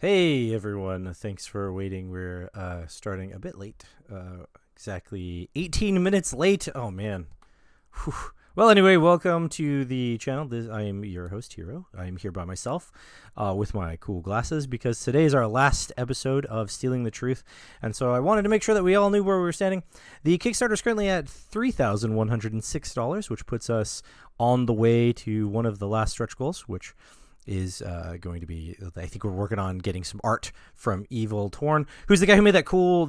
Hey everyone, thanks for waiting. We're starting a bit late, exactly 18 minutes late. Oh man. Whew. Well, anyway, welcome to the channel. I am your host, Hero. I am here by myself with my cool glasses because today is our last episode of Stealing the Truth. And so I wanted to make sure that we all knew where we were standing. The Kickstarter is currently at $3,106, which puts us on the way to one of the last stretch goals, which is going to be. I think we're working on getting some art from Evil Torn, who's the guy who made the cool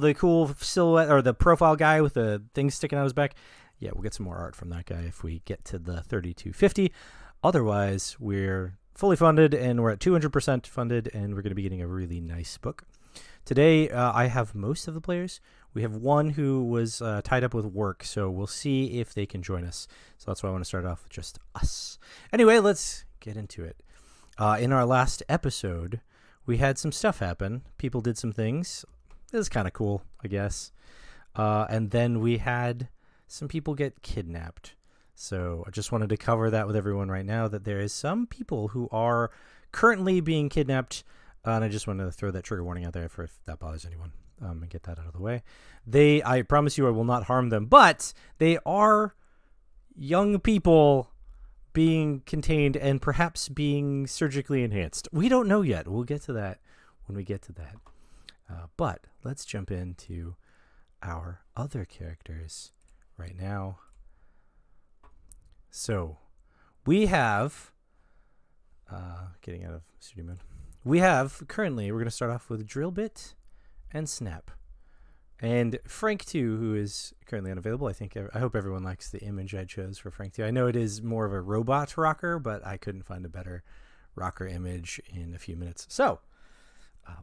silhouette or the profile guy with the things sticking out his back. Yeah, we'll get some more art from that guy if we get to the 3250. Otherwise, we're fully funded and we're at 200% funded, and we're going to be getting a really nice book. Today, I have most of the players. We have one who was tied up with work, so we'll see if they can join us. So that's why I want to start off with just us. Anyway, let's get into it. In our last episode, we had some stuff happen. People did some things. It was kind of cool, I guess. And then we had some people get kidnapped. So I just wanted to cover that with everyone right now, that there is some people who are currently being kidnapped. And I just wanted to throw that trigger warning out there for if that bothers anyone, and get that out of the way. I promise you I will not harm them, but they are young people being contained and perhaps being surgically enhanced. We don't know yet. We'll get to that when we get to that. But let's jump into our other characters right now. So we have, getting out of studio mode. We have currently, we're going to start off with Drillbit and Snap. And Frank 2, who is currently unavailable. I hope everyone likes the image I chose for Frank 2. I know it is more of a robot rocker, but I couldn't find a better rocker image in a few minutes. So,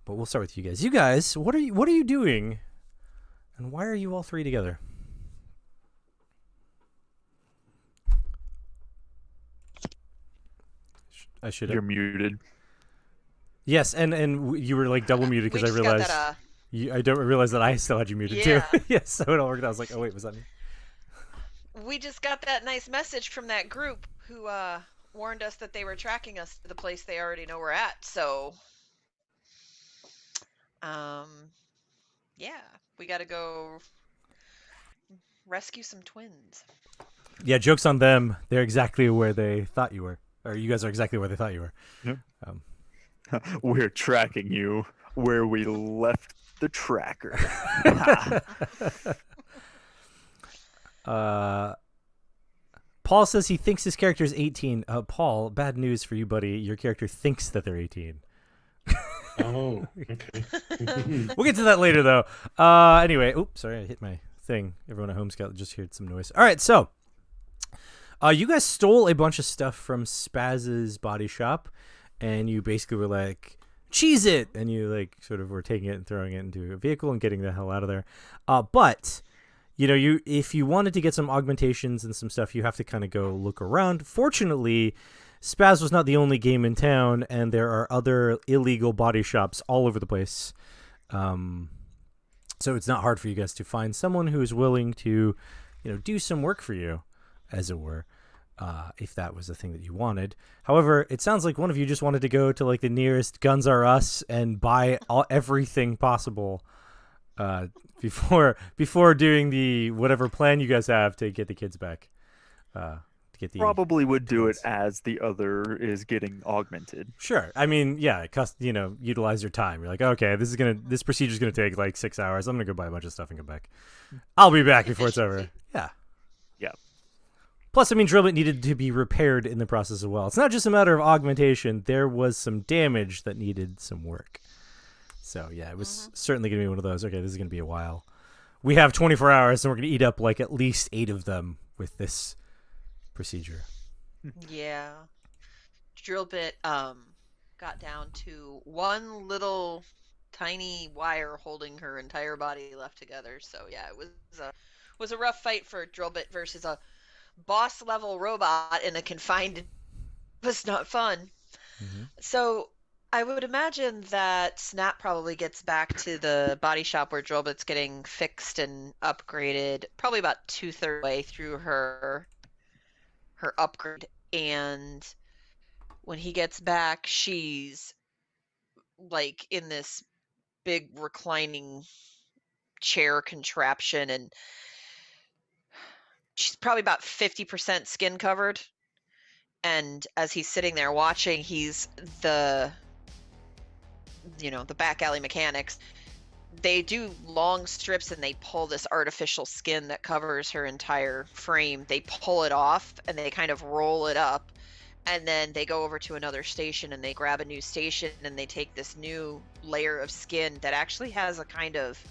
but we'll start with you guys. You guys, what are you doing? And why are you all three together? I should. You're muted. Yes, and you were like double muted because I realized. I don't realize that I still had you muted too. Yes, so it all worked out. I was like, oh wait, was that me? We just got that nice message from that group who warned us that they were tracking us to the place they already know we're at. So, yeah, we got to go rescue some twins. Yeah, joke's on them. They're exactly where they thought you were. Or you guys are exactly where they thought you were. Yep. We're tracking you where we left the tracker. Paul says he thinks his character is 18. Paul, bad news for you, buddy. Your character thinks that they're 18. Oh, okay. We'll get to that later, though. Anyway, oops, sorry, I hit my thing. Everyone at home just heard some noise. All right, so you guys stole a bunch of stuff from Spaz's body shop, and you basically were like, cheese it, and you like sort of were taking it and throwing it into a vehicle and getting the hell out of there. But if you wanted to get some augmentations and some stuff, you have to kind of go look around. Fortunately, Spaz was not the only game in town, and there are other illegal body shops all over the place. So it's not hard for you guys to find someone who is willing to, do some work for you, as it were, if that was the thing that you wanted. However, it sounds like one of you just wanted to go to like the nearest Guns R Us and buy everything possible before doing the whatever plan you guys have to get the kids back. Probably would do it as the other is getting augmented. Sure. I mean, yeah, utilize your time. You're like, okay, this procedure is gonna take like 6 hours. I'm gonna go buy a bunch of stuff and come back. I'll be back before it's over. Yeah. Yeah. Plus, I mean, Drillbit needed to be repaired in the process as well. It's not just a matter of augmentation. There was some damage that needed some work. So, yeah, it was certainly going to be one of those, okay, this is going to be a while. We have 24 hours, and we're going to eat up, like, at least 8 of them with this procedure. Yeah. Drillbit got down to one little tiny wire holding her entire body left together. So, yeah, it was a rough fight for Drillbit versus a boss level robot in a confined. It was not fun. Mm-hmm. So I would imagine that Snap probably gets back to the body shop where Drillbit's getting fixed and upgraded, probably about 2/3 way through her upgrade. And when he gets back, she's like in this big reclining chair contraption, and she's probably about 50% skin covered. And as he's sitting there watching, he's the the back alley mechanics. They do long strips and they pull this artificial skin that covers her entire frame. They pull it off and they kind of roll it up, and then they go over to another station and they grab a new station and they take this new layer of skin that actually has a kind of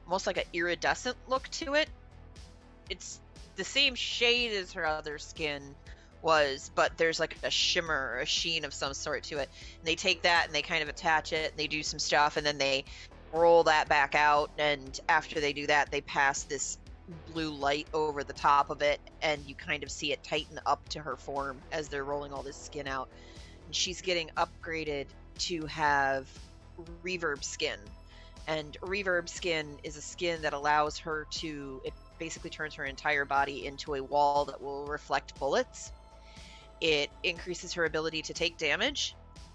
almost like an iridescent look to it. It's the same shade as her other skin was, but there's like a shimmer or a sheen of some sort to it. And they take that and they kind of attach it and they do some stuff, and then they roll that back out, and after they do that, they pass this blue light over the top of it, and you kind of see it tighten up to her form as they're rolling all this skin out. And she's getting upgraded to have reverb skin. And reverb skin is a skin that allows her to, it basically turns her entire body into a wall that will reflect bullets. It increases her ability to take damage,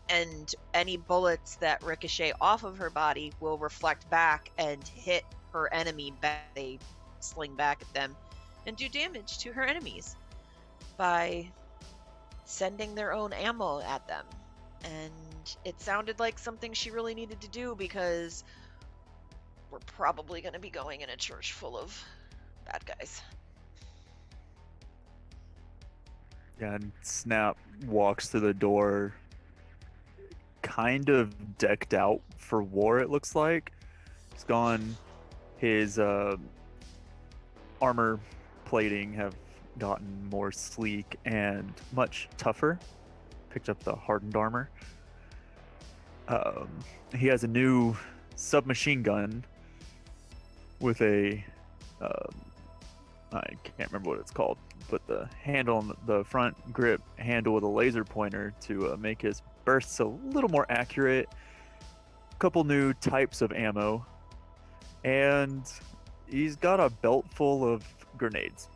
and any bullets that ricochet off of her body will reflect back and hit her enemy back. They sling back at them and do damage to her enemies by sending their own ammo at them. And it sounded like something she really needed to do, because we're probably going to be going in a church full of bad guys. Yeah, and Snap walks through the door, kind of decked out for war, it looks like. He's gone, his armor plating have gotten more sleek and much tougher. Picked up the hardened armor. He has a new submachine gun with a I can't remember what it's called, but the handle on the front grip handle with a laser pointer to make his bursts a little more accurate. A couple new types of ammo, and he's got a belt full of grenades.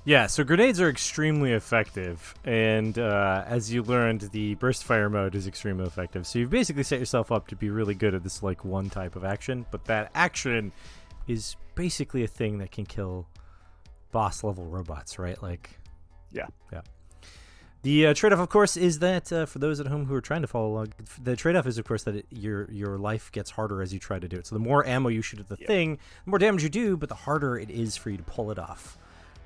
Yeah, so grenades are extremely effective, and as you learned, the burst fire mode is extremely effective. So you've basically set yourself up to be really good at this like one type of action, but that action is basically a thing that can kill boss level robots, right? Like, Yeah. The trade-off, of course, is that for those at home who are trying to follow along, the trade-off is, of course, that your life gets harder as you try to do it. So the more ammo you shoot at the thing, the more damage you do, but the harder it is for you to pull it off,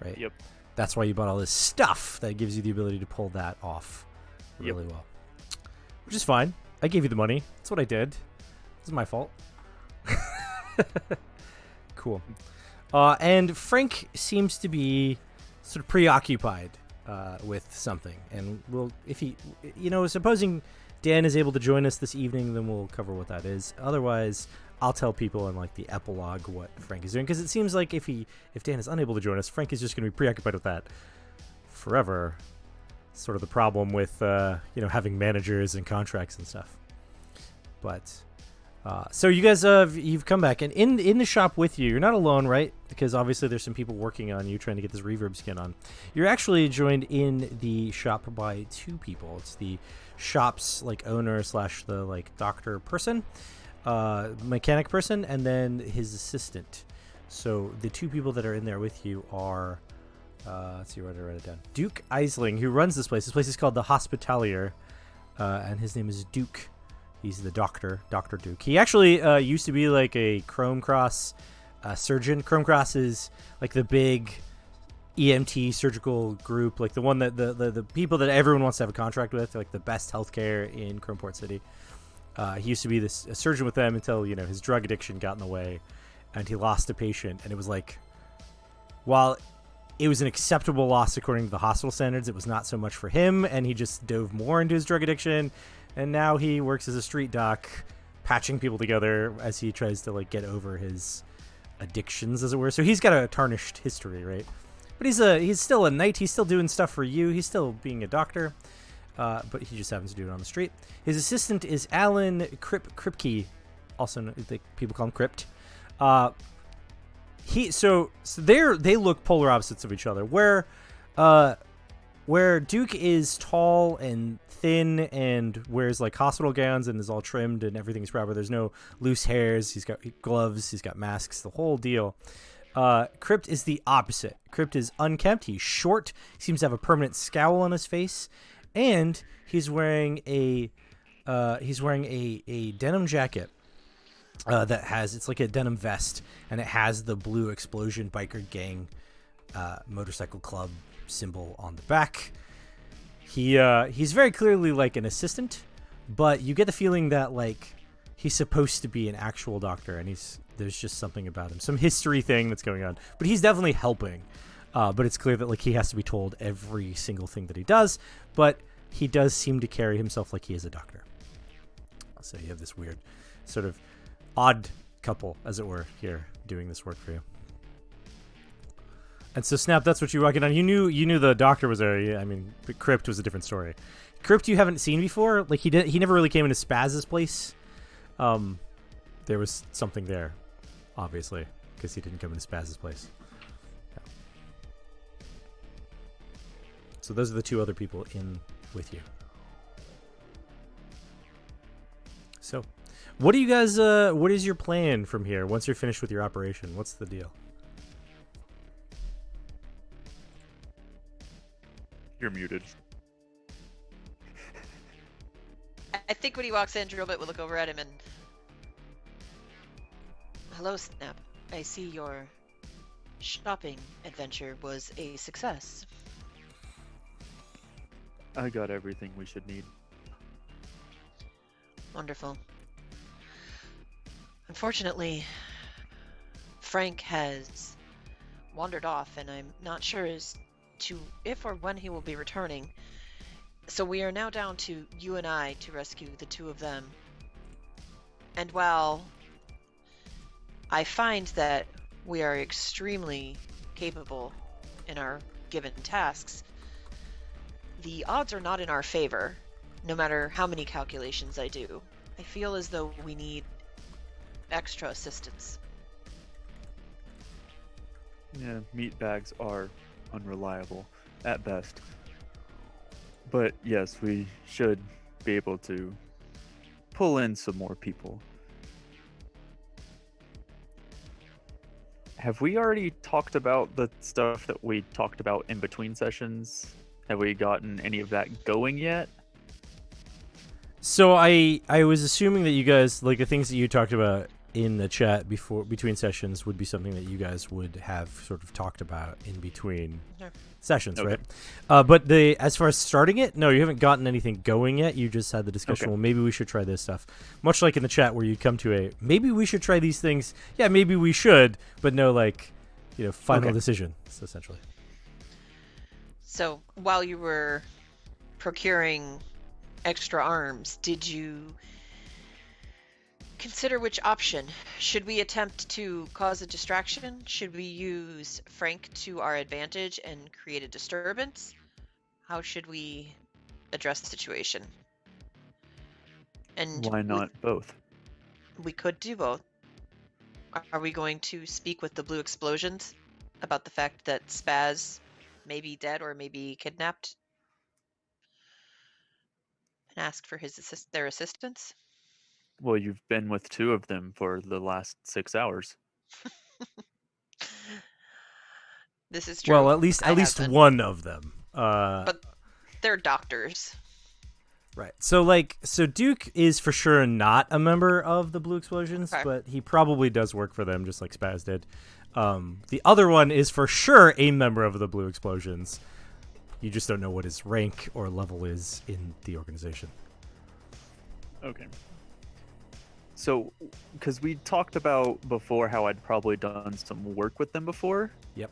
right? Yep. That's why you bought all this stuff that gives you the ability to pull that off really well, which is fine. I gave you the money. That's what I did. This is my fault. Cool. And Frank seems to be sort of preoccupied with something, and if he, supposing Dan is able to join us this evening, then we'll cover what that is. Otherwise, I'll tell people in like the epilogue what Frank is doing, because it seems like if Dan is unable to join us, Frank is just going to be preoccupied with that forever. Sort of the problem with having managers and contracts and stuff. But so you guys you've come back, and in the shop with you, you're not alone, right? Because obviously there's some people working on you trying to get this reverb skin on. You're actually joined in the shop by two people. It's the shop's like owner / the like doctor person, mechanic person, and then his assistant. So the two people that are in there with you are let's see where to write it down. Duke Eisling, who runs this place. This place is called the Hospitalier, and his name is Duke. He's the doctor, Dr. Duke. He actually used to be like a Chrome Cross surgeon. Chrome Cross is like the big EMT surgical group, like the one that the people that everyone wants to have a contract with, like the best healthcare in Chromeport City. He used to be a surgeon with them until his drug addiction got in the way, and he lost a patient. And it was like, while it was an acceptable loss according to the hospital standards, it was not so much for him, and he just dove more into his drug addiction. And now he works as a street doc, patching people together as he tries to like get over his addictions, as it were. So he's got a tarnished history, right? But he's still a knight. He's still doing stuff for you. He's still being a doctor, but he just happens to do it on the street. His assistant is Alan Kripke, also people call him Crypt. So they look polar opposites of each other. Where Duke is tall and thin and wears like hospital gowns and is all trimmed and everything's proper. There's no loose hairs. He's got gloves. He's got masks. The whole deal. Crypt is the opposite. Crypt is unkempt. He's short. He seems to have a permanent scowl on his face, and he's wearing a denim jacket that has, it's like a denim vest, and it has the Blue Explosion Biker Gang motorcycle club symbol on the back. He's very clearly like an assistant, but you get the feeling that like he's supposed to be an actual doctor, and there's just something about him, some history thing that's going on. But he's definitely helping. But it's clear that like he has to be told every single thing that he does. But he does seem to carry himself like he is a doctor. So you have this weird, sort of odd couple, as it were, here doing this work for you. And so, Snap, that's what you were working on. You knew the doctor was there. Yeah, I mean, but Crypt was a different story. Crypt you haven't seen before. Like he never really came into Spaz's place. There was something there, obviously, because he didn't come into Spaz's place. Yeah. So those are the two other people in with you. So, what do you guys? What is your plan from here once you're finished with your operation? What's the deal? You're muted. I think when he walks in, Drillbit will look over at him and... Hello, Snap. I see your shopping adventure was a success. I got everything we should need. Wonderful. Unfortunately, Frank has wandered off, and I'm not sure as to if or when he will be returning. So we are now down to you and I to rescue the two of them. And while I find that we are extremely capable in our given tasks, the odds are not in our favor, no matter how many calculations I do. I feel as though we need extra assistance. Yeah, meat bags are unreliable at best. But yes, we should be able to pull in some more people. Have we already talked about the stuff that we talked about in between sessions? Have we gotten any of that going yet? So I was assuming that you guys, like the things that you talked about in the chat between sessions would be something that you guys would have sort of talked about in between sessions, Okay. right? But as far as starting it, no, you haven't gotten anything going yet. You just had the discussion. Okay. Well, maybe we should try this stuff. Much like in the chat where you come to maybe we should try these things. Yeah, maybe we should, but no, like, final Okay. decision, essentially. So while you were procuring extra arms, did you consider which option? Should we attempt to cause a distraction? Should we use Frank to our advantage and create a disturbance? How should we address the situation? And Why not both? we could do both. Are we going to speak with the Blue Explosions about the fact that Spaz may be dead or may be kidnapped? And ask for their assistance? Well, you've been with two of them for the last 6 hours. This is true. Well, at least I haven't. one of them. But they're doctors. Right. So Duke is for sure not a member of the Blue Explosions, Okay. but he probably does work for them, just like Spaz did. The other one is for sure a member of the Blue Explosions. You just don't know what his rank or level is in the organization. Okay. So, because we talked about before how I'd probably done some work with them before. Yep.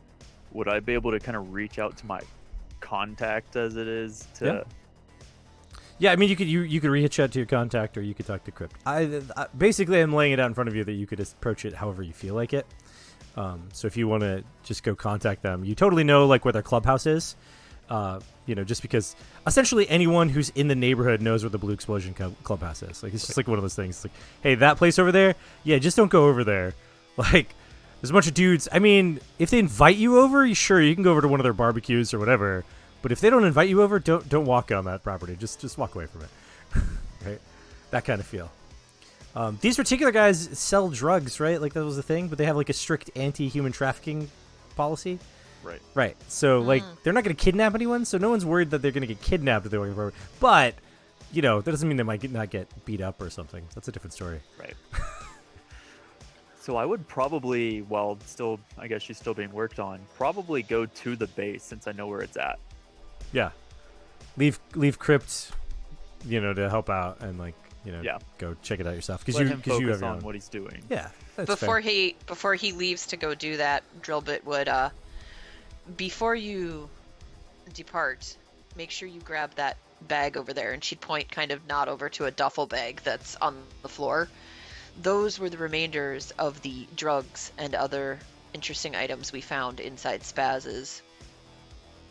Would I be able to kind of reach out to my contact as it is to... Yeah. Yeah, I mean, you could reach out to your contact, or you could talk to Crypt. Basically, I'm laying it out in front of you that you could approach it however you feel like it. So if you want to just go contact them, you totally know like where their clubhouse is. Just because essentially anyone who's in the neighborhood knows where the Blue Explosion clubhouse is. Like, it's just like one of those things. It's like, hey, that place over there, yeah, just don't go over there. Like, there's a bunch of dudes. I mean, if they invite you over, sure, you can go over to one of their barbecues or whatever. But if they don't invite you over, don't walk on that property. Just walk away from it. Right? That kind of feel. These particular guys sell drugs, right? Like that was the thing, but they have like a strict anti-human trafficking policy. Right. Right. So like they're not going to kidnap anyone, so no one's worried that they're going to get kidnapped if they're walking forward. But that doesn't mean they might not get beat up or something. That's a different story. Right. So I would probably, I guess she's still being worked on, probably go to the base since I know where it's at. Yeah. Leave Crypt, to help out and go check it out yourself Let him you focus have your on own. what he's doing. Yeah. That's before fair. he leaves to go do that, Drillbit would before you depart, make sure you grab that bag over there, and she'd nod over to a duffel bag that's on the floor. Those were the remainders of the drugs and other interesting items we found inside Spaz's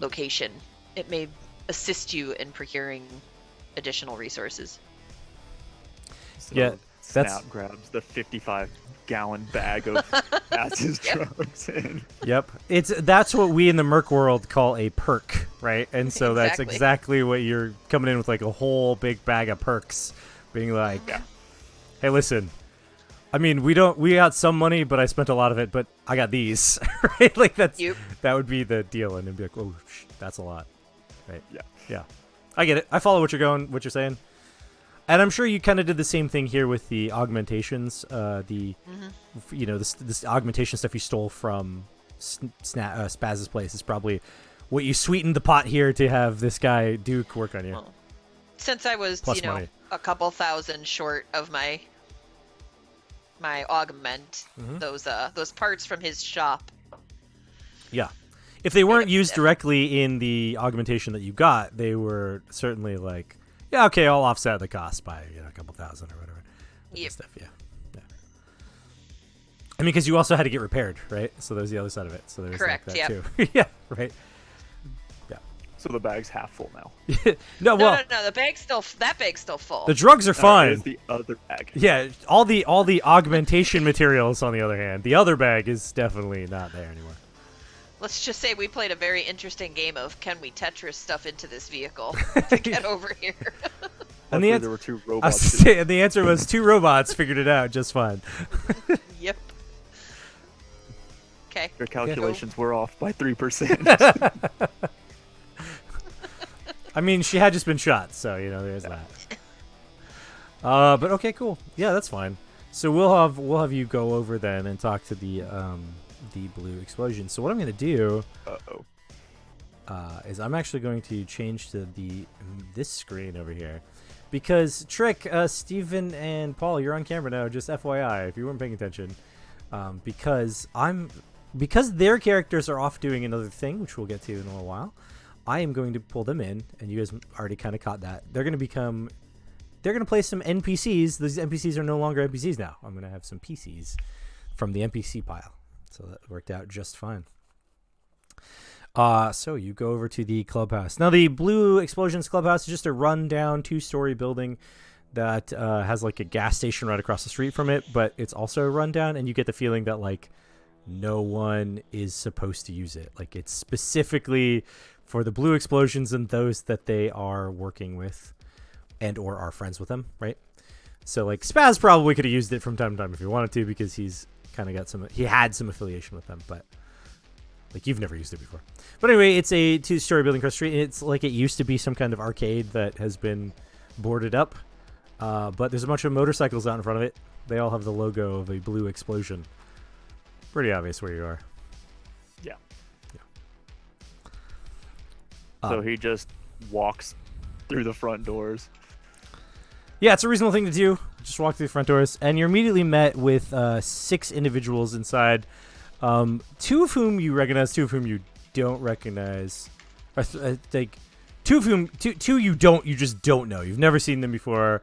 location. It may assist you in procuring additional resources. So Yeah, that's- Snout grabs the 55-gallon bag of Spaz's drugs and Yep. That's what we in the Merc world call a perk, right? And so that's Exactly. exactly what you're coming in with, like a whole big bag of perks, being like, Yeah. hey, listen, I mean, we got some money, but I spent a lot of it, but I got these, right? Like that would be the deal, and it'd be like, oh, that's a lot, right? Yeah. I get it. I follow what you're saying. And I'm sure you kind of did the same thing here with the augmentations, this augmentation stuff you stole from Spaz's place is probably what you sweetened the pot here to have this guy Duke work on you. Well, since I was, Plus money. a couple thousand short of my augment, those parts from his shop. Yeah. If they weren't used directly in the augmentation that you got, they were certainly like, yeah, okay, I'll offset the cost by a couple thousand or whatever. Yep. Stuff, yeah. I mean, because you also had to get repaired, right? So there's the other side of it. So there's Correct, that yep. too. Yeah, right. so the bag's half full now. No, well, No, that bag's still full. the drugs are fine. Is the other bag. Yeah, all the augmentation materials, on the other hand, the other bag is definitely not there anymore. Let's just say we played a very interesting game of can we Tetris stuff into this vehicle to get over here. And Luckily, the there were two I was robots. saying, the answer was 2 robots figured it out just fine. Yep. Okay. Your calculations were off by 3%. I mean, she had just been shot, so there's that. But okay, cool. Yeah, that's fine. So we'll have you go over then and talk to the blue explosion. So what I'm gonna do Uh-oh. is I'm actually going to change to this screen over here, because Trick, Steven, and Paul, you're on camera now. Just FYI, if you weren't paying attention, because their characters are off doing another thing, which we'll get to in a little while. I am going to pull them in, and you guys already kind of caught that. They're going to play some NPCs. These NPCs are no longer NPCs now. I'm going to have some PCs from the NPC pile. So that worked out just fine. So you go over to the clubhouse. Now, the Blue Explosions Clubhouse is just a rundown 2-story building that has like a gas station right across the street from it, but it's also a rundown, and you get the feeling that like no one is supposed to use it. Like it's specifically for the Blue Explosions and those that they are working with and or are friends with them, right? So like Spaz probably could have used it from time to time if he wanted to, because he's kind of got he had some affiliation with them, but like you've never used it before. But anyway, it's a 2-story building across the street. It's like it used to be some kind of arcade that has been boarded up, but there's a bunch of motorcycles out in front of it. They all have the logo of a Blue Explosion. Pretty obvious where you are. Yeah. Yeah. So he just walks through the front doors. Yeah, it's a reasonable thing to do. Just walk through the front doors, and you're immediately met with 6 individuals inside. 2 of whom you recognize, 2 of whom you don't recognize. Like 2 of whom, two you just don't know. You've never seen them before.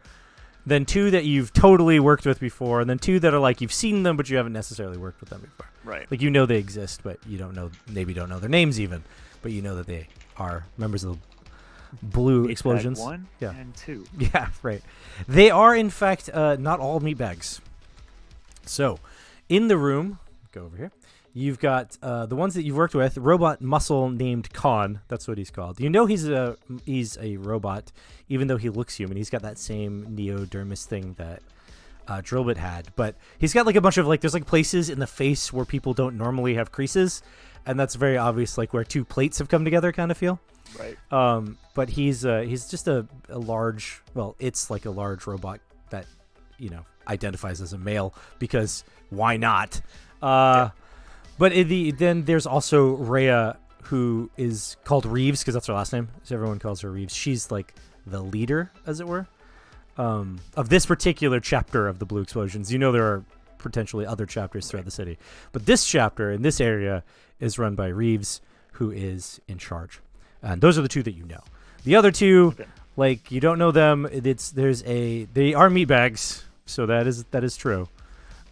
Then 2 that you've totally worked with before, and then 2 that are like you've seen them, but you haven't necessarily worked with them before. Right. Like they exist, but you don't know their names even, but you know that they are members of the Blue Explosions. 1 Yeah. and 2. Yeah, right. They are, in fact, not all meat bags. So, in the room, go over here. You've got the ones that you've worked with. Robot muscle named Khan. That's what he's called. You know he's a robot, even though he looks human. He's got that same neodermis thing that Drillbit had, but he's got like a bunch of like there's like places in the face where people don't normally have creases, and that's very obvious, like where two plates have come together, kind of feel. Right. But he's just a large. Well, it's like a large robot that identifies as a male because why not? Yeah. But then there's also Rhea, who is called Reeves because that's her last name. So everyone calls her Reeves. She's like the leader, as it were, of this particular chapter of the Blue Explosions. You know there are potentially other chapters throughout the city, but this chapter in this area is run by Reeves, who is in charge. And those are the two that you know. The other two, like you don't know them. They are meatbags, so that is true.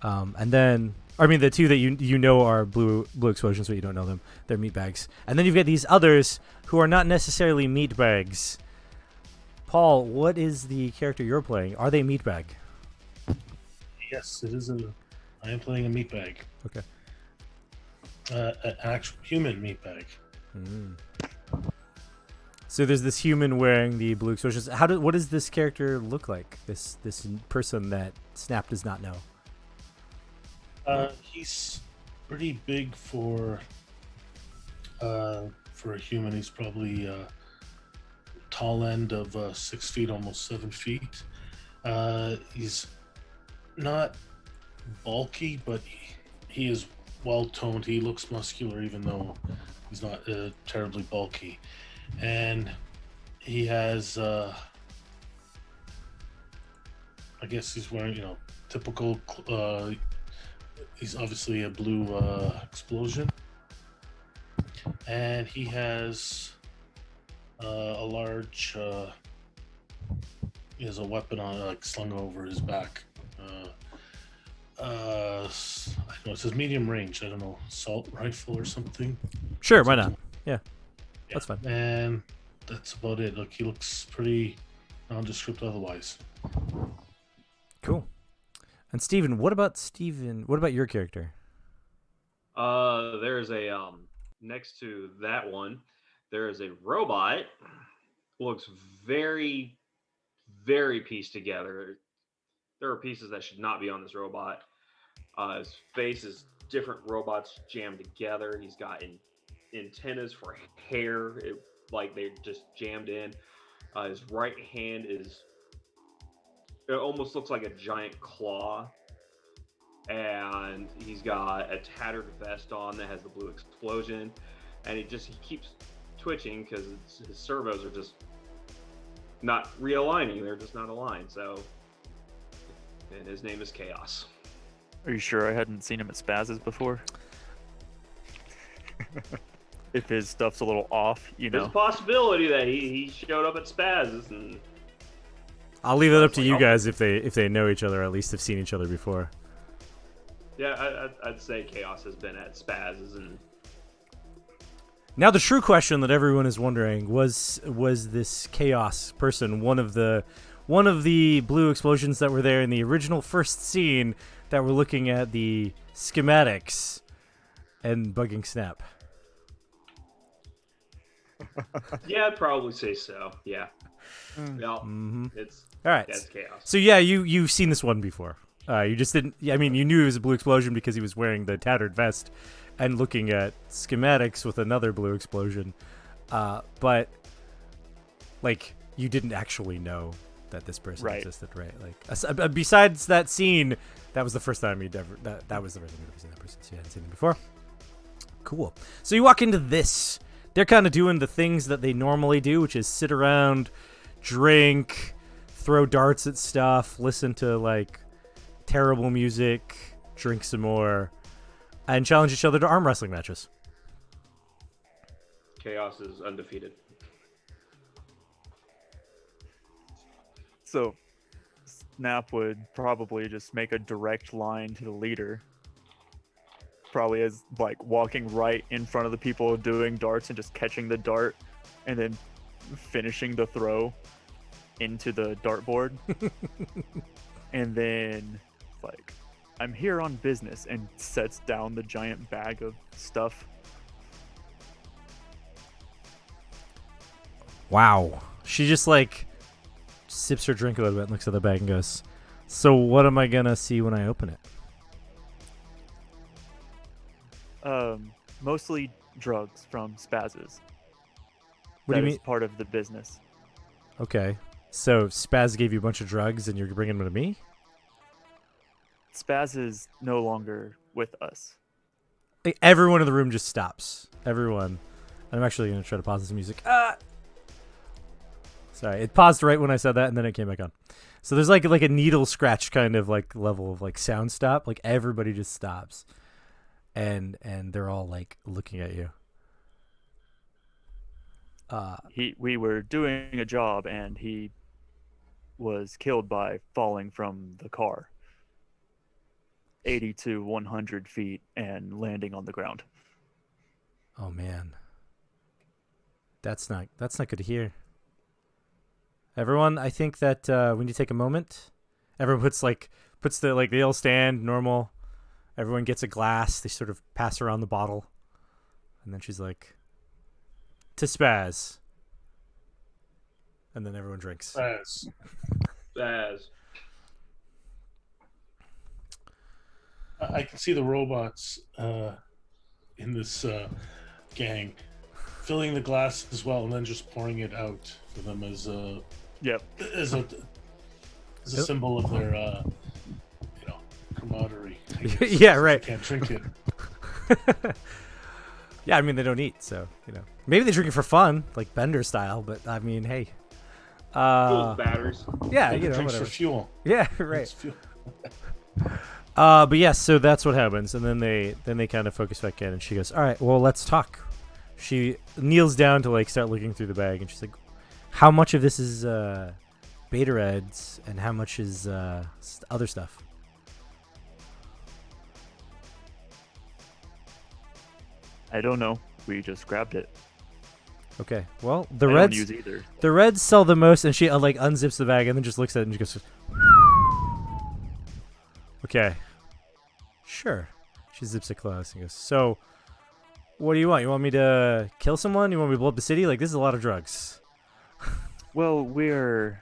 And then. I mean, the two that you know are blue explosions, but you don't know them. They're meatbags. And then you've got these others who are not necessarily meatbags. Paul, what is the character you're playing? Are they meatbag? Yes, it is. I am playing a meatbag. Okay. An actual human meatbag. Mm. So there's this human wearing the blue explosions. What does this character look like? This person that Snap does not know. He's pretty big for a human. He's probably tall end of 6 feet, almost 7 feet. He's not bulky, but he is well toned. He looks muscular, even though he's not terribly bulky. And he has, I guess he's wearing, typical. He's obviously a blue explosion, and he has a large. He has a weapon on, like slung over his back. I don't know. It says medium range. I don't know, assault rifle or something. Sure, why not? Yeah, that's fine. And that's about it. Look, he looks pretty nondescript otherwise. Cool. And Steven, what about your character? There's a next to that one, there is a robot. Looks very, very pieced together. There are pieces that should not be on this robot. His face is different robots jammed together. He's got antennas for hair, like they're just jammed in. His right hand it almost looks like a giant claw, and he's got a tattered vest on that has the blue explosion, and he keeps twitching because his servos are just not realigning. They're just not aligned. So, and his name is Chaos. Are you sure I hadn't seen him at Spaz's before? If his stuff's a little off, There's a possibility that he showed up at Spaz's, and I'll leave it up to you guys if they know each other, or at least have seen each other before. yeah, I'd say Chaos has been at Spaz's. And Now the true question that everyone is wondering was this Chaos person one of the blue explosions that were there in the original first scene that were looking at the schematics and bugging Snap? yeah, I'd probably say so. Yeah. Yeah. Mm-hmm. It's All right. That's Chaos. So yeah, you've seen this one before. You just didn't. I mean, you knew it was a blue explosion because he was wearing the tattered vest and looking at schematics with another blue explosion. But like, you didn't actually know that this person existed, right? Like, besides that scene, that was the first time you'd ever. That was the first time you'd ever seen that person. So you hadn't seen them before. Cool. So you walk into this. They're kind of doing the things that they normally do, which is sit around, drink, throw darts at stuff, listen to like terrible music, drink some more, and challenge each other to arm wrestling matches. Chaos is undefeated. So Snap would probably just make a direct line to the leader. Probably as like walking right in front of the people doing darts and just catching the dart and then finishing the throw into the dartboard. And then like I'm here on business, and sets down the giant bag of stuff. Wow. She just like sips her drink a little bit and looks at the bag and goes, "So what am I gonna see when I open it?" Mostly drugs from Spazzes. What do you That mean? is part of the business. Okay. So Spaz gave you a bunch of drugs and you're bringing them to me? Spaz is no longer with us. Like, everyone in the room just stops. Everyone. I'm actually going to try to pause this music. Sorry, it paused right when I said that and then it came back on. So there's like a needle scratch kind of like level of like sound stop. Like everybody just stops. And they're all like looking at you. We were doing a job, and he was killed by falling from the car 80 to 100 feet and landing on the ground. Oh man. That's not good to hear. Everyone, I think that we need to take a moment. Everyone puts they all stand normal. Everyone gets a glass. They sort of pass around the bottle. And then she's like, "To Spaz." And then everyone drinks. As As I can see the robots in this gang filling the glass as well, and then just pouring it out for them as a Yep. as a symbol of their camaraderie. I guess. Yeah, right. Can't drink it. Yeah, I mean, they don't eat, so, Maybe they drink it for fun, like Bender style, but, I mean, hey. full batters. Yeah, It drinks whatever. for fuel. Yeah, right. It's fuel. But yes, so that's what happens, and then they kind of focus back in, and she goes, "All right, well, let's talk." She kneels down to like start looking through the bag, and she's like, "How much of this is beta reds, and how much is other stuff?" I don't know. We just grabbed it. Okay, well, I don't use either. the reds sell the most, and she like unzips the bag and then just looks at it and she goes, "Okay, sure." She zips it close and goes, "So, what do you want? You want me to kill someone? You want me to blow up the city? Like, this is a lot of drugs." Well, we're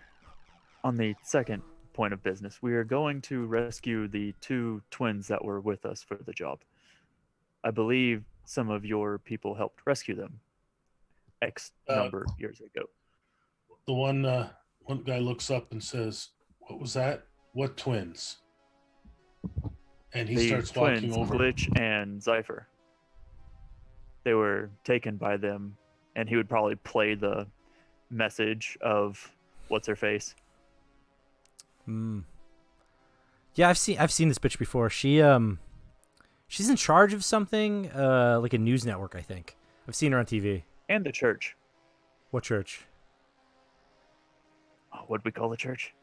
on the second point of business. We are going to rescue the 2 twins that were with us for the job. I believe some of your people helped rescue them X number years ago. The one guy looks up and says, "What was that? What twins?" And he The starts twins, walking over. Glitch and Zypher. They were taken by them, and he would probably play the message of what's her face. Yeah, I've seen this bitch before. She's in charge of something, like a news network, I think. I've seen her on TV. And the church. What church? Oh, what'd we call the church?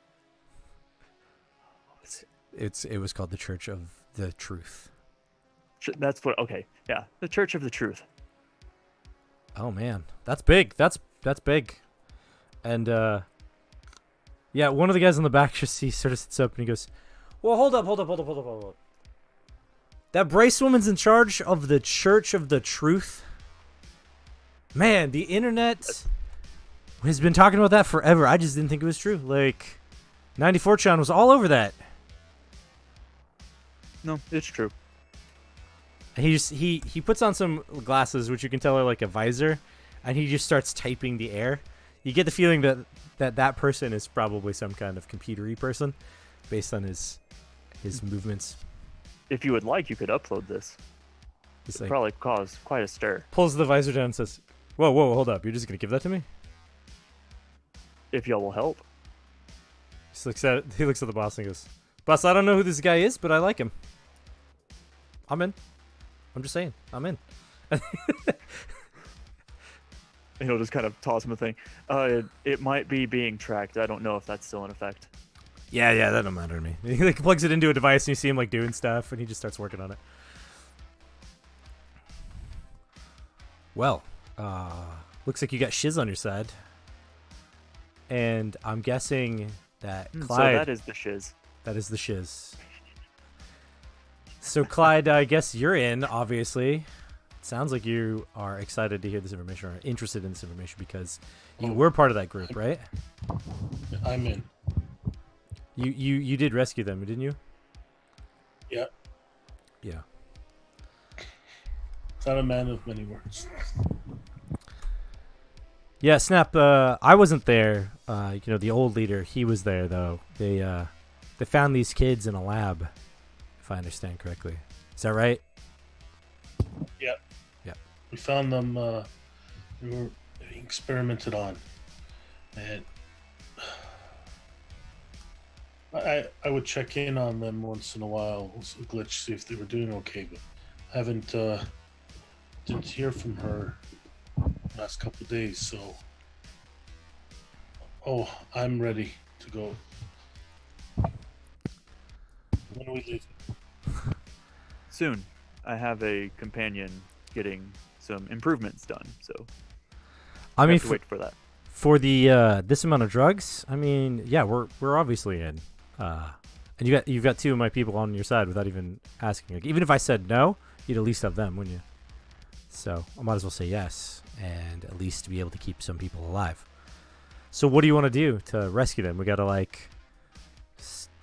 It was called the Church of the Truth. That's what. Okay, yeah, the Church of the Truth. Oh man, that's big. That's big. And yeah, one of the guys in the back he sort of sits up and he goes, "Well, hold up. That Bryce woman's in charge of the Church of the Truth. Man, the internet has been talking about that forever. I just didn't think it was true. Like, 94chan was all over that." No, it's true. And he puts on some glasses, which you can tell are like a visor, and he just starts typing the air. You get the feeling that person is probably some kind of computery person, based on his movements. If you would like, you could upload this. He's It'd like, probably cause quite a stir. pulls the visor down and says, "Whoa, hold up! You're just gonna give that to me?" If y'all will help. He looks at the boss and goes, "Boss, I don't know who this guy is, but I like him. I'm in. I'm just saying, I'm in." And he'll just kind of toss him a thing. It might be being tracked. I don't know if that's still in effect. Yeah, that don't matter to me. He like plugs it into a device and you see him like doing stuff, and he just starts working on it. Well, looks like you got Shiz on your side, and I'm guessing that Clyde. So that is the shiz. That is the Shiz. So Clyde, I guess you're in. Obviously, sounds like you are excited to hear this information or interested in this information because you Oh. were part of that group, right? I'm in. You did rescue them, didn't you? Yeah. Yeah. Not a man of many words. Yeah, Snap. I wasn't there. The old leader, he was there though. They found these kids in a lab, if I understand correctly. Is that right? We found them. They were being experimented on, and I would check in on them once in a while, a glitch, see if they were doing okay. But I haven't didn't hear from her last couple of days. So, I'm ready to go. When do we leave? Soon, I have a companion getting some improvements done, so I mean, have to wait for that. for the this amount of drugs, I mean, yeah, we're obviously in. And you've got two of my people on your side without even asking. Like, even if I said no, you'd at least have them, wouldn't you? So I might as well say yes, and at least be able to keep some people alive. So what do you want to do to rescue them? We gotta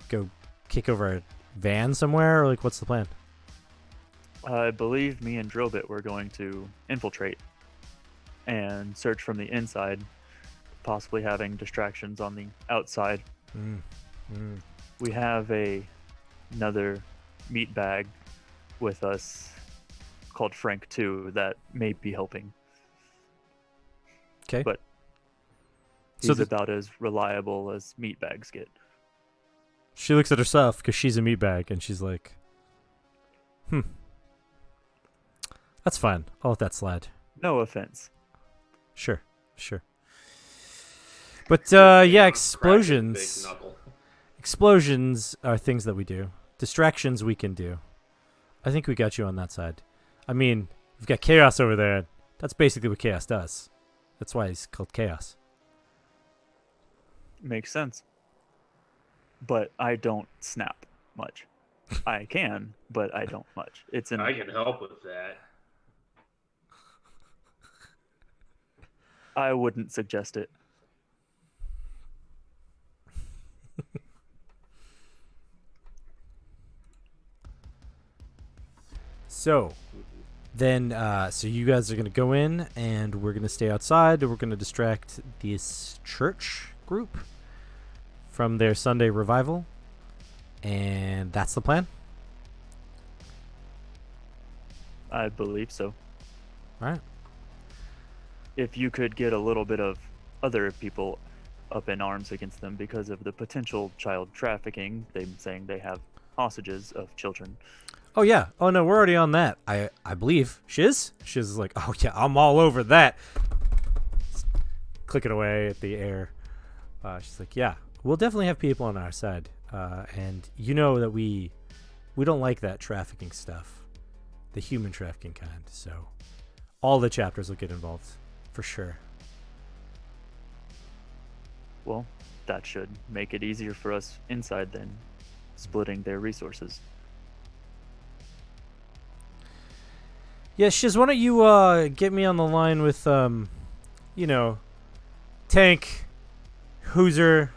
go kick over a van somewhere, or like what's the plan? I believe me and Drillbit were going to infiltrate and search from the inside, possibly having distractions on the outside. We have another meat bag with us called Frank too that may be helping. Okay. But So he's about as reliable as meat bags get. She looks at herself because she's a meatbag, and she's like, that's fine. I'll let that slide. No offense. Sure. But yeah, Crack his big explosions. knuckle. Explosions are things that we do. Distractions we can do. I think we got you on that side. I mean, we've got Chaos over there. That's basically what Chaos does. That's why he's called Chaos. Makes sense. But I don't snap much. I can, but I don't much. It's an I can help with that. I wouldn't suggest it. So, then, so you guys are going to go in, and we're going to stay outside, and we're going to distract this church group from their Sunday revival. And that's the plan? I believe so. All right. If you could get a little bit of other people up in arms against them because of the potential child trafficking, them saying they have hostages of children. Oh, yeah. Oh, no, we're already on that. I believe. Shiz is like, oh, yeah, I'm all over that. Clicking away at the air. She's like, yeah, we'll definitely have people on our side. And you know that we don't like that trafficking stuff. The human trafficking kind. So all the chapters will get involved. For sure. Well, that should make it easier for us inside than splitting their resources. Yeah, Shiz, why don't you get me on the line with, Tank, Hooser,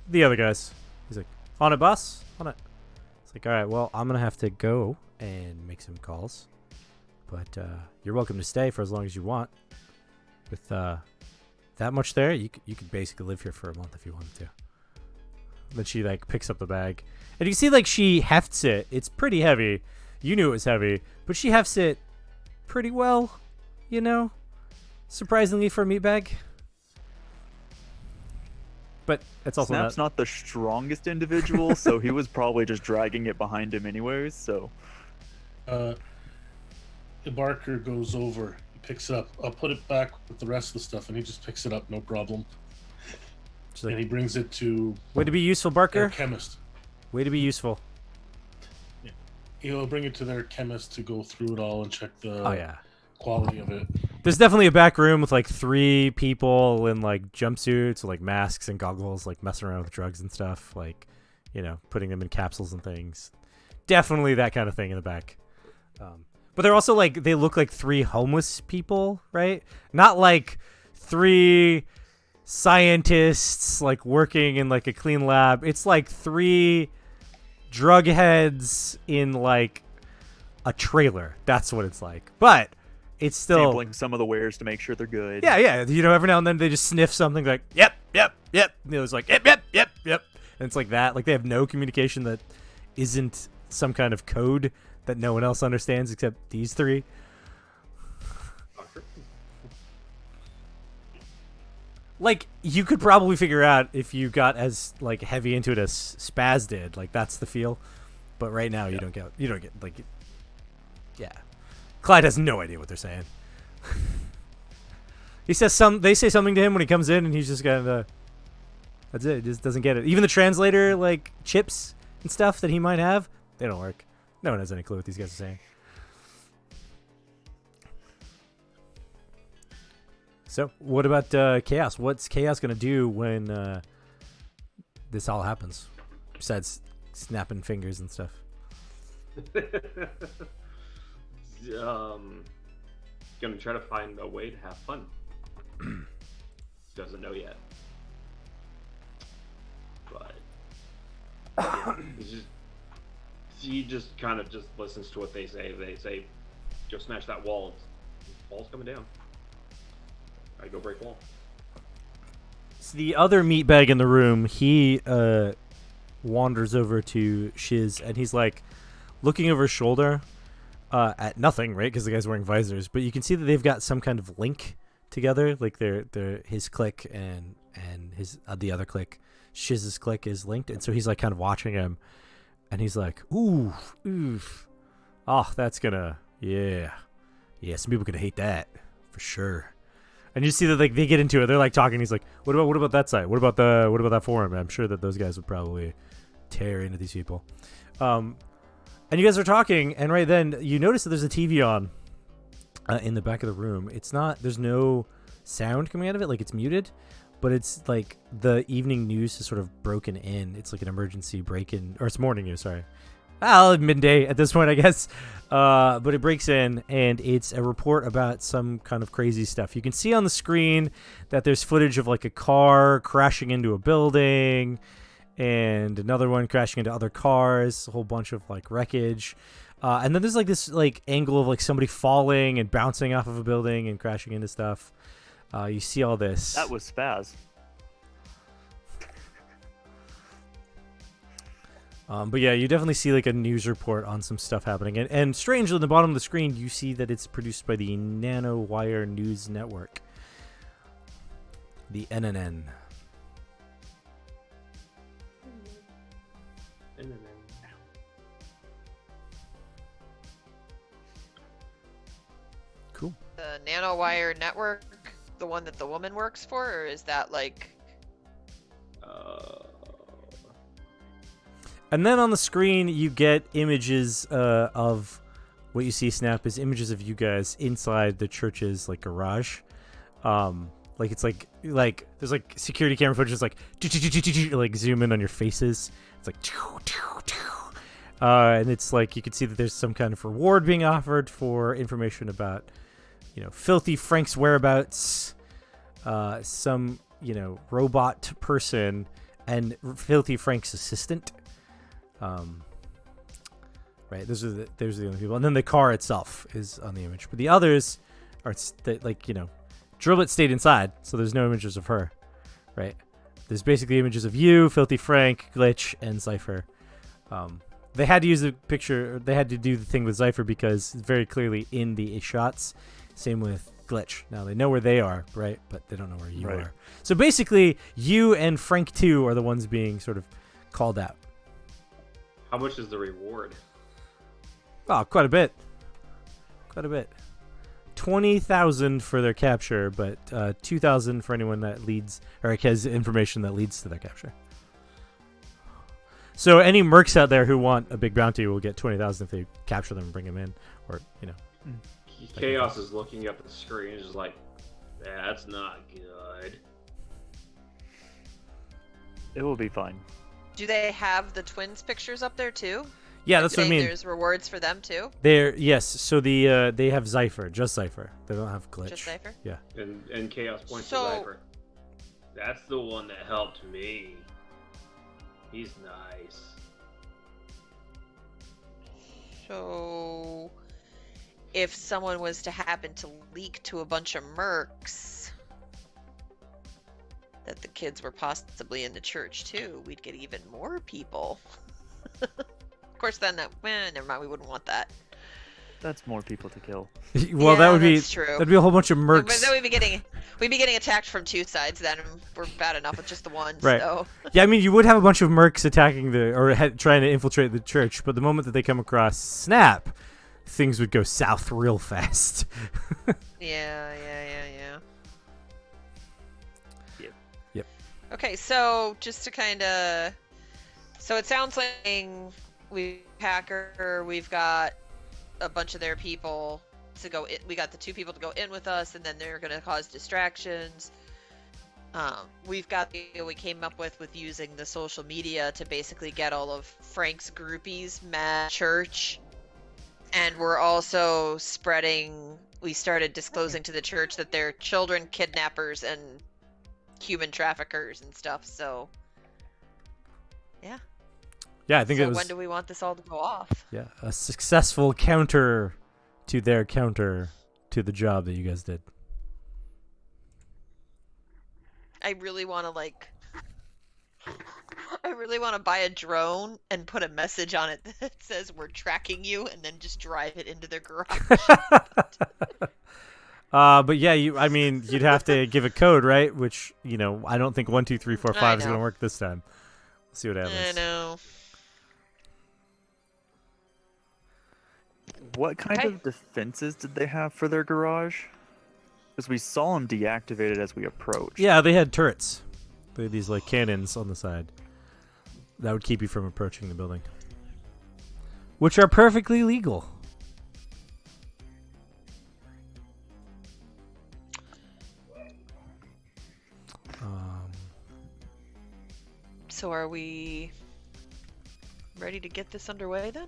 the other guys. He's like, on it, boss? On it. It's like, all right, well, I'm going to have to go and make some calls. But you're welcome to stay for as long as you want. With that much there, you could basically live here for a month if you wanted to. Then she, picks up the bag. And you see, she hefts it. It's pretty heavy. You knew it was heavy. But she hefts it pretty well, surprisingly for a meat bag. But it's also Snap's not the strongest individual, so he was probably just dragging it behind him anyways, so... Barker goes over, he picks it up. I'll put it back with the rest of the stuff, and he just picks it up, no problem. She's like, And he brings it to way to be useful, their Barker. chemist. Way to be useful. He'll bring it to their chemist to go through it all and check the Oh, yeah. quality of it. There's definitely a back room with 3 people in jumpsuits, with masks and goggles, messing around with drugs and stuff, putting them in capsules and things. definitely that kind of thing in the back. But they're also like, they look like 3 homeless people, right? Not like 3 scientists like working in like a clean lab. It's like 3 drug heads in like a trailer. That's what it's like. But it's still Sampling some of the wares to make sure they're good. yeah. You know, every now and then they just sniff something like yep. And it was like yep. And it's like that. Like they have no communication that isn't some kind of code that no one else understands except these 3. Like you could probably figure out if you got as like heavy into it as Spaz did. Like that's the feel. But right now you don't get like yeah. Clyde has no idea what they're saying. They say something to him when he comes in and he's just kind of that's it. He just doesn't get it. Even the translator like chips and stuff that he might have, they don't work. No one has any clue what these guys are saying. So, what about Chaos? What's Chaos going to do when this all happens? Besides snapping fingers and stuff. Gonna try to find a way to have fun. Doesn't know yet. But yeah, he just kind of just listens to what they say. They say, "Go smash that wall." Wall's coming down. I go break wall. So the other meatbag in the room, he wanders over to Shiz, and he's like looking over his shoulder at nothing, right? Because the guy's wearing visors. But you can see that they've got some kind of link together, like they're his click and his the other click, Shiz's click is linked, and so he's like kind of watching him, and he's like, ooh, oh, that's gonna, yeah, some people gonna hate that for sure. And you see that like they get into it, they're like talking. He's like, what about that site? What about that forum? And I'm sure that those guys would probably tear into these people. And you guys are talking, and right then you notice that there's a TV on in the back of the room. There's no sound coming out of it, like it's muted, but it's like the evening news is sort of broken in. It's like an emergency break-in, or it's morning news, sorry. Well, midday at this point, I guess. But it breaks in, and it's a report about some kind of crazy stuff. You can see on the screen that there's footage of like a car crashing into a building, and another one crashing into other cars, a whole bunch of like wreckage. And then there's like this like angle of like somebody falling and bouncing off of a building and crashing into stuff. You see all this. That was Spaz. But yeah, you definitely see like a news report on some stuff happening. And strangely, at the bottom of the screen, you see that it's produced by the NanoWire News Network. The NNN. Cool. The NanoWire network, the one that the woman works for, or is that like... And then on the screen, you get images of what you see. Snap is images of you guys inside the church's like garage. Like it's like there's like security camera footage, like zoom in on your faces. It's like, and it's like you can see that there's some kind of reward being offered for information about, Filthy Frank's whereabouts, some robot person, and Filthy Frank's assistant. Right, those are the only people, and then the car itself is on the image, but the others are Drillbit stayed inside, so there's no images of her. Right, there's basically images of you, Filthy Frank, Glitch, and Cypher. They had to use the picture, they had to do the thing with Cypher because it's very clearly in the shots. Same with Glitch. Now they know where they are, right, but they don't know where you are. So basically, you and Frank 2 are the ones being sort of called out. How much is the reward? Oh, quite a bit. 20,000 for their capture, but 2,000 for anyone that leads or has information that leads to their capture. So any mercs out there who want a big bounty will get 20,000 if they capture them and bring them in, or Chaos is looking up at the screen, is just like, that's not good. It will be fine. Do they have the twins pictures up there too? Yeah, that's what I mean. There's rewards for them too. Yes. So they have Zypher, just Zypher. They don't have Glitch. Just Cypher. Yeah. And chaos points So- to Zypher. That's the one that helped me. He's nice. So, if someone was to happen to leak to a bunch of mercs that the kids were possibly in the church too, we'd get even more people. Of course, then never mind. We wouldn't want that. That's more people to kill. Well, that Yeah, would be that's true. that'd be a whole bunch of But mercs. then we'd be getting attacked from two sides. Then we're bad enough with just the one. Right. So. Yeah, I mean, you would have a bunch of mercs attacking trying to infiltrate the church, but the moment that they come across Snap, things would go south real fast. Yeah. Yep. Okay, so just to kind of, so it sounds like we've got a bunch of their people to go in. We got the 2 people to go in with us, and then they're going to cause distractions. We came up with using the social media to basically get all of Frank's groupies mad church. And we're also we started disclosing to the church that they're children kidnappers and human traffickers and stuff, so yeah. Yeah, I think So it was when do we want this all to go off? a successful counter to their counter to the job that you guys did. I really want to buy a drone and put a message on it that says we're tracking you, and then just drive it into their garage. But yeah, you'd have to give a code, right? Which, I don't think 1, 2, 3, 4, 5 is going to know. work this time. Let's see what happens. I know. What kind Okay. of defenses did they have for their garage? Because we saw them deactivated as we approached. Yeah, they had turrets. They had these like cannons on the side that would keep you from approaching the building, which are perfectly legal. So are we ready to get this underway then?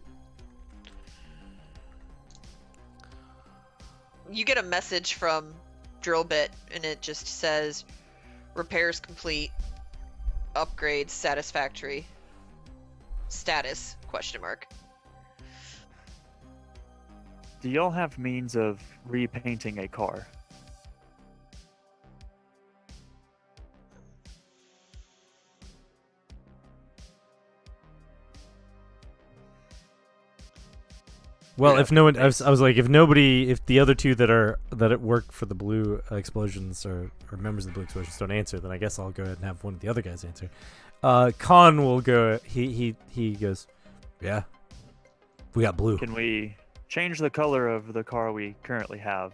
You get a message from Drillbit, and it just says repairs complete, upgrades satisfactory, status ? Do y'all have means of repainting a car? Well, Yeah, if no one, I was like, if the other 2 that work for the blue explosions or members of the blue explosions don't answer, then I guess I'll go ahead and have one of the other guys answer. Khan will go. He goes, yeah, we got blue. Can we change the color of the car we currently have?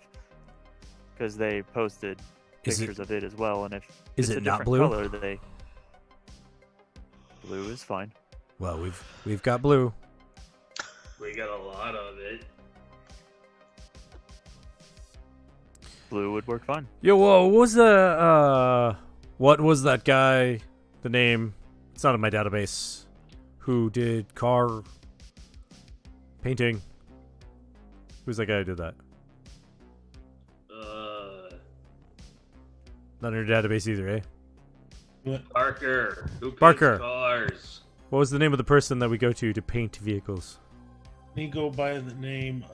Because they posted Is pictures of it as well, and if is it's it a not different blue? color, blue is fine. Well, we've got blue. We got a lot of it. Blue would work fine. Yo, whoa, what was that guy? The name? It's not in my database. Who did car painting? Who's that guy who did that? Not in your database either, eh? What? Barker. Who paints Barker. cars? What was the name of the person that we go to paint vehicles? He go by the name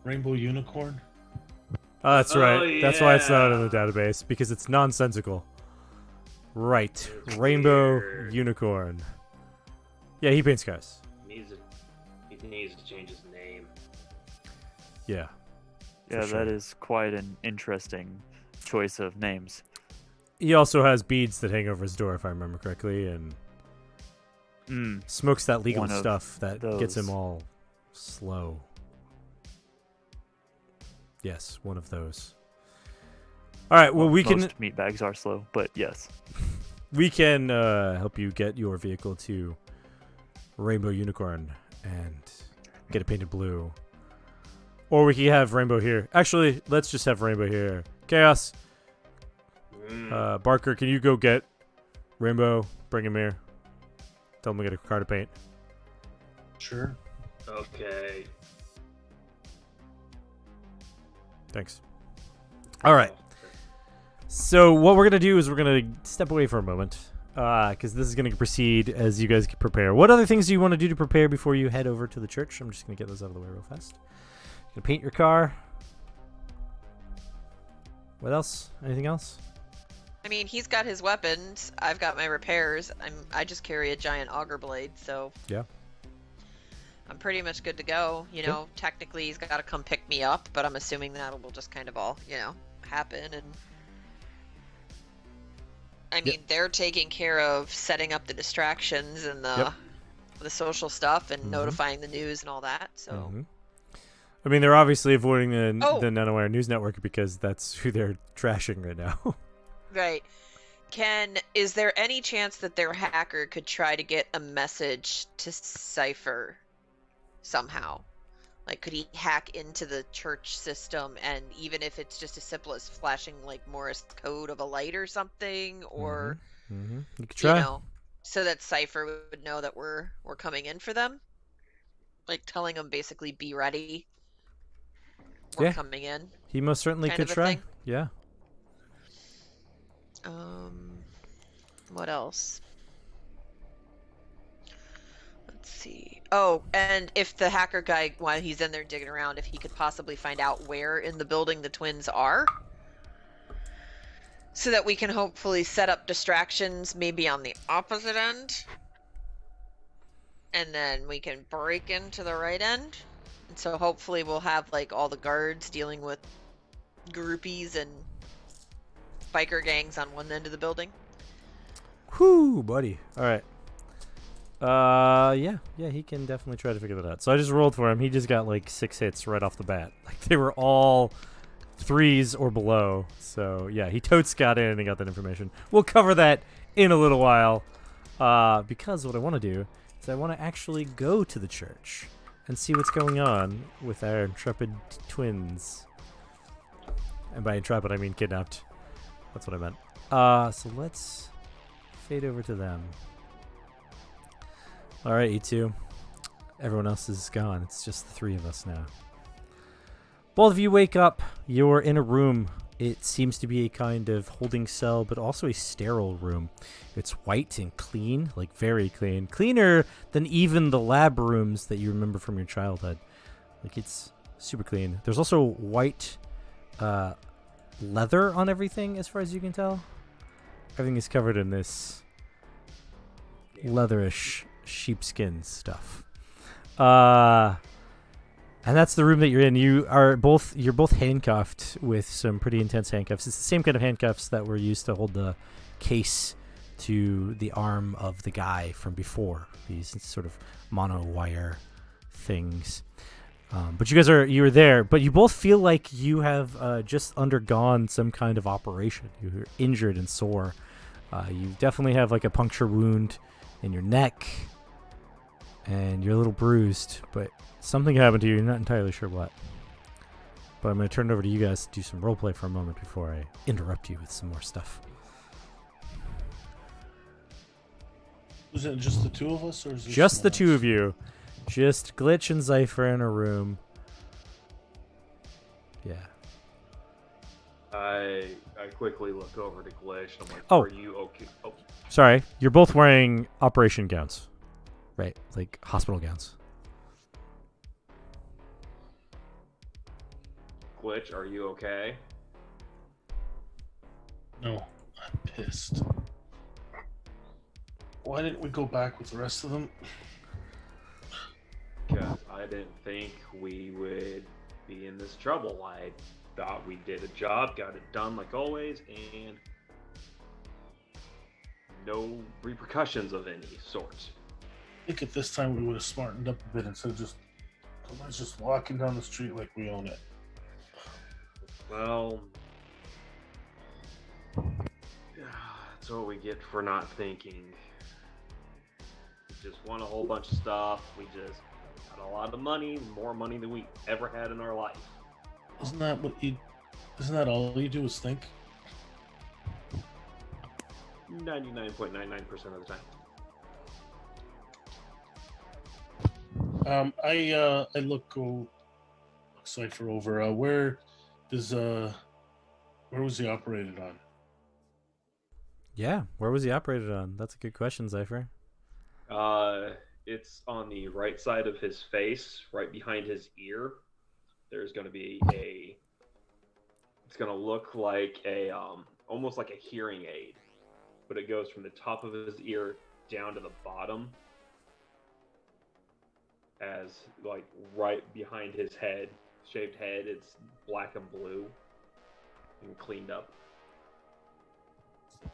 Rainbow Unicorn. Oh, that's Oh, right. That's why it's not in the yeah. database, because it's nonsensical. Right. It's Rainbow weird. Unicorn. Yeah, he paints cars. He needs to change his name. Yeah. Yeah, sure. that is quite an interesting choice of names. He also has beads that hang over his door, if I remember correctly, and smokes that legal One of stuff that gets him those. all slow. Yes, one of those. All right, well, we can Most meat bags are slow, but yes. help you get your vehicle to Rainbow Unicorn and get it painted blue. Or we can have Rainbow here. Actually, let's just have Rainbow here. Chaos. Barker, can you go get Rainbow? Bring him here. Tell him we get a car to paint. Sure. Okay. Thanks. All right. So what we're gonna do is we're gonna step away for a moment, because this is gonna proceed as you guys prepare. What other things do you want to do to prepare before you head over to the church? I'm just gonna get those out of the way real fast. Gonna paint your car. What else? Anything else? I mean, he's got his weapons. I've got my repairs. I just carry a giant auger blade, so Yeah. I'm pretty much good to go. You Okay. know, technically he's got to come pick me up, but I'm assuming that will just kind of all, happen. And I mean, they're taking care of setting up the distractions and the social stuff and Mhm. notifying the news and all that. So Mhm. I mean, they're obviously avoiding the Oh. the Nanowire News Network because that's who they're trashing right now. right. Is there any chance that their hacker could try to get a message to Cypher somehow? Like, could he hack into the church system, and even if it's just as simple as flashing like Morse code of a light or something, or You could try. so that Cypher would know that we're coming in for them, like telling them basically be ready, we're Yeah. coming in. He most certainly kind could of a try. thing. Yeah. What else? Let's see. Oh, and if the hacker guy, while he's in there digging around, if he could possibly find out where in the building the twins are, so that we can hopefully set up distractions maybe on the opposite end, and then we can break into the right end. And so hopefully we'll have like all the guards dealing with groupies and biker gangs on one end of the building. Whew, buddy. All right. Yeah, he can definitely try to figure that out. So I just rolled for him. He just got like 6 hits right off the bat. Like they were all 3s or below. So yeah, he totes got in and he got that information. We'll cover that in a little while. Because what I want to do is I want to actually go to the church and see what's going on with our intrepid twins. And by intrepid, I mean kidnapped. That's what I meant. So let's fade over to them. All right, you two. Everyone else is gone. It's just the 3 of us now. Both of you wake up. You're in a room. It seems to be a kind of holding cell, but also a sterile room. It's white and clean, like very clean. Cleaner than even the lab rooms that you remember from your childhood. Like it's super clean. There's also white leather on everything as far as you can tell. Everything is covered in this leatherish sheepskin stuff. And that's the room that you're in. You're both handcuffed with some pretty intense handcuffs. It's the same kind of handcuffs that were used to hold the case to the arm of the guy from before. These sort of mono wire things. But you were there, but you both feel like you have just undergone some kind of operation. You're injured and sore. You definitely have like a puncture wound in your neck, and you're a little bruised, but something happened to you. You're not entirely sure what. But I'm going to turn it over to you guys to do some roleplay for a moment before I interrupt you with some more stuff. Was it just the 2 of us, or is there Just the someone 2 else? of you. Just Glitch and Cypher in a room. Yeah. I quickly look over to Glitch. I'm like, Oh. are you okay? Oh, Sorry, you're both wearing operation gowns. Right, like hospital gowns. Glitch, are you okay? No, I'm pissed. Why didn't we go back with the rest of them? Because I didn't think we would be in this trouble. I thought we did a job, got it done like always, and no repercussions of any sort. I think at this time we would have smartened up a bit instead of just walking down the street like we own it. Well, that's what we get for not thinking. We just won a whole bunch of stuff. We just got a lot of money, more money than we ever had in our life. Isn't that all you do is think? 99.99% of the time. I look Cipher over. Where was he operated on? Yeah, where was he operated on? That's a good question, Cypher. It's on the right side of his face, right behind his ear. There's going to be a. It's going to look like almost like a hearing aid, but it goes from the top of his ear down to the bottom, as like right behind his head, shaved head. It's black and blue, and cleaned up.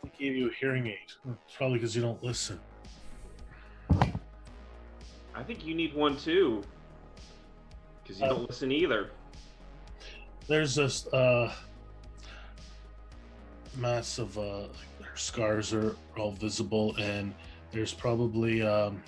They gave you a hearing aid. It's probably because you don't listen. I think you need one too, because you don't listen either. There's this massive her scars are all visible, and there's probably I'm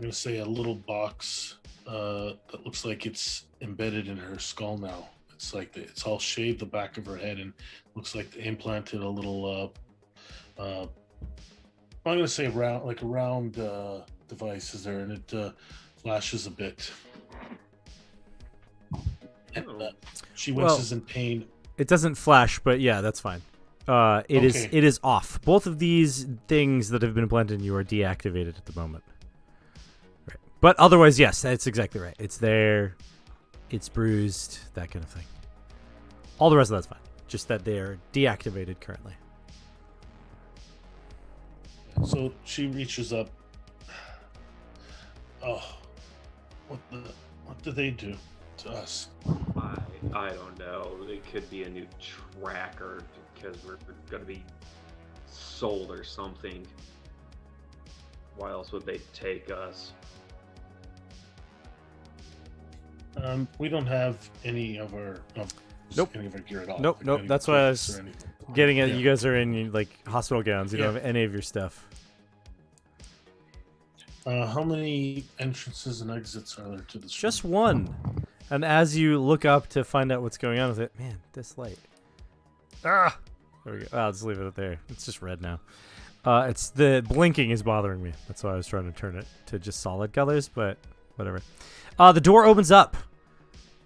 gonna say a little box that looks like it's embedded in her skull now. It's like it's all shaved the back of her head, and looks like they implanted a little I'm gonna say a round device is there, and it flashes a bit. And, she winces in pain. It doesn't flash, but yeah, that's fine. It is off. Both of these things that have been implanted in you are deactivated at the moment. Right. But otherwise, yes, that's exactly right. It's there. It's bruised, that kind of thing. All the rest of that's fine. Just that they're deactivated currently. So she reaches up. Oh, what did they do to us? I don't know. It could be a new tracker because we're going to be sold or something. Why else would they take us? We don't have any of our Nope. any of our gear at all. Nope. Any That's why I clothes was or anything. getting at. Yeah. You guys are in like hospital gowns. You don't Yeah. have any of your stuff. How many entrances and exits are there to this? Just room? one. And as you look up to find out what's going on with it, man, this light. Ah! There we go. I'll just leave it there. It's just red now. It's the blinking is bothering me. That's why I was trying to turn it to just solid colors, but whatever. The door opens up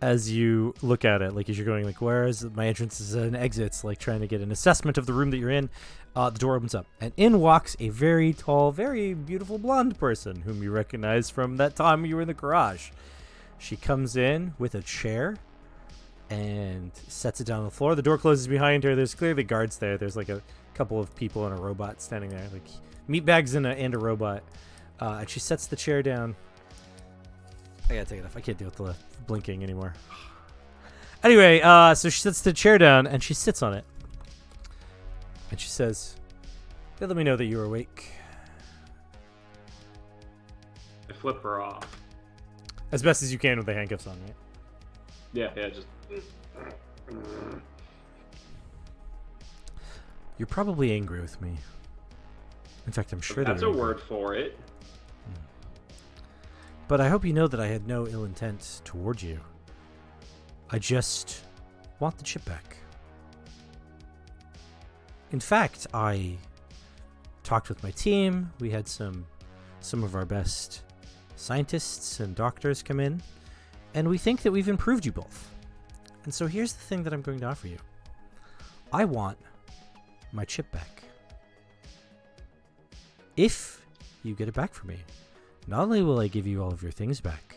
as you look at it. Like as you're going like, where is my entrances and exits? Like trying to get an assessment of the room that you're in. The door opens up, and in walks a very tall, very beautiful blonde person whom you recognize from that time you were in the garage. She comes in with a chair and sets it down on the floor. The door closes behind her. There's clearly guards there. There's like a couple of people and a robot standing there, like meat bags and a robot. And she sets the chair down. I gotta take it off. I can't deal with the blinking anymore. Anyway, so she sets the chair down and she sits on it. And she says, "They let me know that you're awake." I flip her off. As best as you can with the handcuffs on, right? Yeah, just. You're probably angry with me. In fact, I'm sure That's they're a angry. word for it. But I hope you know that I had no ill intent toward you. I just want the chip back. In fact, I talked with my team. We had some of our best scientists and doctors come in, and we think that we've improved you both. And so here's the thing that I'm going to offer you. I want my chip back. If you get it back for me, not only will I give you all of your things back,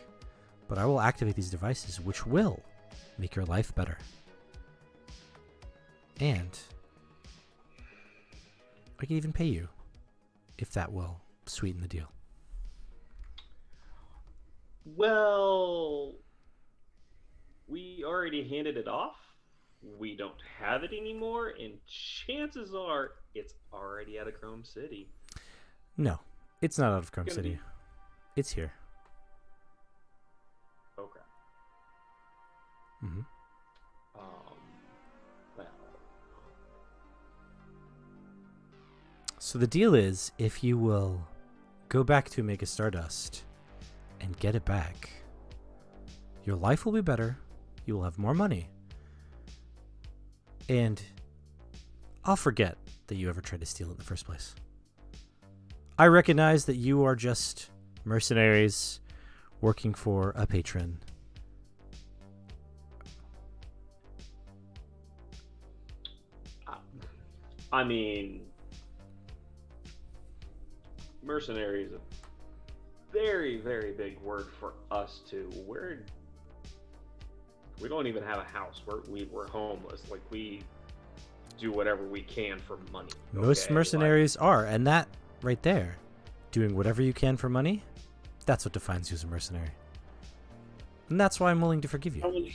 but I will activate these devices, which will make your life better. And I can even pay you, if that will sweeten the deal. Well, we already handed it off. We don't have it anymore, and chances are it's already out of Chrome City. No, it's not out of Chrome Gonna City. be- It's here. Okay. Mm-hmm. Well, So the deal is, if you will go back to Omega Stardust and get it back, your life will be better, you will have more money, and I'll forget that you ever tried to steal it in the first place. I recognize that you are just mercenaries working for a patron? I mean, mercenary is a very, very big word for us too. We don't even have a house. We're homeless. Like, we do whatever we can for money. Most okay? mercenaries are, and that right there, doing whatever you can for money, that's what defines you as a mercenary. And that's why I'm willing to forgive How you.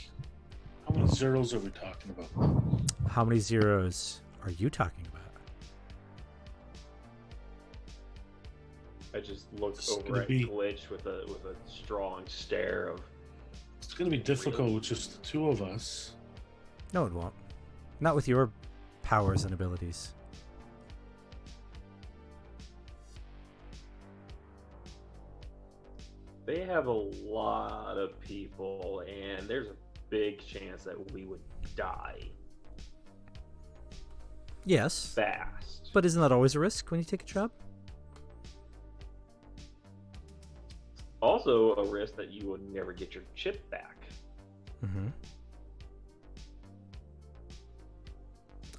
many zeros are we talking about? How many zeros are you talking about? I just looked It's over gonna at be- Glitch with a strong stare of. It's going to be difficult with just the two of us. No, it won't. Not with your powers and abilities. They have a lot of people, and there's a big chance that we would die Yes, fast. but isn't that always a risk when you take a job? Also, a risk that you would never get your chip back. Mm-hmm.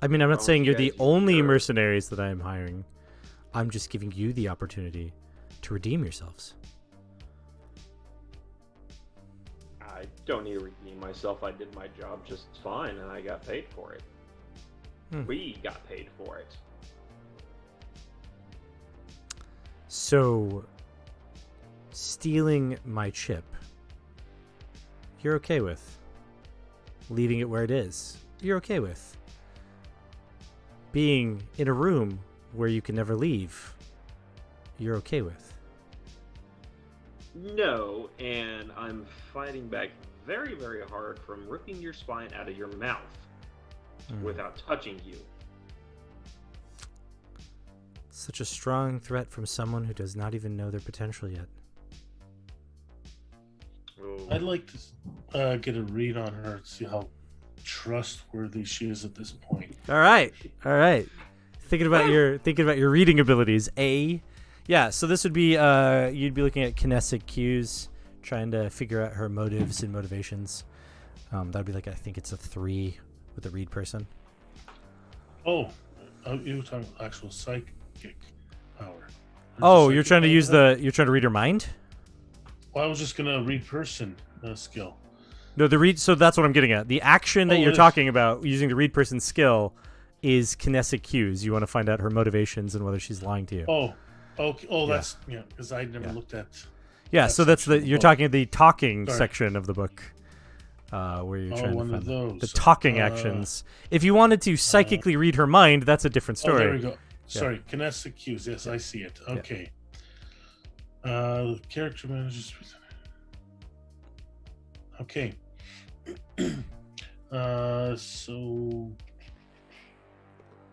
I mean, I'm not Why saying don't you're you the guys only use your- mercenaries that I am hiring. I'm just giving you the opportunity to redeem yourselves. I don't need to redeem myself. I did my job just fine, and I got paid for it. We got paid for it. So, stealing my chip, you're okay with. Leaving it where it is, you're okay with. Being in a room where you can never leave, you're okay with. No, and I'm fighting back very, very hard from ripping your spine out of your mouth without touching you. Such a strong threat from someone who does not even know their potential yet. Oh, I'd like to get a read on her and see how trustworthy she is at this point. All right. Thinking about your reading abilities. Yeah. So this would be you'd be looking at kinetic cues, trying to figure out her motives and motivations. That'd be like, I think it's a 3 with a read person. Oh, you were talking actual psychic power. Oh, you're trying to use you're trying to read her mind? Well, I was just gonna read person skill. No, the read. So that's what I'm getting at. The action that Oh, you're it is. talking about using the read person skill is kinetic cues. You want to find out her motivations and whether she's lying to you. Oh, okay. Oh, Yeah. that's because I never looked at. Yeah, that so that's section. you're Oh, talking the talking sorry. section of the book, where you're trying one to of find the those. talking actions. If you wanted to psychically read her mind, that's a different Oh, there we story. go. Sorry, kinetic cues. Yes, I see it. Okay. Character managers. Okay. So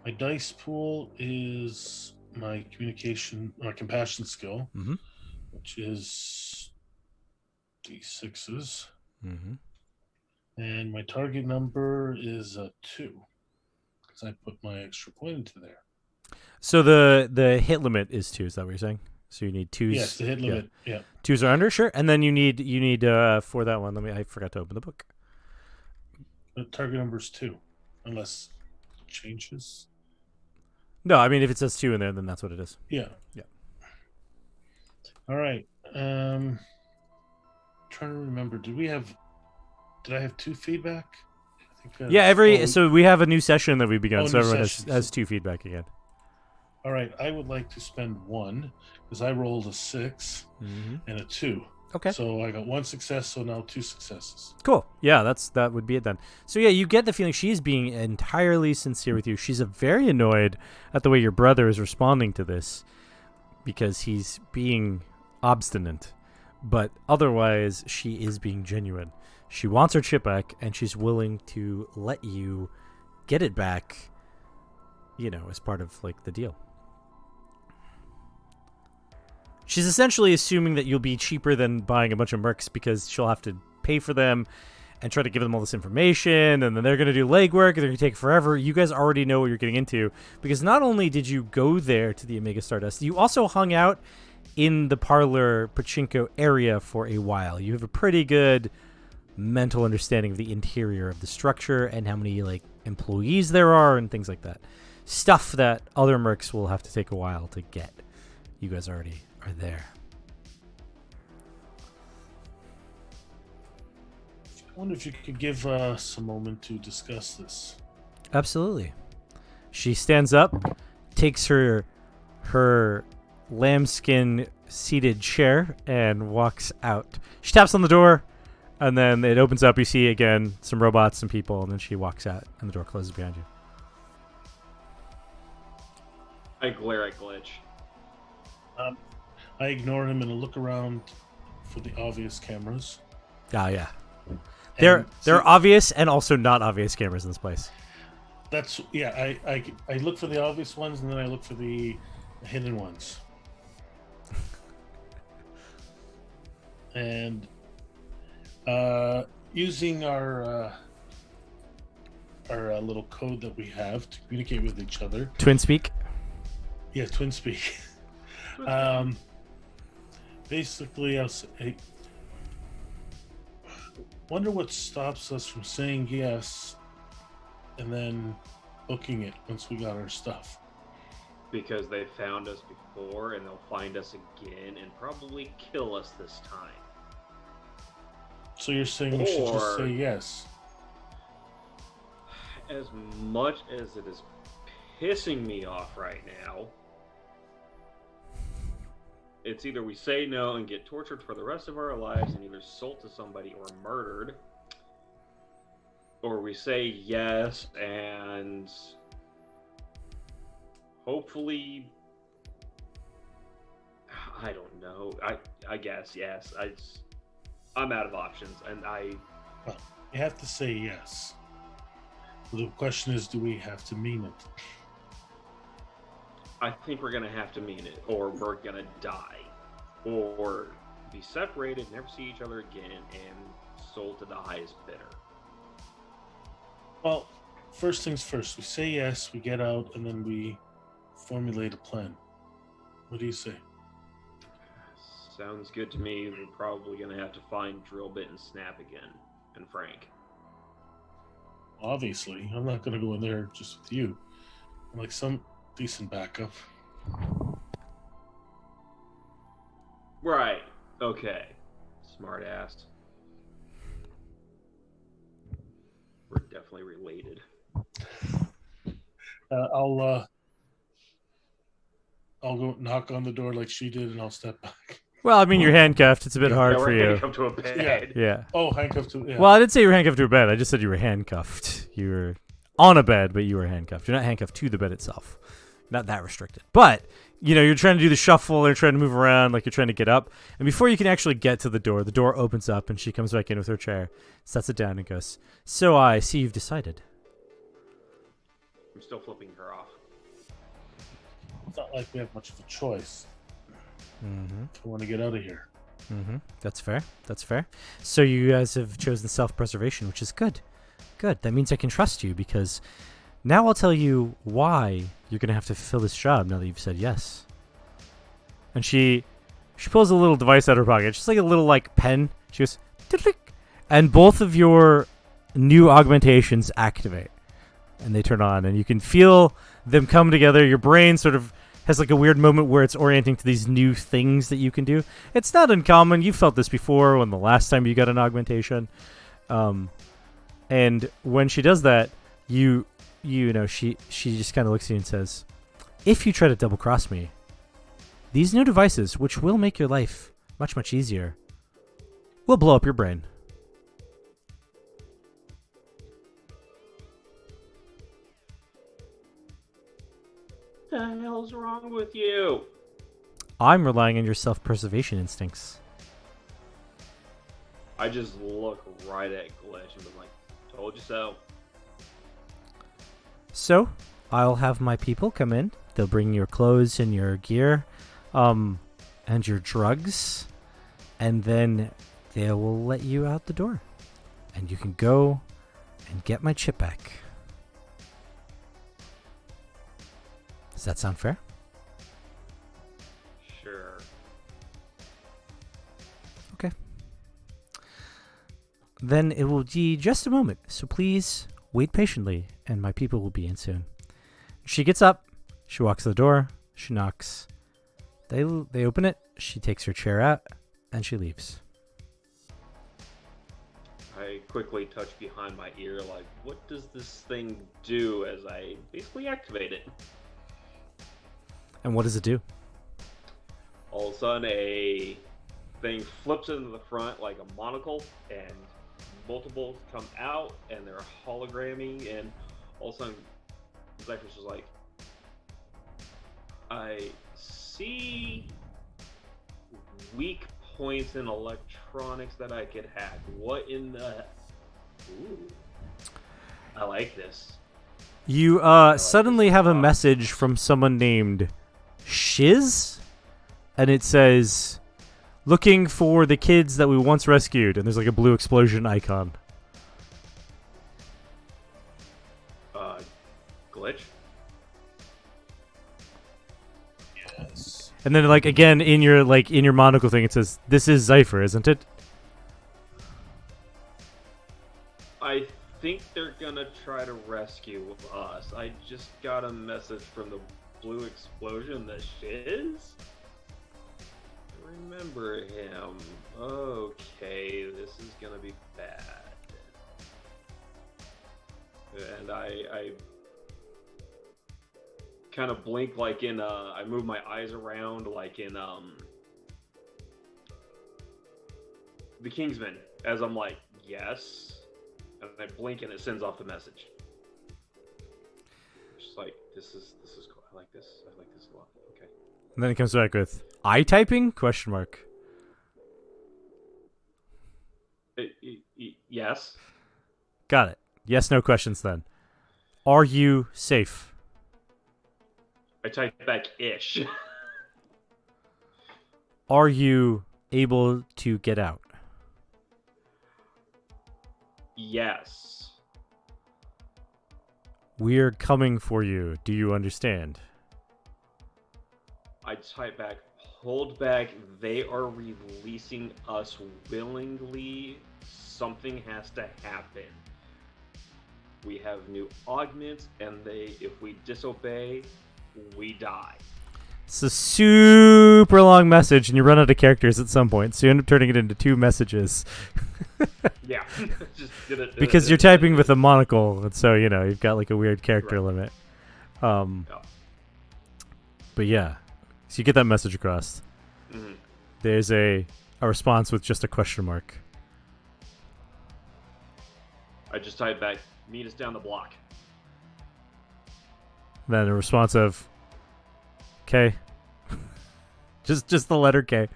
my dice pool is my communication or compassion skill, Mhm. which is D6s, Mm-hmm. and my target number is a 2 because I put my extra point into there. So the hit limit is 2. Is that what you're saying? So you need 2s. Yes, the hit yeah. limit. Yeah. 2s are under, sure. And then you need for that one. I forgot to open the book. The target number is 2, unless it changes. No, I mean if it says 2 in there, then that's what it is. Yeah. Yeah. All right. Trying to remember. Did I have 2 feedback? I think. Yeah. So we have a new session that we've begun. Oh, so new everyone session. has 2 feedback again. All right. I would like to spend 1 because I rolled a 6 Mm-hmm. and a 2. Okay. So I got 1 success. So now 2 successes. Cool. Yeah, that would be it then. So yeah, you get the feeling she's being entirely sincere with you. She's very annoyed at the way your brother is responding to this because he's being obstinate. But otherwise, she is being genuine. She wants her chip back, and she's willing to let you get it back, as part of like the deal. She's essentially assuming that you'll be cheaper than buying a bunch of mercs because she'll have to pay for them and try to give them all this information, and then they're going to do legwork, and they're going to take forever. You guys already know what you're getting into because not only did you go there to the Omega Stardust, you also hung out in the parlor pachinko area for a while. You have a pretty good mental understanding of the interior of the structure and how many like employees there are and things like that. Stuff that other mercs will have to take a while to get. You guys already are there. I wonder if you could give us a moment to discuss this. Absolutely. She stands up, takes her lambskin seated chair, and walks out. She taps on the door, and then it opens up. You see again some robots and people, and then she walks out, and the door closes behind you. I glare at Glitch. I ignore him and I look around for the obvious cameras. Ah, yeah. There And are see- obvious and also not obvious cameras in this place. That's yeah. I look for the obvious ones and then I look for the hidden ones. And using our little code that we have to communicate with each other. Twin speak. Yeah, twin speak. Basically, I wonder what stops us from saying yes and then booking it once we got our stuff. Because they found us before and they'll find us again and probably kill us this time. So you're saying we should just say Or- yes? As much as it is pissing me off right now, it's either we say no and get tortured for the rest of our lives and either sold to somebody or murdered, or we say yes and hopefully, I don't know. I guess yes. I'm out of options, and You have to say yes. The question is, do we have to mean it? I think we're gonna have to mean it, or we're gonna die, or be separated, never see each other again, and sold to the highest bidder. Well, first things first. We say yes, we get out, and then we formulate a plan. What do you say? Sounds good to me. We're probably gonna have to find Drillbit and Snap again, and Frank. Obviously, I'm not going to go in there just with you. I'm like some decent backup. Right. Okay. Smart ass. We're definitely related. I'll go knock on the door like she did, and I'll step back. Well, I mean, you're handcuffed. It's a bit hard Yeah, for we're gonna you. come to a bed. Yeah. Oh, handcuffed to yeah. Well, I didn't say you were handcuffed to a bed. I just said you were handcuffed. You were on a bed, but you were handcuffed. You're not handcuffed to the bed itself. Not that restricted. But, you know, you're trying to do the shuffle. You're trying to move around like you're trying to get up. And before you can actually get to the door opens up and she comes back in with her chair, sets it down and goes, "So I see you've decided." I'm still flipping her off. It's not like we have much of a choice. Mm-hmm. If we want to get out of here. Mm-hmm. That's fair. That's fair. So you guys have chosen self-preservation, which is good. Good. That means I can trust you because now I'll tell you why you're going to have to fulfill this job now that you've said yes. And she pulls a little device out of her pocket. Just like a little like pen. She goes, "Tick-tick," and both of your new augmentations activate. And they turn on and you can feel them come together. Your brain sort of has like a weird moment where it's orienting to these new things that you can do. It's not uncommon. You felt this before when the last time you got an augmentation. And when she does that, you know, she just kind of looks at you and says, "If you try to double cross me, these new devices, which will make your life much, much easier, will blow up your brain." What the hell's wrong with you? I'm relying on your self-preservation instincts. I just look right at Glitch and I'm like, told you so. So, I'll have my people come in. They'll bring your clothes and your gear, and your drugs, and then they will let you out the door. And you can go and get my chip back. Does that sound fair? Sure. Then it will be just a moment, so please wait patiently, and my people will be in soon. She gets up, she walks to the door, she knocks. They open it, she takes her chair out, and she leaves. I quickly touch behind my ear, like, what does this thing do as I basically activate it? And what does it do? All of a sudden, a thing flips into the front like a monocle, and multiples come out, and they're hologrammy, and all of a sudden, Zypher's just like, I see weak points in electronics that I could hack. What in the... Ooh. I like this. You suddenly have a message from someone named Shiz, and it says, looking for the kids that we once rescued, and there's like a blue explosion icon. Glitch? Yes. And then like again in your monocle thing it says, this is Zypher, isn't it? I think they're gonna try to rescue us. I just got a message from the blue explosion that Shiz? Remember him. Okay, this is gonna be bad. And I kind of blink like in I move my eyes around like in the Kingsman as I'm like, yes, and I blink and it sends off the message. Just like, this is cool. I like this a lot. Okay. And then it comes back with eye typing ? Yes. Got it. Yes, no questions then. Are you safe? I type back ish. Are you able to get out? Yes. We're coming for you. Do you understand? I type back, hold back. They are releasing us willingly. Something has to happen. We have new augments, and if we disobey, we die. It's a super long message, and you run out of characters at some point, so you end up turning it into 2 messages. Yeah. Just because you're typing with a monocle, and so, you've got like a weird character limit. But yeah. So you get that message across. Mm-hmm. There's a response with just a question mark. I just type back, meet us down the block. Then a response of K. just the letter K.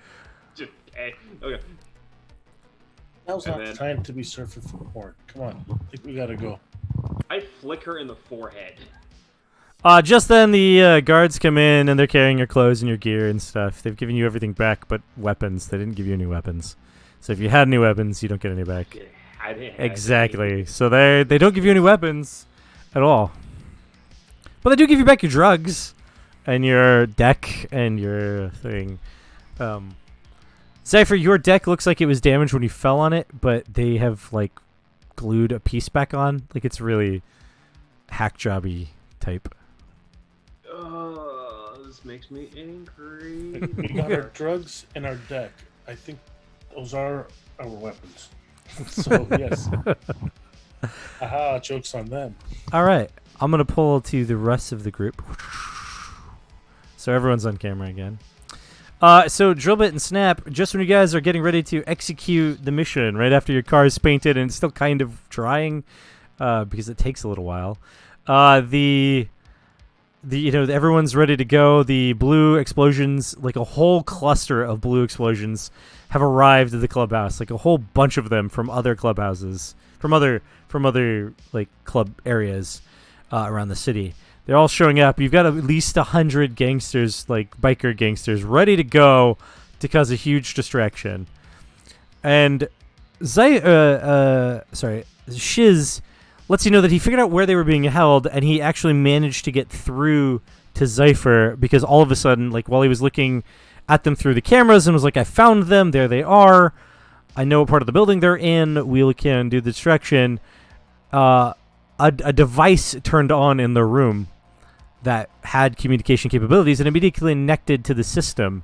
Just, okay. Now's And not then- the time to be surfing for porn. Come on, I think we gotta go. I flick her in the forehead. Just then the guards come in and they're carrying your clothes and your gear and stuff. They've given you everything back but weapons. They didn't give you any weapons. So if you had any weapons, you don't get any back. I didn't have Exactly. So they don't give you any weapons at all. But they do give you back your drugs and your deck and your thing. Zypher, your deck looks like it was damaged when you fell on it, but they have like glued a piece back on. Like it's really hack jobby type. This makes me angry. We got our drugs and our deck. I think those are our weapons. So yes. Aha, joke's on them. All right. I'm going to pull to the rest of the group. So everyone's on camera again. So Drillbit and Snap, just when you guys are getting ready to execute the mission, right after your car is painted and it's still kind of drying, because it takes a little while, everyone's ready to go. The blue explosions, like a whole cluster of blue explosions, have arrived at the clubhouse. Like a whole bunch of them from other clubhouses, from other like club areas around the city. They're all showing up. You've got at least 100 gangsters, like biker gangsters, ready to go to cause a huge distraction. And Shiz lets you know that he figured out where they were being held, and he actually managed to get through to Zypher because all of a sudden, like while he was looking at them through the cameras and was like, I found them, there they are. I know what part of the building they're in. We can do the distraction. A device turned on in the room that had communication capabilities and immediately connected to the system.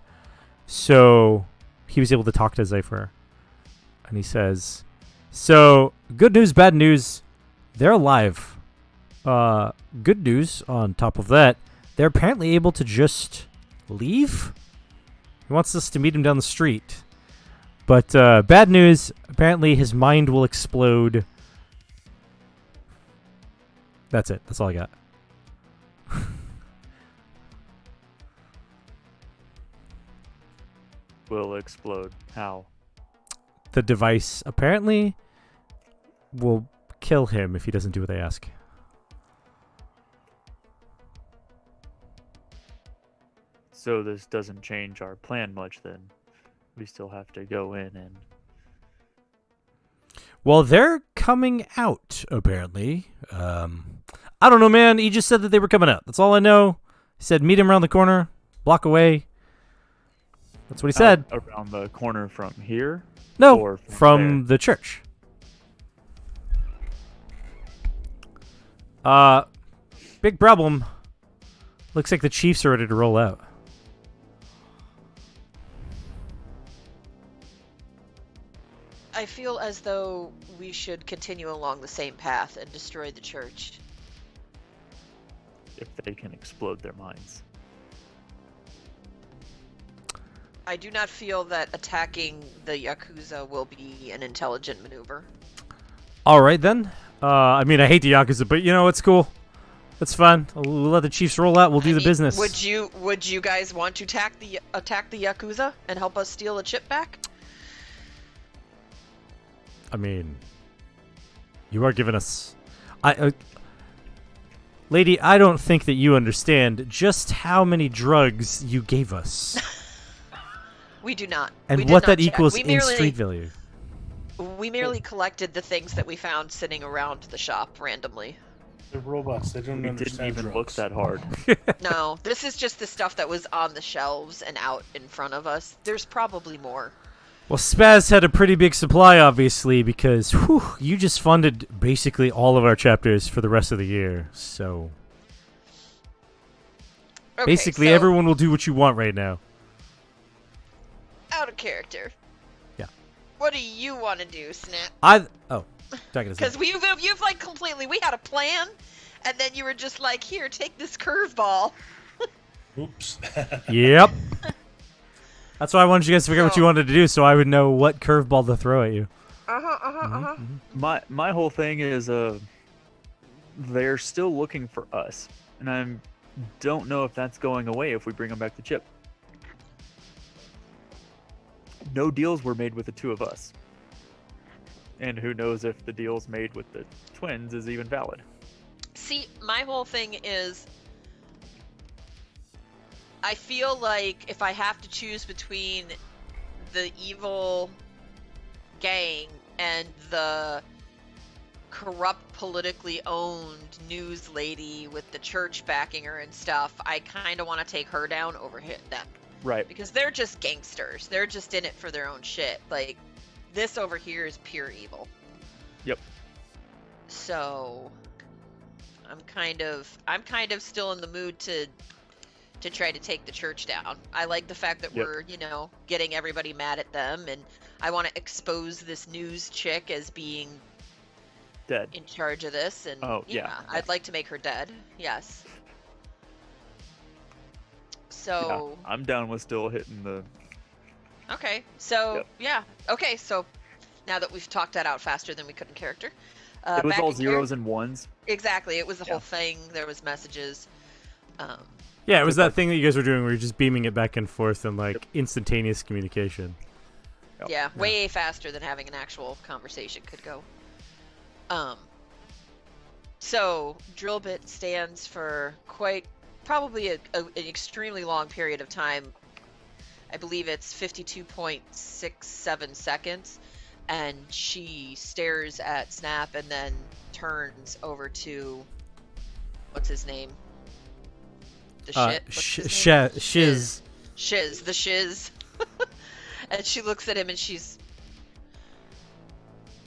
So he was able to talk to Zephyr. And he says, so, good news, bad news. They're alive. Good news, on top of that, they're apparently able to just leave. He wants us to meet him down the street. But bad news, apparently his mind will explode. That's it. That's all I got. Will explode. How? The device apparently will kill him if he doesn't do what they ask. So this doesn't change our plan much then. We still have to go in and... Well, they're coming out, apparently. I don't know, man. He just said that they were coming out. That's all I know. He said meet him around the corner, block away. That's what he said. Around the corner from here? No, or from the church. Big problem. Looks like the Chiefs are ready to roll out. I feel as though we should continue along the same path and destroy the church. If they can explode their minds. I do not feel that attacking the Yakuza will be an intelligent maneuver. All right, then. I mean, I hate the Yakuza, but, it's cool. That's fine. We'll let the Chiefs roll out. We'll do the business. Would you guys want to attack the Yakuza and help us steal the chip back? I mean, you are giving us... Lady, I don't think that you understand just how many drugs you gave us. We do not. And we did what not that check. equals We in merely- street value. We merely collected the things that we found sitting around the shop randomly. They're robots. They don't We understand didn't even look drugs. that hard. No, this is just the stuff that was on the shelves and out in front of us. There's probably more. Well, Spaz had a pretty big supply, obviously, because you just funded basically all of our chapters for the rest of the year. So Okay, basically, so, everyone will do what you want right now. out of character. Yeah. What do you want to do, Snap? Because You've like completely. We had a plan, and then you were just like, "Here, take this curveball." Oops. Yep. That's why I wanted you guys to figure out what you wanted to do, so I would know what curveball to throw at you. My whole thing is they're still looking for us, and I don't know if that's going away if we bring them back the chip. No deals were made with the two of us, and who knows if the deals made with the twins is even valid. See, my whole thing is, I feel like if I have to choose between the evil gang and the corrupt, politically owned news lady with the church backing her and stuff, I kind of want to take her down over them. Right. Because they're just gangsters. They're just in it for their own shit. Like, this over here is pure evil. Yep. So, I'm kind of still in the mood to try to take the church down. I like the fact that Yep. we're, getting everybody mad at them, and I want to expose this news chick as being Dead. in charge of this, and Oh, yeah. I'd like to make her dead. Yes. So, Yeah, I'm down with still hitting the... okay. So, Yep. yeah. Okay, so now that we've talked that out faster than we could in character. It was back all in zeros and ones. Exactly. It was the Yeah. whole thing. There was messages. Yeah, it was that thing that you guys were doing where you're just beaming it back and forth in like instantaneous communication. Yep. Yeah, way faster than having an actual conversation could go. So drill bit stands for probably an extremely long period of time. I believe it's 52.67 seconds, and she stares at Snap and then turns over to what's his name? The shit. What's his name? Shiz. Shiz, the shiz. And she looks at him and she's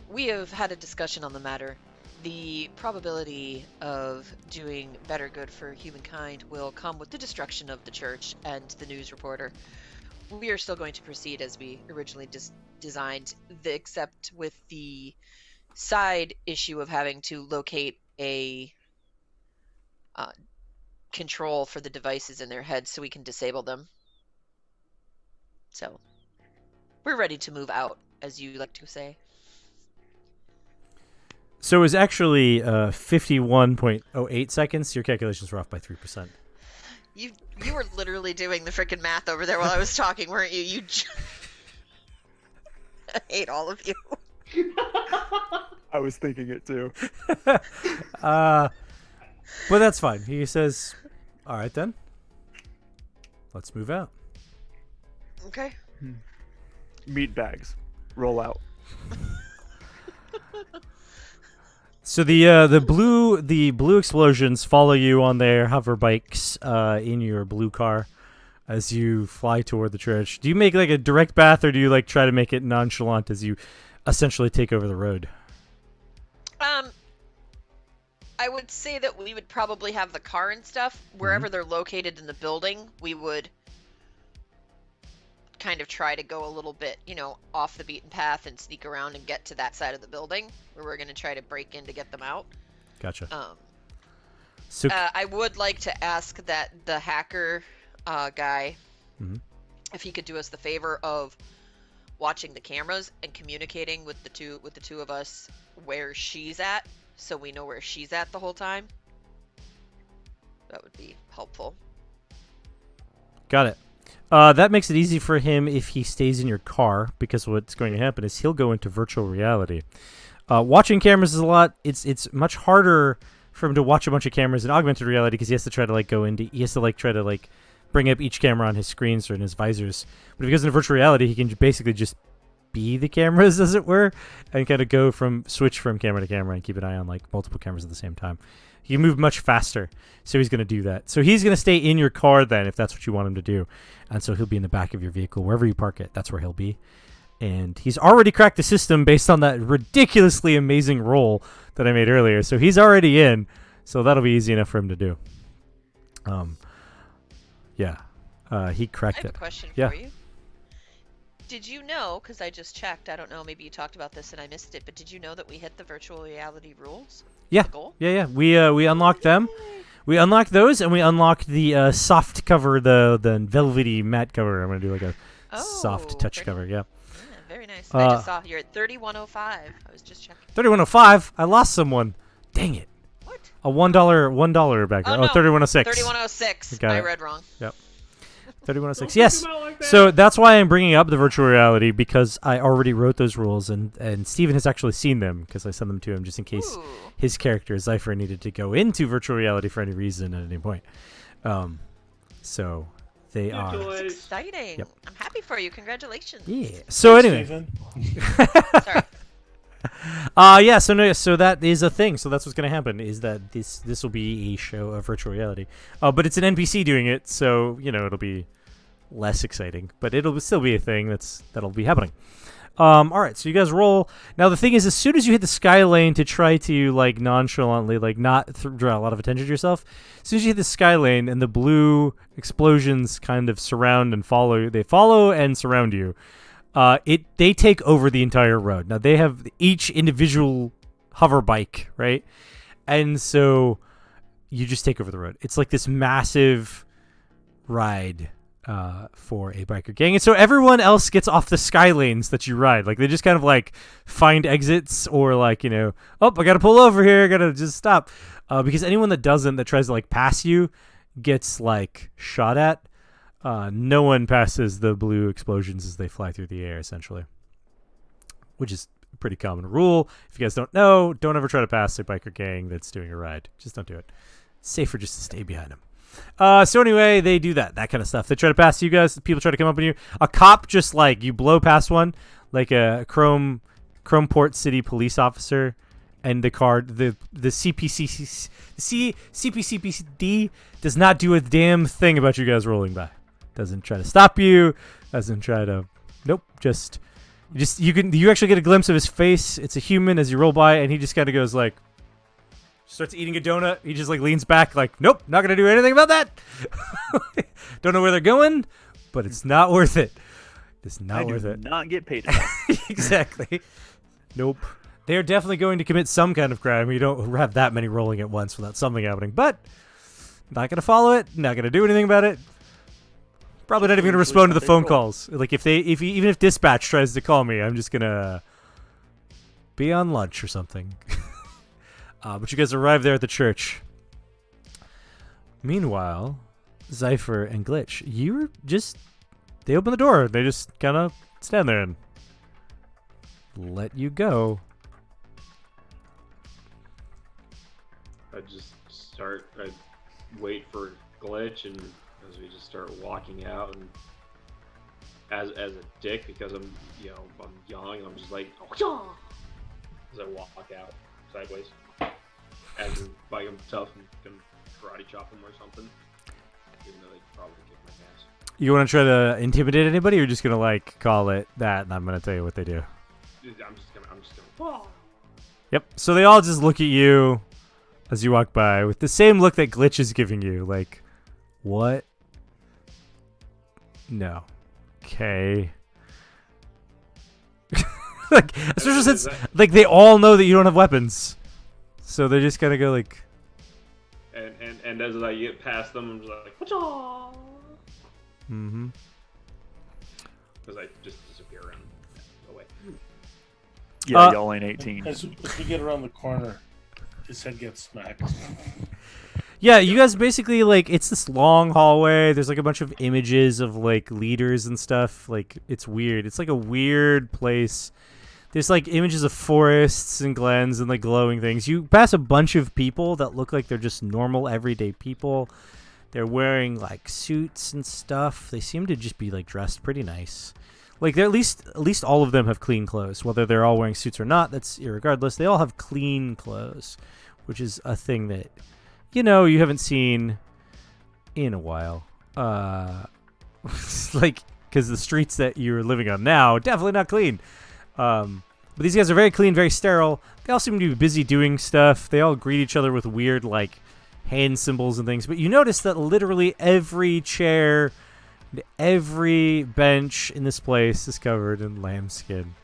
we have had a discussion on the matter. The probability of doing better good for humankind will come with the destruction of the church and the news reporter. We are still going to proceed as we originally designed, except with the side issue of having to locate a control for the devices in their heads so we can disable them. So, we're ready to move out, as you like to say. So it was actually 51.08 seconds. Your calculations were off by 3%. You were literally doing the freaking math over there while I was talking, weren't you? I hate all of you. I was thinking it too. But that's fine. He says, all right then. Let's move out. Okay. Meat bags. Roll out. So the blue explosions follow you on their hover bikes in your blue car as you fly toward the church. Do you make like a direct path, or do you like try to make it nonchalant as you essentially take over the road? I would say that we would probably have the car and stuff wherever they're located in the building. We would kind of try to go a little bit, off the beaten path and sneak around and get to that side of the building where we're going to try to break in to get them out. Gotcha. So I would like to ask that the hacker guy, if he could do us the favor of watching the cameras and communicating with the two of us where she's at, so we know where she's at the whole time. That would be helpful. Got it. That makes it easy for him if he stays in your car, because what's going to happen is he'll go into virtual reality. Watching cameras is a lot. It's much harder for him to watch a bunch of cameras in augmented reality because he has to try to try to bring up each camera on his screens or in his visors. But if he goes into virtual reality, he can basically just be the cameras, as it were, and kind of switch from camera to camera and keep an eye on multiple cameras at the same time. He can move much faster, so he's going to do that. So he's going to stay in your car then, if that's what you want him to do. And so he'll be in the back of your vehicle. Wherever you park it, that's where he'll be. And he's already cracked the system based on that ridiculously amazing roll that I made earlier. So he's already in, so that'll be easy enough for him to do. He cracked it. I have a question Yeah. for you. Did you know, because I just checked, I don't know, maybe you talked about this and I missed it, but did you know that we hit the virtual reality rules? Yeah. The goal? Yeah. We unlocked them. We unlocked those, and we unlocked the soft cover, the velvety matte cover. I'm going to do a soft touch cover, yeah. Yeah, very nice. I just saw you're at 3105. I was just checking. 3105. I lost someone. Dang it. What? A $1 backer. Oh, no. 3106. 3106. Got I it. read wrong. Yep. 3106. Don't Yes. think about it like that. So that's why I'm bringing up the virtual reality, because I already wrote those rules, and Steven has actually seen them because I sent them to him just in case Ooh. his character Zypher needed to go into virtual reality for any reason at any point. So they Good are. choice. That's exciting. Yep. I'm happy for you. Congratulations. Yeah. So anyway. Steven. Sorry. So that is a thing. So that's what's going to happen, is that this will be a show of virtual reality. But it's an NPC doing it, so it'll be less exciting, but it'll still be a thing that'll be happening. All right, so you guys roll. Now the thing is, as soon as you hit the sky lane to try to nonchalantly not draw a lot of attention to yourself, as soon as you hit the sky lane and the blue explosions kind of surround and follow, they follow and surround you. They take over the entire road. Now they have each individual hover bike, right? And so you just take over the road. It's like this massive ride for a biker gang. And so everyone else gets off the sky lanes that you ride. They just kind of find exits, or oh, I got to pull over here. I got to just stop. Because anyone that tries to pass you gets shot at. No one passes the blue explosions as they fly through the air, essentially, which is a pretty common rule. If you guys don't know, don't ever try to pass a biker gang that's doing a ride. Just don't do it. It's safer just to stay behind them. So anyway, they do that kind of stuff. They try to pass you guys. People try to come up on you. A cop just you blow past one, like a Chromeport City police officer, and the CPCPD does not do a damn thing about you guys rolling by. Doesn't try to stop you. Doesn't try to. Nope. Just You actually get a glimpse of his face. It's a human as you roll by, and he just kind of goes like, starts eating a donut. He just like leans back, like, nope, not gonna do anything about that. Don't know where they're going, but it's not worth it. It's not worth it. Not get paid enough. Exactly. Nope. They are definitely going to commit some kind of crime. You don't have that many rolling at once without something happening. But not gonna follow it. Not gonna do anything about it. Probably not even gonna respond to the phone calls. Like even if dispatch tries to call me, I'm just gonna be on lunch or something. But you guys arrive there at the church. Meanwhile, Zypher and Glitch, they open the door. They just kind of stand there and let you go. I wait for Glitch, and as we just start walking out, and as a dick, because I'm young, I'm just like, oh, as I walk out sideways, as in, like I'm tough and can karate chop them or something, even though they'd probably kick my ass. You want to try to intimidate anybody, or you're just gonna like call it that, and I'm gonna tell you what they do? I'm just gonna. Oh. Yep. So they all just look at you as you walk by with the same look that Glitch is giving you, like, what? No. Okay. Like, especially since like they all know that you don't have weapons, so they're just gonna go like. And as I get past them, I'm just like, whatcha? Mm-hmm. Because I just disappear around away. Yeah, y'all ain't 18. As we get around the corner, his head gets smacked. Yeah, you guys basically, like, it's this long hallway. There's, like, a bunch of images of, like, leaders and stuff. Like, it's weird. It's, like, a weird place. There's, like, images of forests and glens and, like, glowing things. You pass a bunch of people that look like they're just normal, everyday people. They're wearing, like, suits and stuff. They seem to just be, like, dressed pretty nice. Like, they're at least all of them have clean clothes. Whether they're all wearing suits or not, that's irregardless. They all have clean clothes, which is a thing that, you haven't seen in a while. Like, because the streets that you're living on now, definitely not clean. But these guys are very clean, very sterile. They all seem to be busy doing stuff. They all greet each other with weird, like, hand symbols and things. But you notice that literally every chair, every bench in this place is covered in lambskin.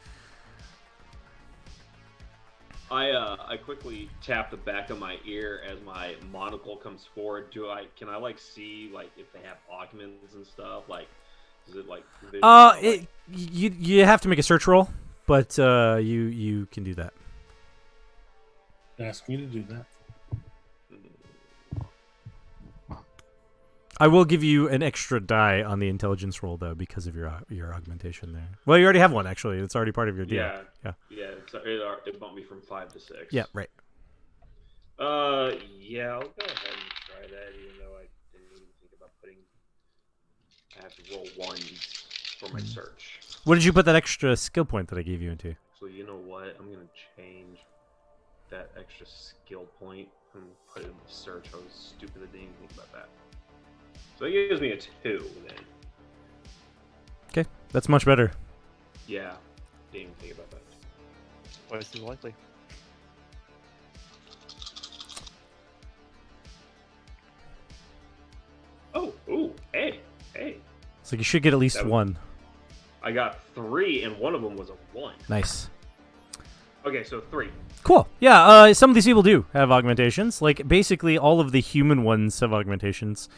I quickly tap the back of my ear as my monocle comes forward. Can I like see like if they have augments and stuff? Like, is it like? You have to make a search roll, but you can do that. Ask me to do that. I will give you an extra die on the intelligence roll though because of your augmentation there. Well, you already have one actually. It's already part of your deal. Yeah. It bumped me from 5 to 6. Yeah, right. Yeah, I'll go ahead and try that, even though I didn't even think about I have to roll 1s for my search. What did you put that extra skill point that I gave you into? So you know what? I'm gonna change that extra skill point and put it in the search. I was stupid that I didn't even think about that. So it gives me a 2 then. Okay, that's much better. Yeah, didn't even think about that. Twice as likely. Oh, ooh, hey. So you should get at least one. I got 3, and one of them was a 1. Nice. Okay, so 3. Cool. Yeah, some of these people do have augmentations. Like, basically, all of the human ones have augmentations.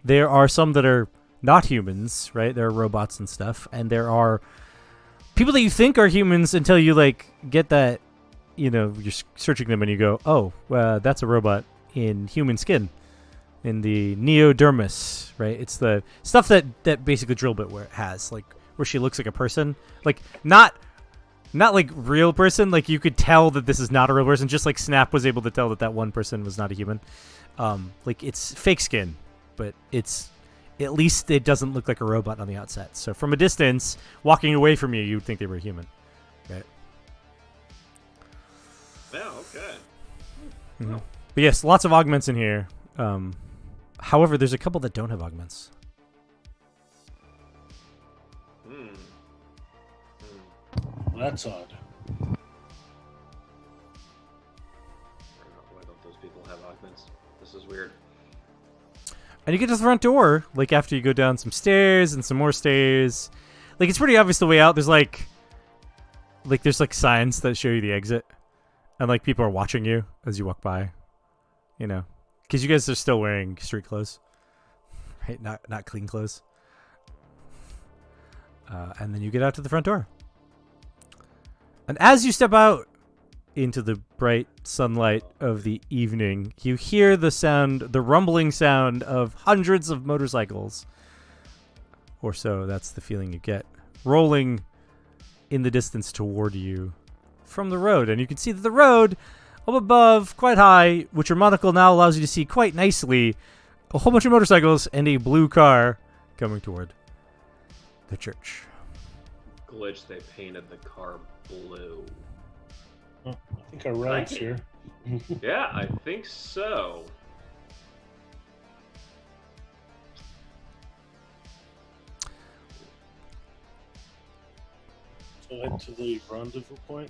There are some that are not humans, right? There are robots and stuff. And there are people that you think are humans until you, like, get that, you're searching them and you go, oh, that's a robot in human skin. In the neodermis, right? It's the stuff that basically Drillbit has, like, where she looks like a person. Like, not like real person. Like, you could tell that this is not a real person, just like Snap was able to tell that one person was not a human. Like, it's fake skin, but at least it doesn't look like a robot on the outset. So from a distance, walking away from you, you'd think they were human, right? Yeah, okay. Mm-hmm. But yes, lots of augments in here. However, there's a couple that don't have augments. That's odd. Why don't those people have augments? This is weird. And you get to the front door, like after you go down some stairs and some more stairs. Like it's pretty obvious the way out. There's like there's like signs that show you the exit, and like people are watching you as you walk by. You know, because you guys are still wearing street clothes, right? Not clean clothes. And then you get out to the front door. And as you step out into the bright sunlight of the evening, you hear the rumbling sound of hundreds of motorcycles. Or so, that's the feeling you get. Rolling in the distance toward you from the road. And you can see that the road up above, quite high, which your monocle now allows you to see quite nicely, a whole bunch of motorcycles and a blue car coming toward the church. Glitch, they painted the car blue. Oh, I think our ride's Like it. here. Yeah, I think so. So head to the rendezvous point.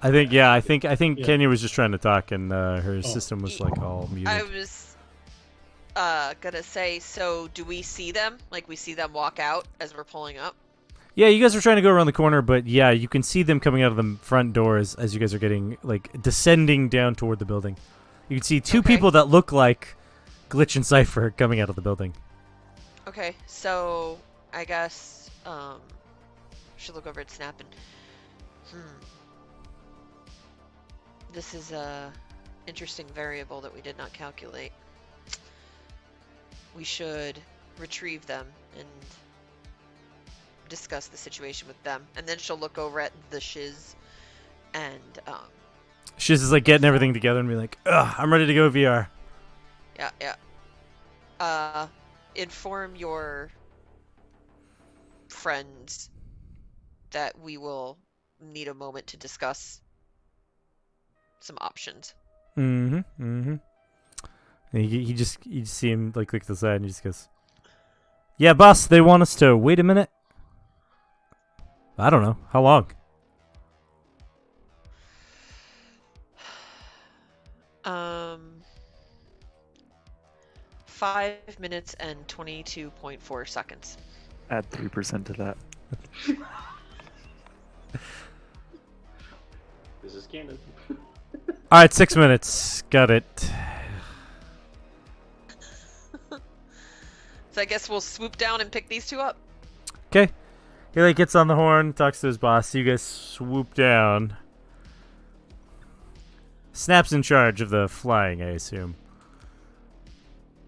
I think Yeah. Kenya was just trying to talk and her Oh. system was like all muted. I was gonna say, so do we see them? Like we see them walk out as we're pulling up? Yeah, you guys are trying to go around the corner, but yeah, you can see them coming out of the front doors as you guys are getting like descending down toward the building. You can see two Okay. people that look like Glitch and Cypher coming out of the building. Okay, so I guess should look over at Snap and this is a interesting variable that we did not calculate. We should retrieve them and discuss the situation with them, and then she'll look over at the shiz and Shiz is like getting everything together and be like, "Ugh, I'm ready to go VR." inform your friends that we will need a moment to discuss some options. And you just see him like click to the side and he just goes, "Yeah, boss, they want us to wait a minute." I don't know. How long? 5 minutes and 22.4 seconds. Add 3% to that. This is canon. All right, 6 minutes. Got it. So I guess we'll swoop down and pick these two up. Okay. He like gets on the horn, talks to his boss. You guys swoop down. Snap's in charge of the flying, I assume.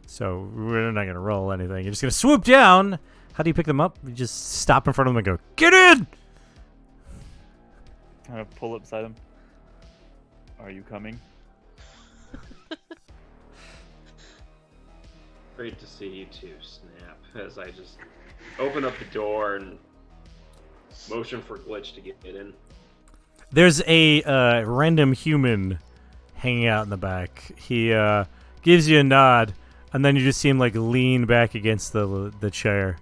So we're not gonna roll anything. You're just gonna swoop down. How do you pick them up? You just stop in front of them and go, "Get in!" I'm gonna pull up beside him. Are you coming? Great to see you too, Snap. As I just open up the door and motion for Glitch to get in. There's a random human hanging out in the back. He gives you a nod, and then you just see him like lean back against the chair,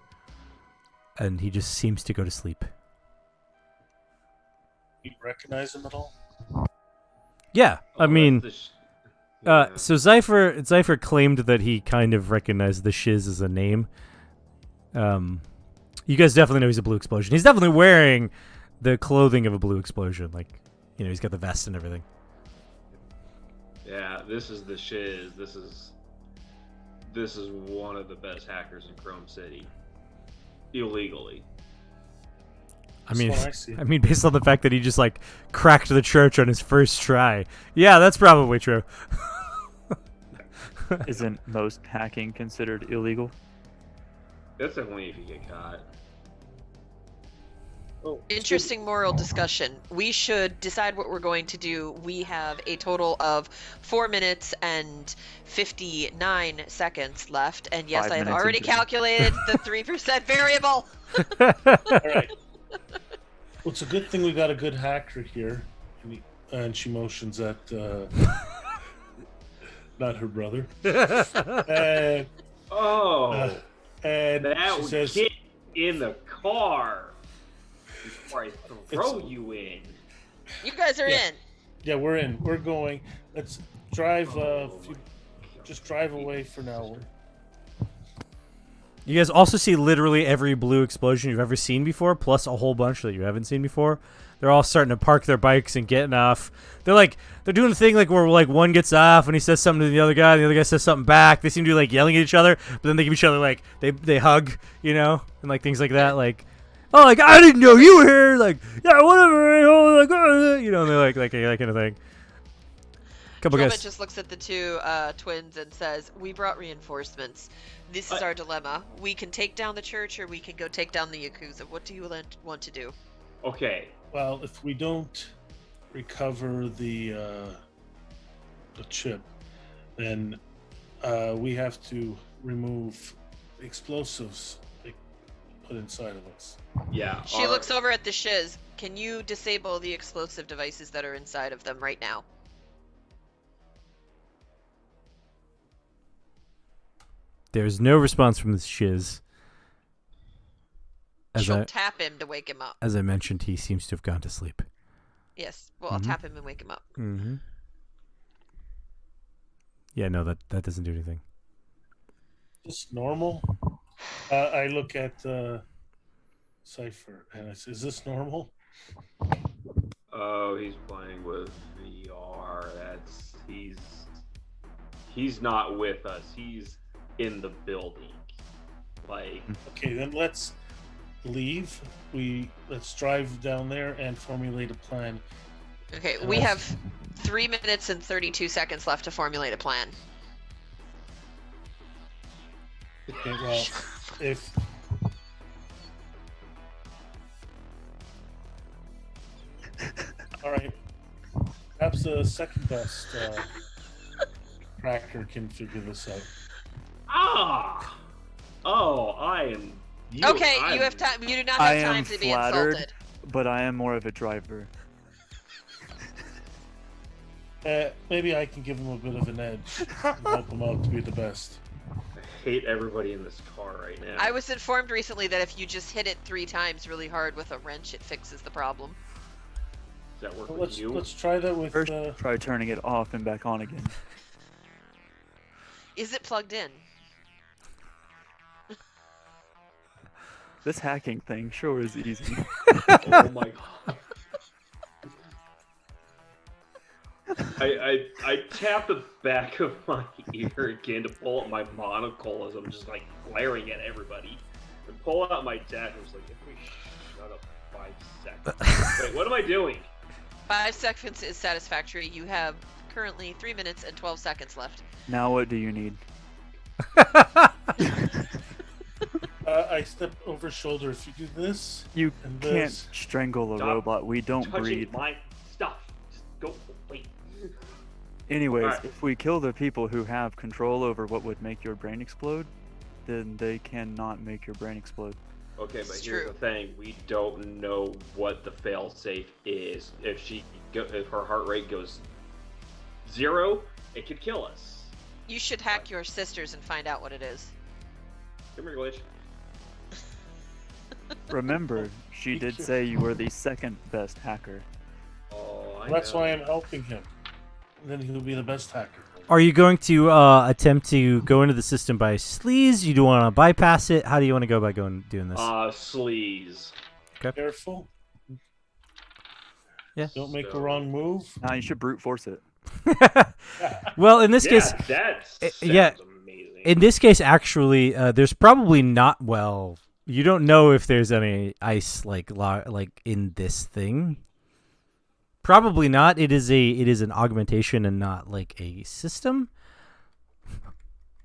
and he just seems to go to sleep. You recognize him at all? Yeah, I Oh, mean, that's the so Cypher claimed that he kind of recognized the shiz as a name. You guys definitely know he's a Blue Explosion. He's definitely wearing the clothing of a Blue Explosion. Like, you know, he's got the vest and everything. Yeah, this is the shiz. This is one of the best hackers in Chrome City. Illegally. I mean, That's what I see. I mean, based on the fact that he just like cracked the church on his first try. Yeah, that's probably true. Isn't most hacking considered illegal? That's only if you get caught. Oh, Interesting moral discussion. We should decide what we're going to do. We have a total of 4 minutes and 59 seconds left. And yes, 5 I have minutes already into it. calculated the 3% variable. All right. Well, it's a good thing we got a good hacker here. And she motions at not her brother. And, Oh, and that she would says, get in the car. Before I throw you in. You guys are Yeah. in. Yeah, we're in. We're going. Let's drive. Just drive away for now. You guys also see literally every blue explosion you've ever seen before, plus a whole bunch that you haven't seen before. They're all starting to park their bikes and getting off. They're doing the thing where one gets off and he says something to the other guy, and the other guy says something back. They seem to be yelling at each other, but then they give each other they hug, and things like that. Oh, I didn't know you were here. Yeah, whatever. And they're that kind of thing. Couple Drobit guys. just looks at the two twins and says, "We brought reinforcements. This is our dilemma. We can take down the church, or we can go take down the Yakuza. What do you want to do?" Okay. Well, if we don't recover the chip, then we have to remove explosives they put inside of us. Yeah. She looks over at the shiz. Can you disable the explosive devices that are inside of them right now? There's no response from the shiz. She'll tap him to wake him up. As I mentioned, he seems to have gone to sleep. Yes. Well, I'll tap him and wake him up. Mm-hmm. Yeah, no, that doesn't do anything. Just normal. I look at Cypher and I say, "Is this normal?" Oh, he's playing with VR. He's not with us. He's in the building. Okay, then let's leave. Let's drive down there and formulate a plan. Okay, we have 3 minutes and 32 seconds left to formulate a plan. Okay, well, if all right, perhaps the second best cracker can figure this out. I am. Okay, you have time. You do not have time to be insulted. But I am more of a driver. Maybe I can give him a bit of an edge and help him out to be the best. I hate everybody in this car right now. I was informed recently that if you just hit it 3 times really hard with a wrench, it fixes the problem. Does that work Well, with you? let's try that with. First, try turning it off and back on again. Is it plugged in? This hacking thing sure is easy. Oh my god. I tap the back of my ear again to pull up my monocle as I'm just glaring at everybody. And pull out my dash. I was like, if we shut up 5 seconds. Wait, what am I doing? 5 seconds is satisfactory. You have currently 3 minutes and 12 seconds left. Now what do you need? I step over shoulder. If you do this, You and can't this. strangle a Stop robot. We don't Touching breathe. my stuff. Just go. Wait. Anyways, Alright. if we kill the people who have control over what would make your brain explode, then they cannot make your brain explode. Okay, but It's here's true. the thing: we don't know what the failsafe is. If her heart rate goes 0, it could kill us. You should hack your sisters and find out what it is. Come here, Glitch. Remember, she did say you were the second best hacker. Oh, I That's know. why I'm helping him. Then he'll be the best hacker. Are you going to attempt to go into the system by sleaze? You do want to bypass it? How do you want to go about doing this? Sleaze. Careful. Yeah. Don't make the So- wrong move. Now you should brute force it. Well, in this Yeah, case, that yeah, sounds amazing. in this case, actually, there's probably not. Well, you don't know if there's any ice like in this thing. Probably not. It is an augmentation and not like a system.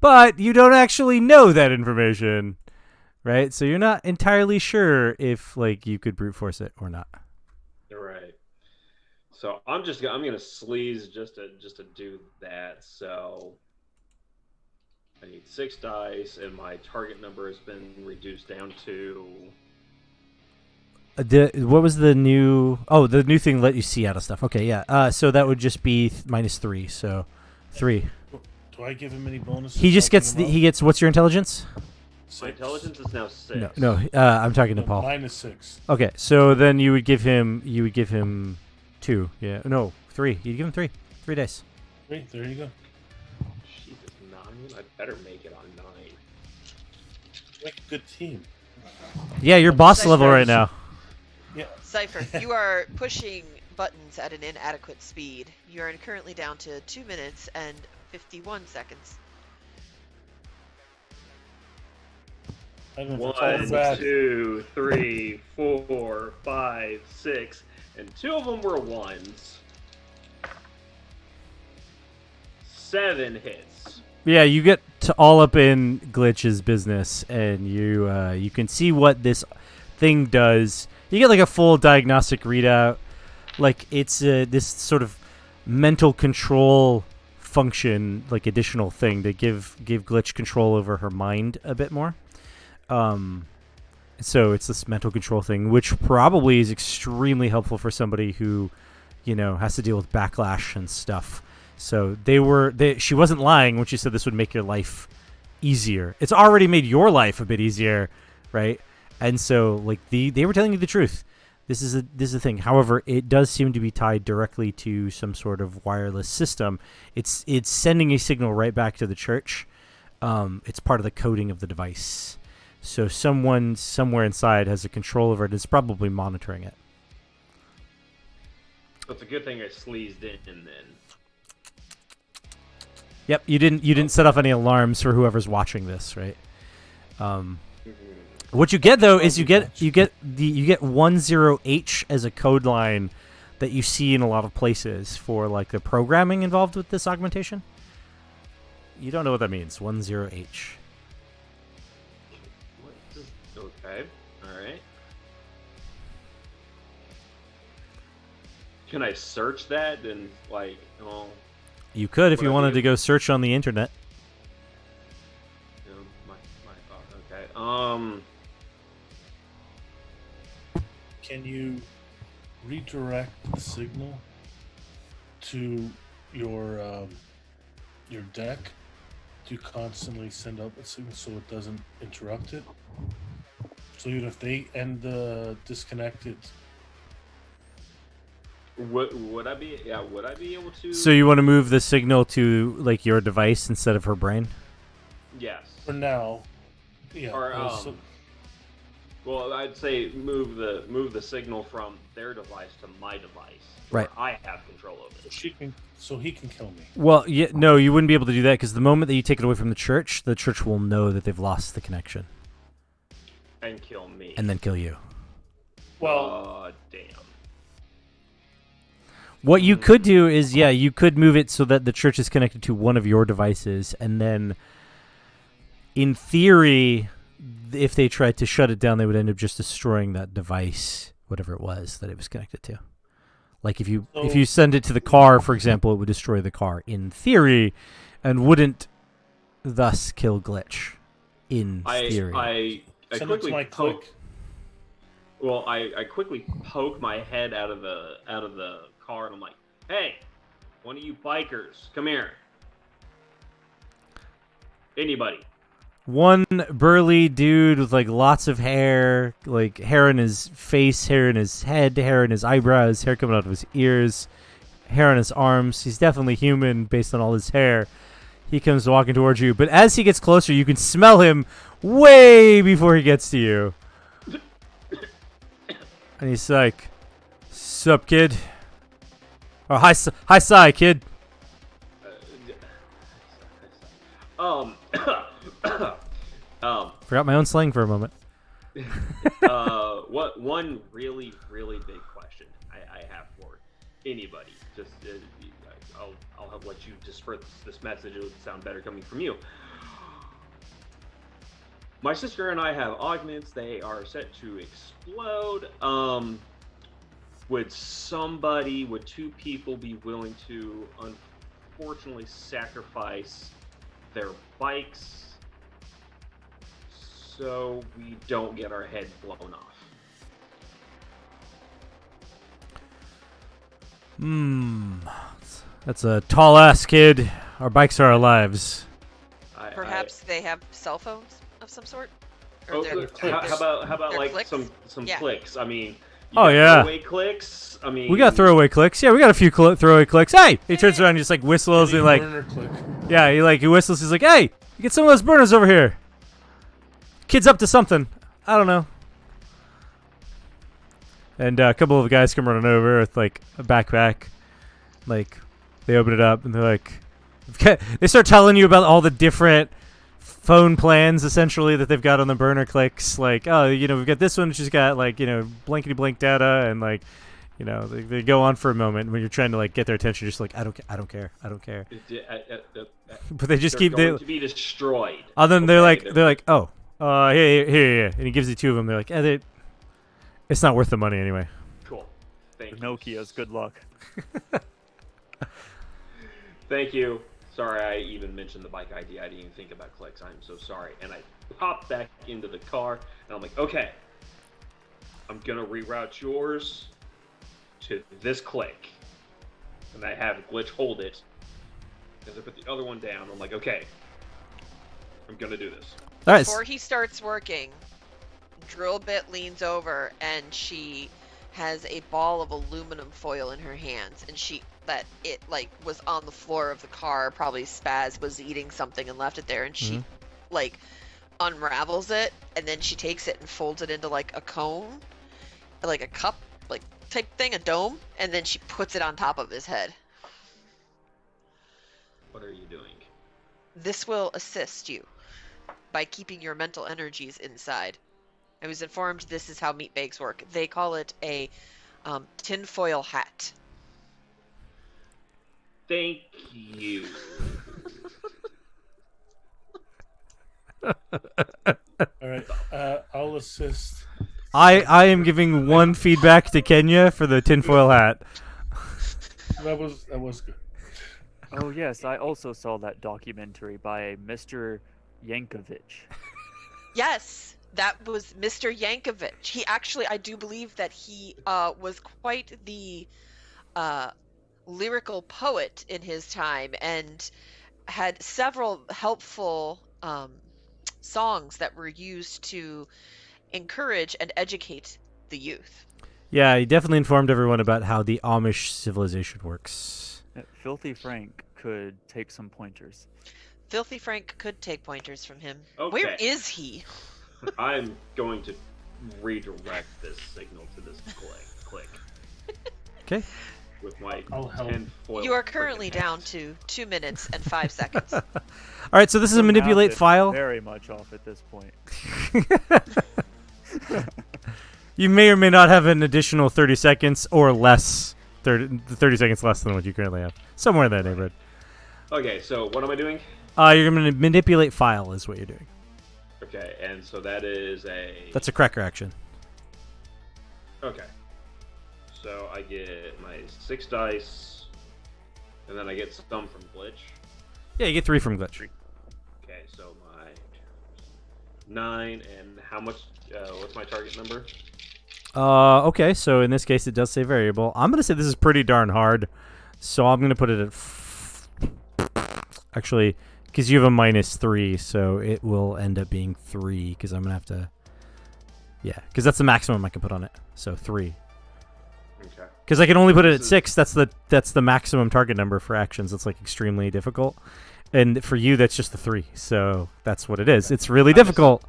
But you don't actually know that information, right? So you're not entirely sure if you could brute force it or not. Right. So I'm gonna sleaze just to do that. So I need 6 dice, and my target number has been reduced down to. What was the new? Oh, the new thing let you see out of stuff. Okay, yeah. So that would just be -3. So 3. Do I give him any bonuses? He just helping gets him out? he gets. What's your intelligence? My intelligence is now 6. No. I'm talking to No, Paul. mine is 6. Okay, so then you would give him 2. Yeah, no, 3. You'd give him 3. 3 dice. Great, there you go. Jesus, 9. I better make it on 9. Make a good team. Yeah, you're boss Nice level try. right now. Cypher, you are pushing buttons at an inadequate speed. You are currently down to 2 minutes and 51 seconds. I don't know if it's all 1, bad. 2, 3, 4, 5, 6, and 2 of them were 1s. 7 hits. Yeah, you get to all up in Glitch's business, and you can see what this thing does. You get like a full diagnostic readout, like it's this sort of mental control function, like additional thing to give Glitch control over her mind a bit more. So it's this mental control thing, which probably is extremely helpful for somebody who, has to deal with backlash and stuff. So she wasn't lying when she said this would make your life easier. It's already made your life a bit easier, right? And so like they were telling you the truth. This is a thing. However, it does seem to be tied directly to some sort of wireless system. It's sending a signal right back to the church. It's part of the coding of the device. So someone somewhere inside has a control over it and is probably monitoring it. So it's a good thing I sleazed in then. Yep, you didn't set off any alarms for whoever's watching this, right? What you get though is you get 10H as a code line that you see in a lot of places for like the programming involved with this augmentation. You don't know what that means. 10H. Okay, alright. Can I search that and like, You could if Would you I wanted be to go search on the internet. okay. Can you redirect the signal to your deck to constantly send out the signal so it doesn't interrupt it? So even if they end the disconnected, Would I be able to? So you want to move the signal to like your device instead of her brain? Yes. for now, yeah. Or so- well, I'd say move the signal from their device to my device. Right. Where I have control of it. so he can kill me. Well, yeah, no, you wouldn't be able to do that because the moment that you take it away from the church will know that they've lost the connection And kill me. and then kill you. Well, damn. What you could do is, you could move it so that the church is connected to one of your devices, and then, in theory, if they tried to shut it down, they would end up just destroying that device, whatever it was that it was connected to. Like if you send it to the car, for example, it would destroy the car in theory, and wouldn't thus kill Glitch. In theory, I send it to quickly my poke. click. Well, I quickly poke my head out of the car, and I'm like, "Hey, one of you bikers, come here. Anybody." one burly dude with like lots of hair, like hair in his face, hair in his head, hair in his eyebrows, hair coming out of his ears, hair on his arms. He's definitely human based on all his hair. He comes walking towards you, but as he gets closer, you can smell him way before he gets to you. And he's like, "Sup, kid?" Or hi, Cy, kid. Forgot my own slang for a moment. What one really big question I have for anybody? Just I'll let you disperse this message. It would sound better coming from you. My sister and I have augments. They are set to explode. Would two people be willing to unfortunately sacrifice their bikes so we don't get our head blown off? That's a tall ass kid. Our bikes are our lives. Perhaps they have cell phones of some sort? Oh, they're- good. they're how clicks. about They're like clicks? some Yeah. clicks? I mean, Oh, got yeah. throwaway clicks. I mean, We got throwaway clicks. Yeah, we got a few throwaway clicks. Hey! He turns around and just like whistles Any and like, burner click. yeah, he whistles. He's like, hey, you get some of those burners over here. Kid's up to something. I don't know. And a couple of guys come running over with like a backpack. Like, they open it up and they're like, they start telling you about all the different phone plans essentially that they've got on the burner clicks. Like, oh, you know, we've got this one which has got like, you know, blankety blank data, and like, you know, they go on for a moment when you're trying to like get their attention. Just like, I don't care. But they just they're keep going to be destroyed. And then they're Okay, like, oh, here, and he gives you two of them. They're like, it's not worth the money anyway. Cool. Thank you. Nokia's good luck. Thank you. Sorry, I even mentioned the bike ID. I didn't even think about clicks. I'm so sorry. And I pop back into the car, and I'm like, okay, I'm gonna reroute yours to this click, and I have Glitch hold it. As I put the other one down, I'm like, okay, I'm gonna do this. All right. Before he starts working, Drillbit leans over and she has a ball of aluminum foil in her hands, and it like was on the floor of the car. Probably Spaz was eating something and left it there, and she like unravels it, and then she takes it and folds it into like a cone, like a cup, like type thing, a dome, and then she puts it on top of his head. What are you doing? This will assist you by keeping your mental energies inside. I was informed this is how meat bags work. They call it a tinfoil hat. Thank you. All right, I'll assist. I am giving one feedback to Kenya for the tinfoil hat. That was good. Oh yes, I also saw that documentary by a Mr. Yankovic. Yes, that was Mr. Yankovic. He actually, I do believe that he was quite the lyrical poet in his time, and had several helpful songs that were used to encourage and educate the youth. Yeah, he definitely informed everyone about how the Amish civilization works. Filthy Frank could take some pointers. Filthy Frank could take pointers from him. Okay. Where is he? I'm going to redirect this signal to this click. Okay. With my I'll help. tinfoil. You are currently frickin' down hat. to 2 minutes and 5 seconds. All right, so this is a manipulate Math is file. Very much off at this point. You may or may not have an additional 30 seconds or less. 30 seconds less than what you currently have. Somewhere in that neighborhood. Okay, so what am I doing? You're going to manipulate file is what you're doing. Okay, and so that is a... That's a cracker action. Okay. So I get my 6 dice, and then I get some from Glitch. Yeah, you get 3 from Glitch. Okay, so my 9, and how much, what's my target number? Okay, so in this case it does say variable. I'm going to say this is pretty darn hard. So I'm going to put it at... Actually, because you have a -3, so it will end up being 3, because I'm going to have to... Yeah, because that's the maximum I can put on it. So 3. Okay. Because I can only put it This at is- 6. That's the maximum target number for actions. That's like extremely difficult. And for you, that's just the 3. So that's what it is. It's really Nice. difficult.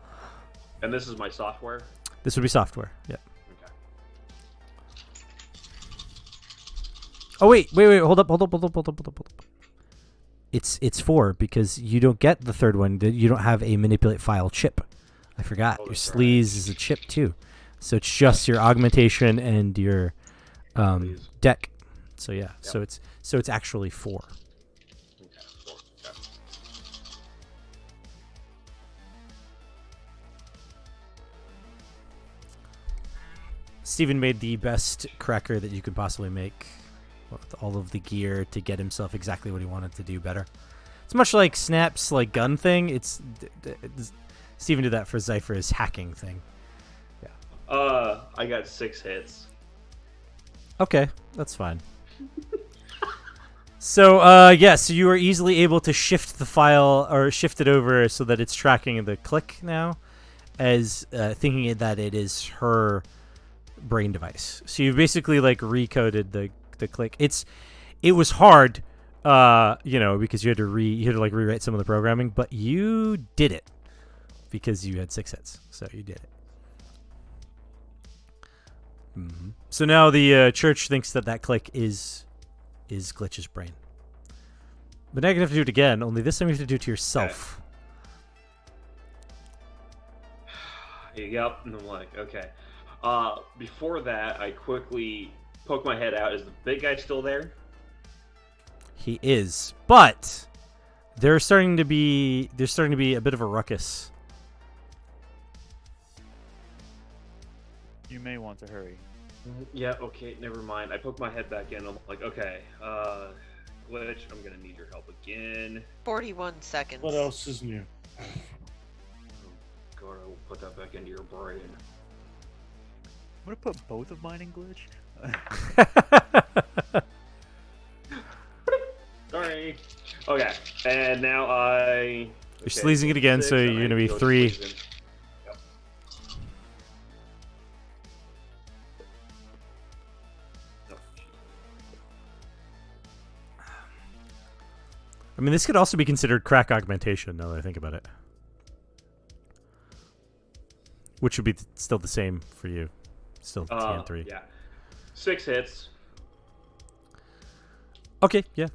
And this is my software? This would be software. Yeah. Okay. Oh wait. Hold up. It's 4 because you don't get the third one. You don't have a manipulate file chip. I forgot. Oh, Your that's sleaze is a chip too. So it's just your augmentation and your Sleaze. deck. So yeah. So it's actually 4. Okay. 4. Okay. Steven made the best cracker that you could possibly make, with all of the gear to get himself exactly what he wanted to do better. It's much like Snap's like gun thing. Steven did that for Zypher's hacking thing. I got 6 hits. Okay, that's fine. So, yes, you are easily able to shift the file or shift it over so that it's tracking the click now, as thinking that it is her brain device. So you've basically like recoded the click. It was hard, because you had to rewrite some of the programming, but you did it because you had 6 hits. So you did it. Mm-hmm. So now the church thinks that click is Glitch's brain. But now you're going to have to do it again, only this time you have to do it to yourself. Yep, and I'm like, okay. Before that, I quickly poke my head out. Is the big guy still there? He is, but there's starting to be a bit of a ruckus. You may want to hurry. Yeah, okay, never mind. I poke my head back in. I'm like, okay, Glitch, I'm gonna need your help again. 41 seconds. What else is new? Oh, God, I will put that back into your brain. I'm gonna put both of mine in Glitch. Sorry. Okay, and now I... You're sleazing it again, so you're gonna be 3. Yep. Oh, I mean, this could also be considered crack augmentation, now that I think about it. Which would be still the same for you. Still TN3. Yeah. 6 hits. Okay, yeah.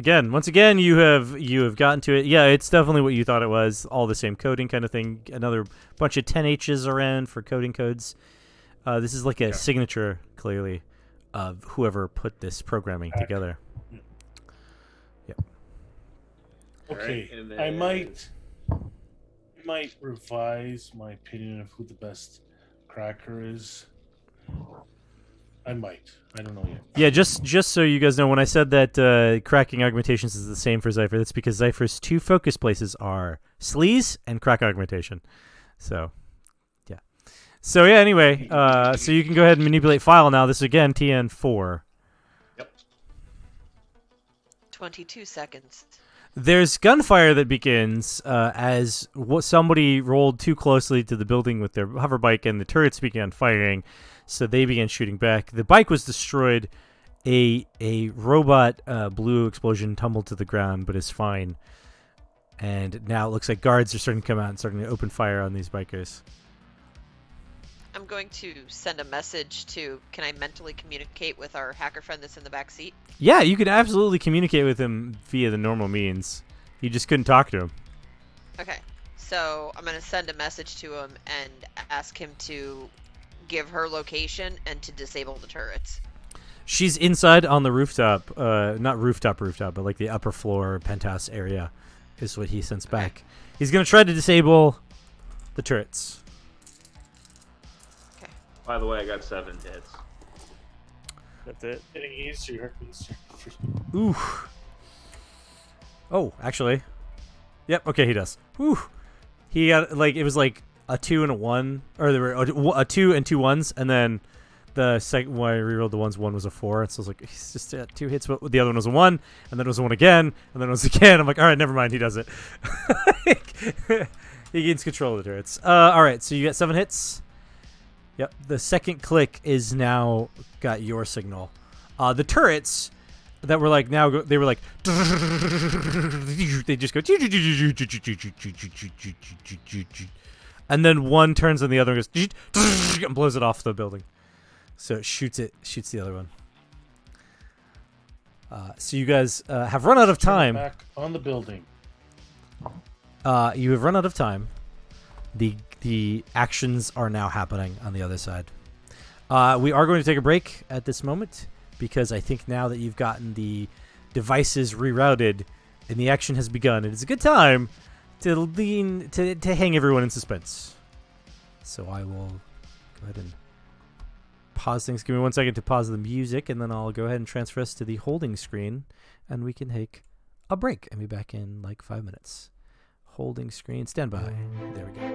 Once again, you have gotten to it. Yeah, it's definitely what you thought it was. All the same coding kind of thing. Another bunch of 10Hs around for coding codes. This is like a signature, clearly, of whoever put this programming together. Yep. Okay, Right, and then... I might revise my opinion of who the best cracker is. I might. I don't know yet. Yeah, just so you guys know, when I said that cracking augmentations is the same for Zypher, that's because Zypher's 2 focus places are sleaze and crack augmentation. So, yeah. So, yeah, anyway, so you can go ahead and manipulate file now. This is, again, TN4. Yep. 22 seconds. There's gunfire that begins as somebody rolled too closely to the building with their hover bike, and the turrets began firing, so they began shooting back. The bike was destroyed. A robot blue explosion tumbled to the ground, but is fine. And now it looks like guards are starting to come out and starting to open fire on these bikers. I'm going to send a message to, can I mentally communicate with our hacker friend that's in the back seat? Yeah, you can absolutely communicate with him via the normal means. You just couldn't talk to him. Okay, so I'm going to send a message to him and ask him to give her location and to disable the turrets. She's inside on the rooftop, not rooftop, but like the upper floor penthouse area is what he sends back. He's going to try to disable the turrets. By the way, I got 7 hits. That's it. Getting easier. Ooh. Oh, actually. Yep, okay, he does. Whew. He got, it was like a 2 and a 1, or there were a 2 and 2 1s, and then the second one I rerolled the ones, 1 was a 4, and so I was like, he's just at 2 hits, but the other one was a 1, and then it was a 1 again, and then it was again. I'm like, alright, never mind, he does it. He gains control of the turrets. Alright, so you got 7 hits. Yep, the second click is now got your signal. The turrets that were like they were like they just go and then one turns on the other and goes and blows it off the building. So it shoots the other one. So you guys have run out of time. Back on the building. You have run out of time. The actions are now happening on the other side. We are going to take a break at this moment because I think now that you've gotten the devices rerouted and the action has begun, it is a good time to hang everyone in suspense. So I will go ahead and pause things. Give me 1 second to pause the music, and then I'll go ahead and transfer us to the holding screen, and we can take a break and be back in like 5 minutes. Holding screen, stand by. There we go.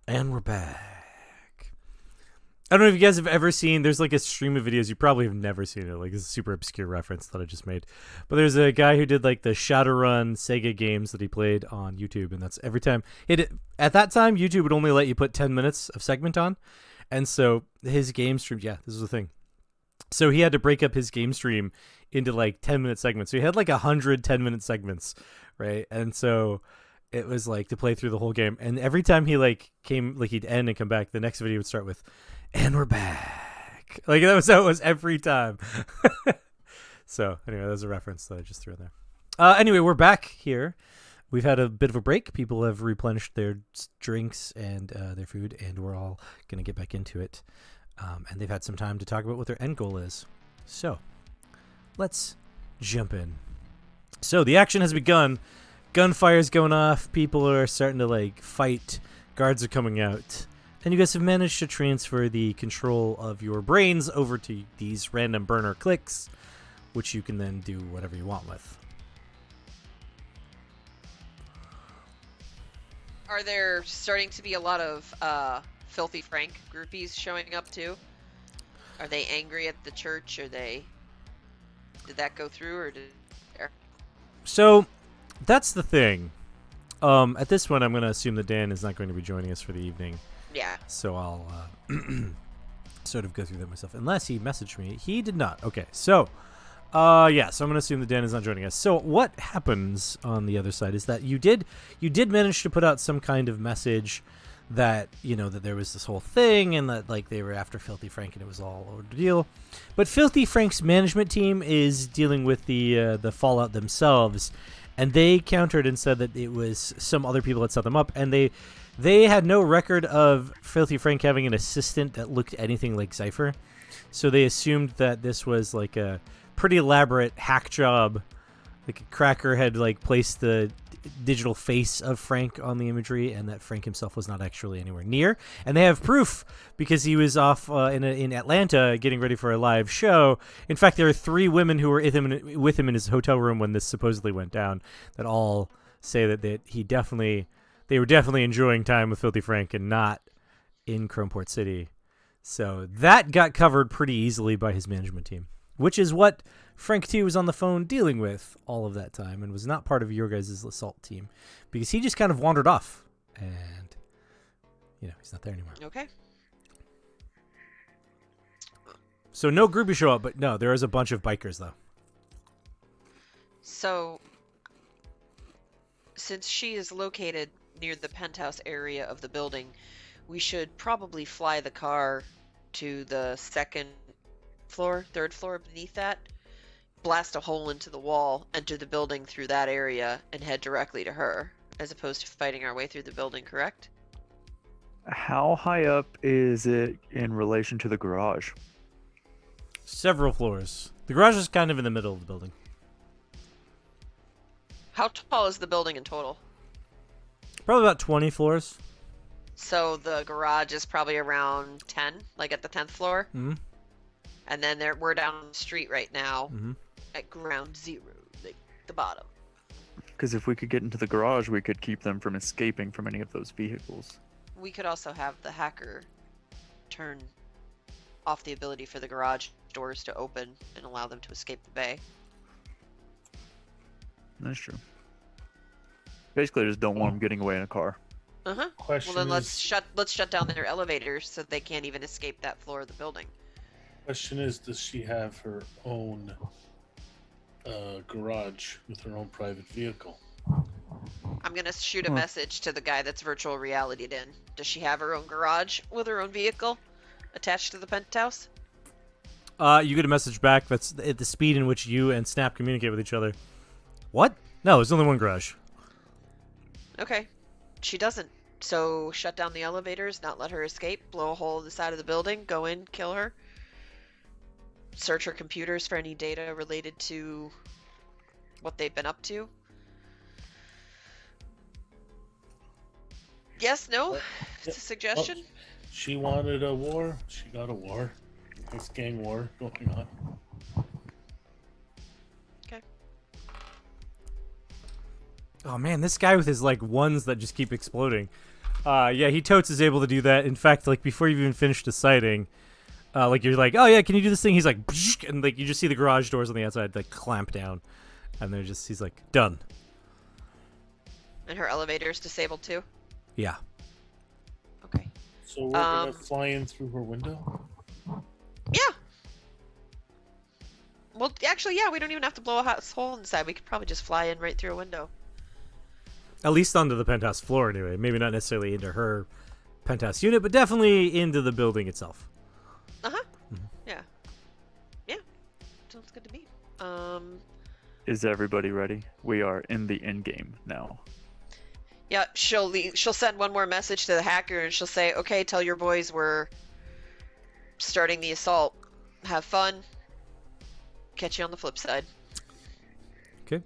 And we're back. I don't know if you guys have ever seen, there's like a stream of videos, you probably have never seen it, like it's a super obscure reference that I just made. But there's a guy who did like the Shadowrun Sega games that he played on YouTube, and that's every time. At that time, YouTube would only let you put 10 minutes of segment on. And so his game stream, yeah, this is the thing. So he had to break up his game stream into like 10-minute segments. So he had like 100 10-minute segments, right? And so it was like to play through the whole game. And every time he like came, like he'd end and come back, the next video would start with, and we're back. Like that was how it was every time. So anyway, that was a reference that I just threw in there. Anyway, we're back here. We've had a bit of a break. People have replenished their drinks and their food, and we're all going to get back into it. And they've had some time to talk about what their end goal is. So let's jump in. So the action has begun. Gunfire's going off. People are starting to like fight. Guards are coming out. And you guys have managed to transfer the control of your brains over to these random burner clicks, which you can then do whatever you want with. Are there starting to be a lot of Filthy Frank groupies showing up too? Are they angry at the church? Did that go through, or did? So that's the thing. At this point, I'm going to assume that Dan is not going to be joining us for the evening. Yeah. So I'll sort of go through that myself. Unless he messaged me. He did not. Okay. So, so I'm going to assume that Dan is not joining us. So what happens on the other side is that you did manage to put out some kind of message that, that there was this whole thing and that like they were after Filthy Frank and it was all over the deal. But Filthy Frank's management team is dealing with the fallout themselves, and they countered and said that it was some other people that set them up, and they had no record of Filthy Frank having an assistant that looked anything like Cypher. So they assumed that this was like a pretty elaborate hack job. Like a cracker had like placed the digital face of Frank on the imagery, and that Frank himself was not actually anywhere near. And they have proof because he was off in Atlanta getting ready for a live show. In fact, there are 3 women who were with him in his hotel room when this supposedly went down that all say that they were definitely enjoying time with Filthy Frank and not in Chromeport City. So that got covered pretty easily by his management team, which is what Frank T was on the phone dealing with all of that time and was not part of your guys' assault team because he just kind of wandered off and, he's not there anymore. Okay. So no groupie show up, but no, there is a bunch of bikers though. So, since she is located near the penthouse area of the building, we should probably fly the car to the third floor beneath that, blast a hole into the wall, enter the building through that area, and head directly to her, as opposed to fighting our way through the building, correct? How high up is it in relation to the garage? Several floors. The garage is kind of in the middle of the building. How tall is the building in total? Probably about 20 floors. So the garage is probably around 10, like at the 10th floor? Mm-hmm. And then we're down the street right now Mm-hmm. at ground 0, like the bottom. Because if we could get into the garage, we could keep them from escaping from any of those vehicles. We could also have the hacker turn off the ability for the garage doors to open and allow them to escape the bay. That's true. Basically, I just don't want them getting away in a car. Uh-huh. Question Well, then is, let's shut down their elevators so they can't even escape that floor of the building. question is, does she have her own garage with her own private vehicle? I'm gonna shoot a message to the guy that's virtual reality'd in. Does she have her own garage with her own vehicle attached to the penthouse? You get a message back that's at the speed in which you and Snap communicate with each other. What? No, there's only one garage. Okay. She doesn't. So shut down the elevators, not let her escape, blow a hole in the side of the building, go in, kill her. Search her computers for any data related to what they've been up to. Yes, no? It's a suggestion. She wanted a war. She got a war. It's gang war going on. Okay. Oh man, this guy with his like ones that just keep exploding. Yeah, he totes is able to do that. In fact, like before you even finish deciding, like you're like, oh yeah, can you do this thing? He's like, and like you just see the garage doors on the outside like clamp down, and he's like done. And her elevator's disabled too. Yeah. Okay. So we're gonna fly in through her window. Yeah. Well, actually, yeah, we don't even have to blow a hole inside. We could probably just fly in right through a window. At least onto the penthouse floor, anyway. Maybe not necessarily into her penthouse unit, but definitely into the building itself. Yeah. Yeah. Sounds good to me. Is everybody ready? We are in the end game now. Yeah, she'll send one more message to the hacker and she'll say, "Okay, tell your boys we're starting the assault. Have fun. Catch you on the flip side." Okay.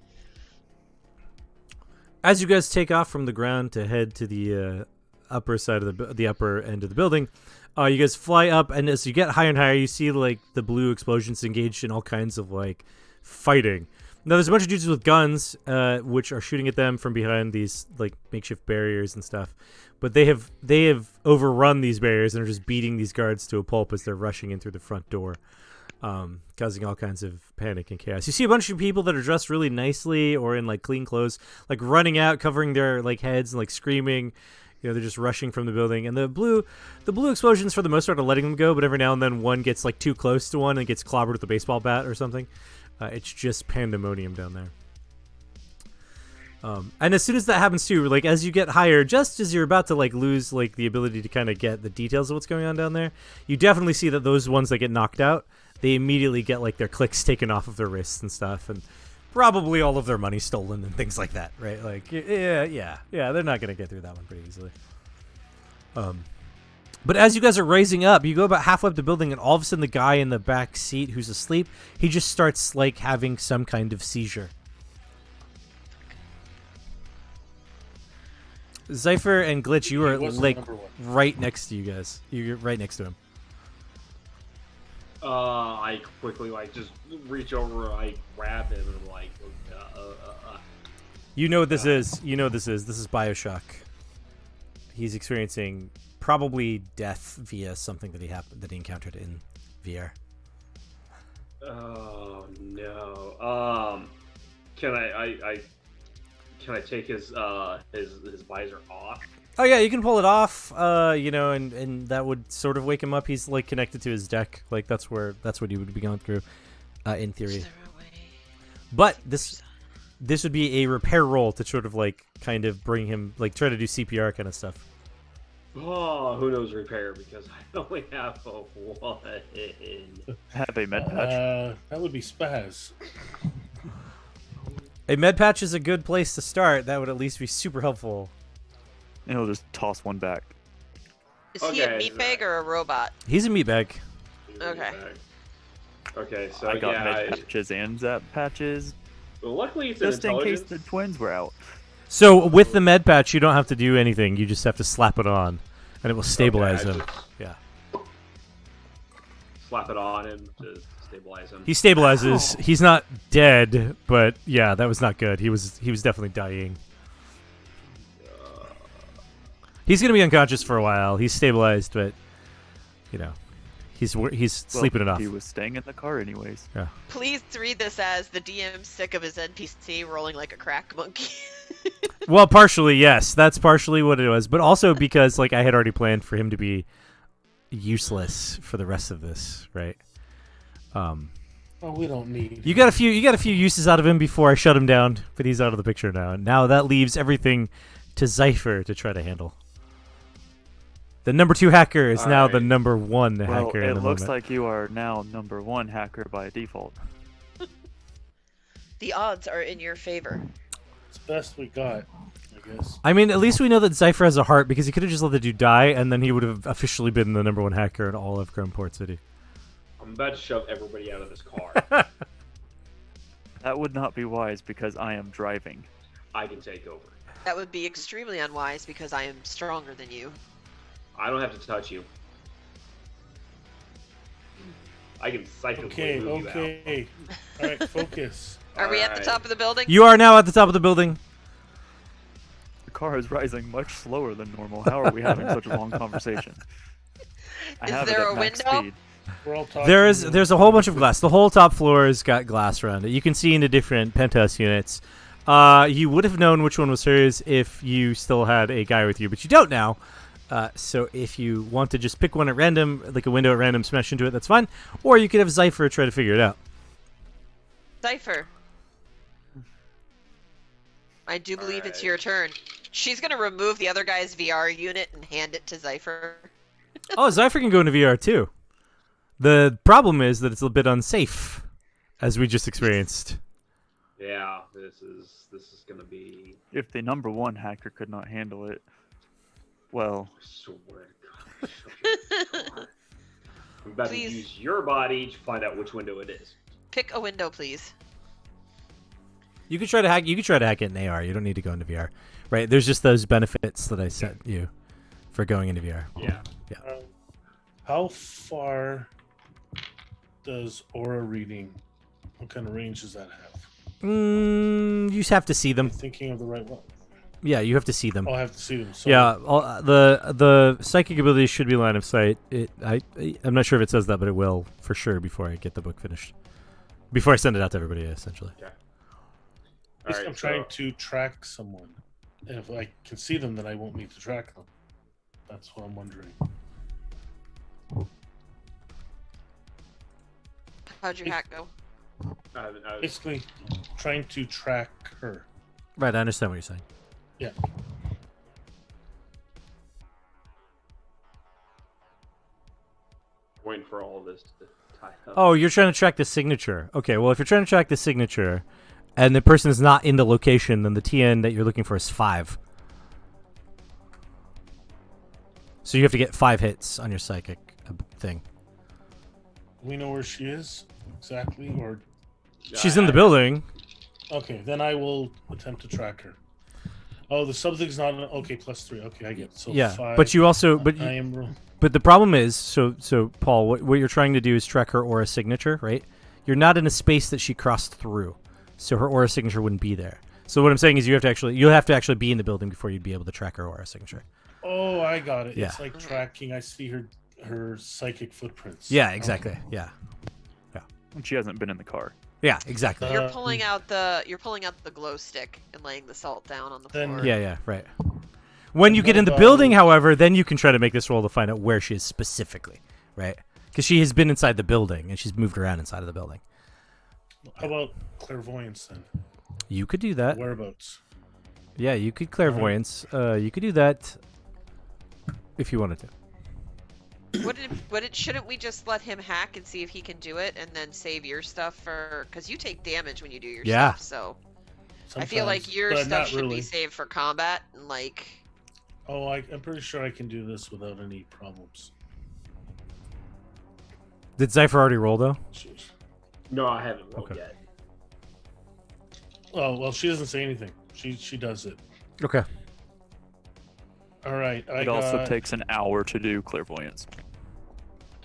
As you guys take off from the ground to head to the upper side of the upper end of the building, you guys fly up, and as you get higher and higher, you see like the blue explosions engaged in all kinds of like fighting. Now there's a bunch of dudes with guns, which are shooting at them from behind these like makeshift barriers and stuff. But they have overrun these barriers and are just beating these guards to a pulp as they're rushing in through the front door, causing all kinds of panic and chaos. You see a bunch of people that are dressed really nicely or in like clean clothes, like running out, covering their like heads and like screaming. You know, they're just rushing from the building, and the blue explosions for the most part are letting them go. But every now and then one gets like too close to one and gets clobbered with a baseball bat or something. It's just pandemonium down there. And as soon as that happens too, like as you get higher, just as you're about to like lose like the ability to kind of get the details of what's going on down there, you definitely see that those ones that get knocked out, they immediately get like their clicks taken off of their wrists and stuff, and probably all of their money stolen and things like that, right? Like yeah, they're not gonna get through that one pretty easily. But as you guys are raising up, you go about halfway up the building, and all of a sudden the guy in the back seat who's asleep, he just starts like having some kind of seizure. Zypher and Glitch, you are like right next to you guys. You're right next to him. I quickly like just reach over, I grab him, and I'm like, You know what this is. You know what this is. This is BioShock. He's experiencing probably death via something that he encountered in VR. Oh no. Can I take his visor off? Oh yeah, you can pull it off. You know, and that would sort of wake him up. He's like connected to his deck. Like that's what he would be going through, in theory. Is there a way? But this would be a repair roll to sort of like kind of bring him like try to do CPR kind of stuff. Oh, who knows repair, because I only have a one. Have a med patch. That would be Spaz. A med patch is a good place to start. That would at least be super helpful. And he'll just toss one back. Is he a Okay, meatbag or a robot? He's a meatbag. Okay. Okay, so I got yeah, med patches and zap patches, well, luckily it's just an in case intelligence. the twins were out. So with the med patch, you don't have to do anything. You just have to slap it on, and it will stabilize Okay, I him. just Yeah. Slap it on him to stabilize him. He stabilizes. He's not dead, but yeah, that was not good. He was definitely dying. He's gonna be unconscious for a while. He's stabilized, but you know, he's sleeping it off. He was staying in the car anyways. Yeah. Please read this as the DM sick of his NPC rolling like a crack monkey. Well, partially, yes. That's partially what it was, but also because like I had already planned for him to be useless for the rest of this, right? Oh, we don't need. You got a few uses out of him before I shut him down, but he's out of the picture now. Now that leaves everything to Zypher to try to handle. The number 2 hacker is now the Alright. number 1 Well, hacker. in it the looks moment. like you are now number 1 hacker by default. The odds are in your favor. It's the best we got, I guess. I mean, at least we know that Zypher has a heart, because he could have just let the dude die, and then he would have officially been the number 1 hacker in all of Chromeport City. I'm about to shove everybody out of this car. That would not be wise because I am driving. I can take over. That would be extremely unwise because I am stronger than you. I don't have to touch you. I can psychically move you out. Okay. All right, focus. Are we at the Alright. top of the building? You are now at the top of the building. car is rising much slower than normal. How are we having such a long conversation? I Is have it there at a max window? speed. We're all talking. There's a whole bunch of glass. The whole top floor has got glass around it. You can see into different penthouse units. You would have known which one was hers if you still had a guy with you, but you don't now. So if you want to just pick one at random, like a window at random, smash into it, that's fine. Or you could have Zypher try to figure it out. Cypher. I do believe it's your turn. She's gonna remove the other guy's VR unit and hand it to Zypher. Oh, Zypher can go into VR too. The problem is that it's a bit unsafe, as we just experienced. Yeah, this is gonna be. If the number one hacker could not handle it, well, I swear to God. I'm about Please. to use your body to find out which window it is. Pick a window, please. You could try to hack. You could try to hack it in AR. You don't need to go into VR, right? There's just those benefits that I sent you for going into VR. Yeah. How far does aura reading? What kind of range does that have? You just have to see I'm them. thinking of the right one. Yeah, you have to see them. Oh, I have to see them. So Yeah, the psychic abilities should be line of sight. I'm not sure if it says that, but it will for sure before I get the book finished. Before I send it out to everybody, essentially. Basically, I'm Alright, trying so- to track someone. And if I can see them, then I won't need to track them. That's what I'm wondering. How'd your hack go? I was- Basically, trying to track her. Right, I understand what you're saying. Yeah. waiting for all of this to tie up. Oh, you're trying to track the signature. Okay, well, if you're trying to track the signature, and the person is not in the location, then the TN that you're looking for is 5. So you have to get 5 hits on your psychic thing. We know where she is exactly, or She's in the building. okay, then I will attempt to track her. Oh, the something's not okay. +3. Okay, I get it. So Yeah, 5. but you also, but I am. But the problem is, so Paul, what you're trying to do is track her aura signature, right? You're not in a space that she crossed through, so her aura signature wouldn't be there. So what I'm saying is, you'll have to actually be in the building before you'd be able to track her aura signature. Oh, I got it. Yeah. It's like tracking. I see her psychic footprints. Yeah, exactly. Yeah, she hasn't been in the car. yeah, exactly. Uh, You're pulling out the glow stick and laying the salt down on the Then- floor. Yeah, right. When you get in the What building, about- however, then you can try to make this roll to find out where she is specifically, right? Because she has been inside the building and she's moved around inside of the building. How about clairvoyance then? You could do that. Whereabouts? Yeah, you could clairvoyance. You could do that if you wanted to. Shouldn't we just let him hack and see if he can do it, and then save your stuff for? Because you take damage when you do your Yeah. stuff. So I Sometimes, feel like your but stuff not should really. be saved for combat and like. Oh, I'm pretty sure I can do this without any problems. Did Zypher already roll though? Jeez. No, I haven't rolled Okay. yet. Oh well, she doesn't say anything. She does it. Okay. All right. I It got. also takes an hour to do clairvoyance.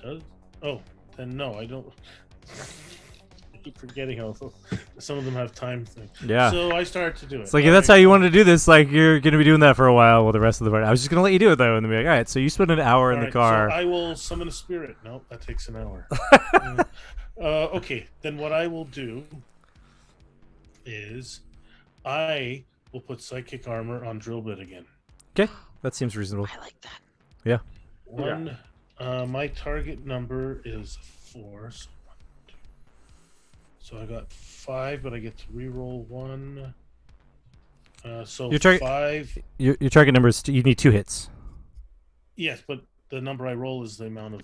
Does? Oh, then no, I don't. I keep forgetting how some of them have time thing. Yeah. So I start to do it. It's like if that's how you wanted to do this, like you're gonna be doing that for a while while the rest of the party. I was just gonna let you do it though, and then be like, all right, so you spend an hour in the car. So I will summon a spirit. No, that takes an hour. Okay, then what I will do is I will put psychic armor on drill bit again. Okay, that seems reasonable. I like that. One. My target number is 4. So 1, 2. So I got 5, but I get to re-roll 1. So Your target- 5. Your target number is you need 2 hits. Yes, but the number I roll is the amount of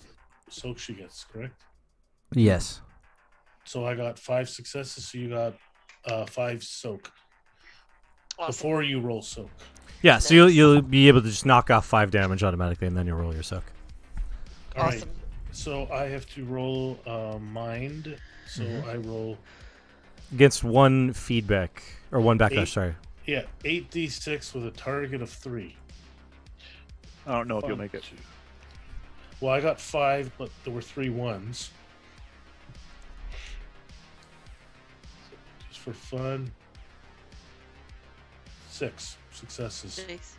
soak she gets, correct? Yes. So I got 5 successes. So you got 5 soak Awesome. before you roll soak. Yeah, so you'll be able to just knock off 5 damage automatically, and then you'll roll your soak. All right. Awesome. So I have to roll mind. So Mhm. I roll Against 1 feedback or 1 backlash. 8. Sorry. 8d6 with a target of 3. I don't know if you'll 1, make it. 2. Well, I got 5, but there were 3 ones. Just for fun. 6 successes. Nice.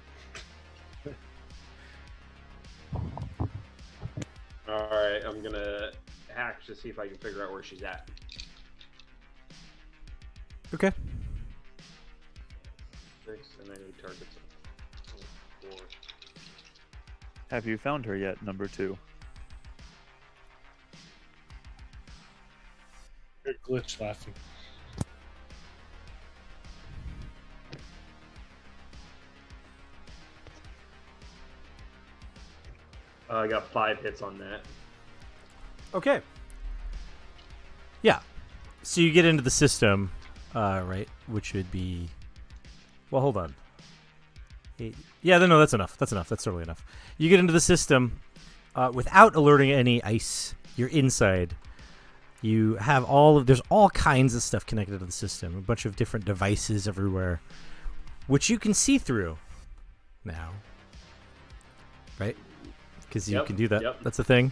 All right, I'm gonna hack to see if I can figure out where she's at. Okay. 6, and I need targets. 4. Have you found her yet, number 2? You're glitch laughing. I got 5 hits on that. Okay. Yeah. So you get into the system, right? Which would be. Well, hold on. 8. Yeah, no, that's enough. That's enough. That's totally enough. You get into the system without alerting any ice. You're inside. You have there's all kinds of stuff connected to the system. A bunch of different devices everywhere, which you can see through now. Right? Because you can do that. Yep. That's the thing.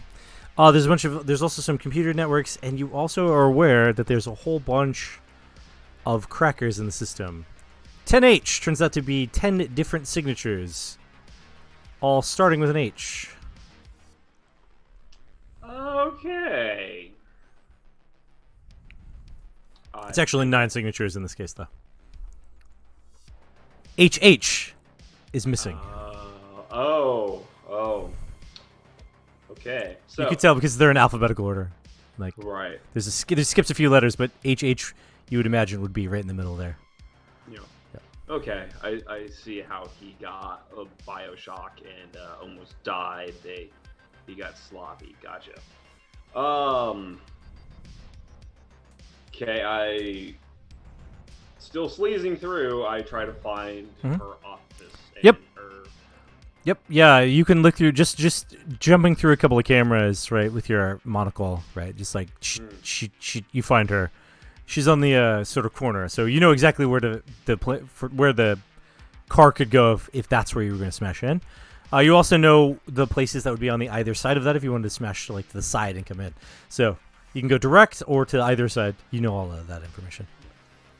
There's also some computer networks, and you also are aware that there's a whole bunch of crackers in the system. 10H turns out to be 10 different signatures, all starting with an H. Okay. It's actually 9 signatures in this case, though. HH is missing. Oh. Okay. So You could tell because they're in alphabetical order. Like right. there's skips a few letters, but HH you would imagine would be right in the middle there. Yeah. Okay. I see how he got a Bioshock and almost died. He got sloppy. Gotcha. Okay. I still sleazing through. I try to find her office. And Yep. Her... Yep. Yeah, you can look through just jumping through a couple of cameras, right, with your monocle, right? Just like you find her. She's on the sort of corner, so you know exactly where where the car could go if that's where you were going to smash in. You also know the places that would be on the either side of that if you wanted to smash to the side and come in. So you can go direct or to either side. You know all of that information.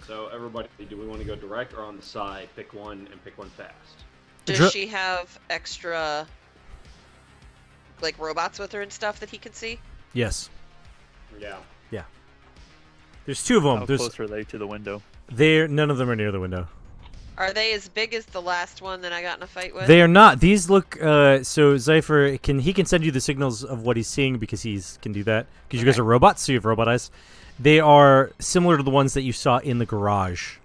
So everybody, do we want to go direct or on the side? Pick one and pick one fast. Does she have extra, robots with her and stuff that he can see? Yes. Yeah. There's 2 of them. How close are they to the window? None of them are near the window. Are they as big as the last one that I got in a fight with? They are not. These look. So Zypher can send you the signals of what he's seeing because can do that. Because you guys are robots, so you have robot eyes. They are similar to the ones that you saw in the garage.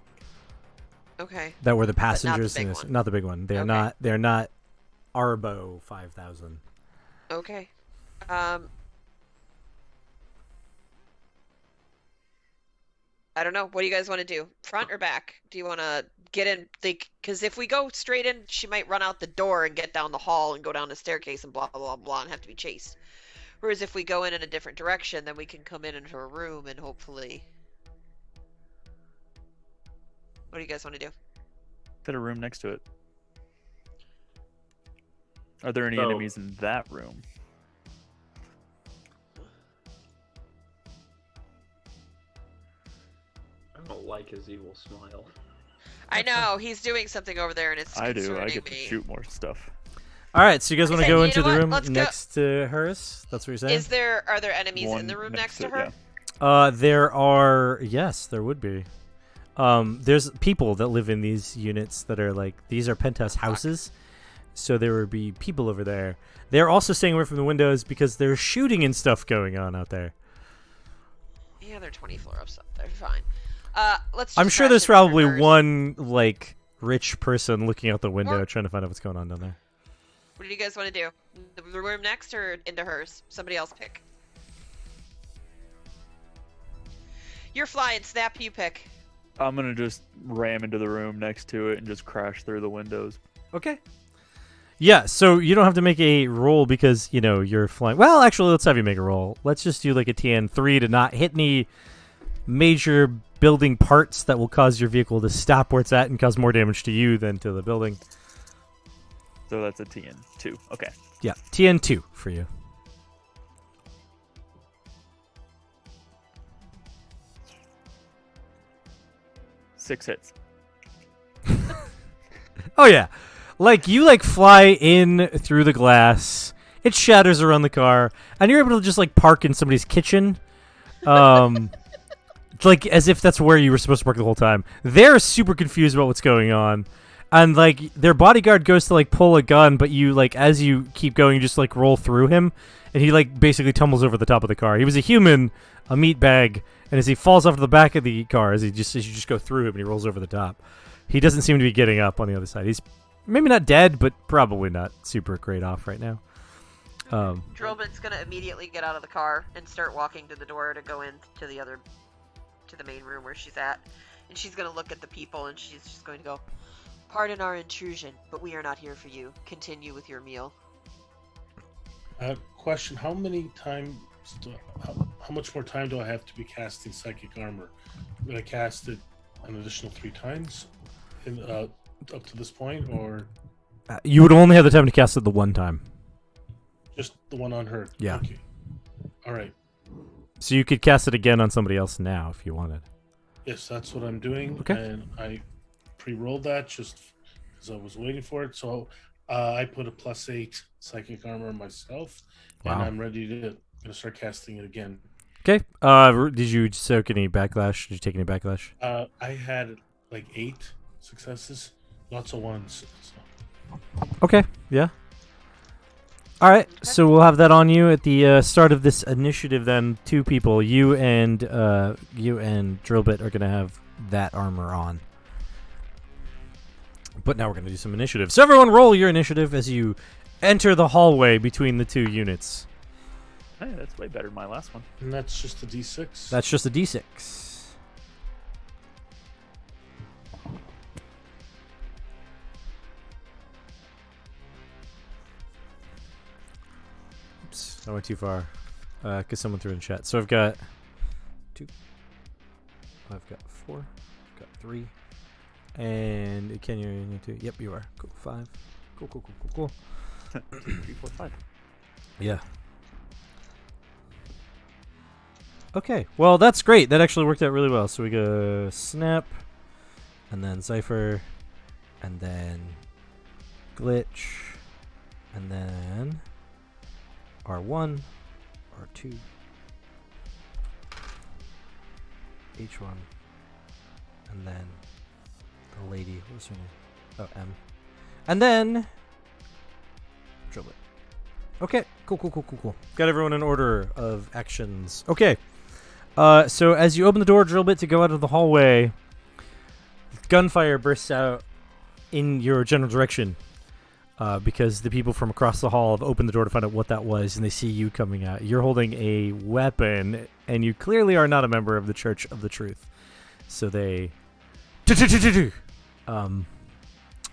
Okay. That were the passengers. big one. Not the big one. They're Okay. not. They're not. Arbo 5000. Okay. I don't know. What do you guys want to do? Front or back? Do you want to get in? Because if we go straight in, she might run out the door and get down the hall and go down the staircase and blah, blah, blah, blah, and have to be chased. Whereas if we go in a different direction, then we can come into a room and hopefully... What do you guys want to do? Fit a room next to it. Are there any So- enemies in that room? I don't like his evil smile. I know, he's doing something over there and it's I do. I concerning get to me. shoot more stuff. All right. So you guys want to Okay, go you into know the what? room Let's go. next to hers? That's what you're saying. Are there enemies in the room next to her? Yeah. There are. Yes, there would be. There's people that live in these units that are these are penthouse houses, so there would be people over there. They're also staying away from the windows because there's shooting and stuff going on out there. Yeah, they're 20 floor ups up there. Fine. Let's. I'm just sure crash there's into probably hers. one rich person looking out the window Or- trying to find out what's going on down there. What do you guys want to do? The room next or into hers? Somebody else pick. You're flying. Snap, you pick. I'm gonna just ram into the room next to it and just crash through the windows. Okay. Yeah, so you don't have to make a roll because, you're flying. Well, actually, let's have you make a roll. Let's just do a TN3 to not hit any major building parts that will cause your vehicle to stop where it's at and cause more damage to you than to the building. So that's a TN2. Okay. Yeah, TN2 for you. Six hits. Oh yeah, like you like fly in through the glass. It shatters around the car, and you're able to just like park in somebody's kitchen, like as if that's where you were supposed to park the whole time. They're super confused about what's going on, and like their bodyguard goes to like pull a gun, but you like as you keep going, you just like roll through him, and he like basically tumbles over the top of the car. He was a human, a meat bag, and as he falls off the back of the car, as you just go through him, and he rolls over the top. He doesn't seem to be getting up on the other side. He's maybe not dead, but probably not super great off right now. Drillbit's gonna immediately get out of the car and start walking to the door to go into the main room where she's at. And she's gonna look at the people and she's just going to go, "Pardon our intrusion, but we are not here for you. Continue with your meal." Question: how much more time do I have to be casting psychic armor? Did I cast it an additional 3 times up to this point, or You would only have the time to cast it the one time. just the one on her? Yeah. Okay. All right. So you could cast it again on somebody else now if you wanted. Yes, that's what I'm doing. Okay. And I pre-rolled that just because I was waiting for it. So I put a +8 psychic armor myself, and Wow. I'm ready to gonna start casting it again. Okay. Did you soak any backlash? Did you take any backlash? I had like 8 successes, lots of ones. So. Okay. Yeah. All right. So we'll have that on you at the start of this initiative. Then 2 people, you and Drillbit, are gonna have that armor on. But now we're gonna do some initiative. So everyone, roll your initiative as you enter the hallway between the 2 units. Hey, that's way better than my last one. And that's just a D6. That's just a D6. Oops, I went too far. Because someone threw in chat. So I've got 2. I've got 4. I've got 3. And Ken, you're in 2. Yep, you are. Cool. 5. Cool. 2, 3, 4, 5. Yeah. Okay, well that's great. That actually worked out really well. So we go Snap, and then Cypher, and then Glitch, and then R1, R2, H1, and then the lady. What's her name? Oh, M. And then Drillbit. Okay, cool. Got everyone in order of actions. Okay. So as you open the door, Drillbit, to go out of the hallway, gunfire bursts out in your general direction because the people from across the hall have opened the door to find out what that was, and they see you coming out. You're holding a weapon, and you clearly are not a member of the Church of the Truth. So they... But it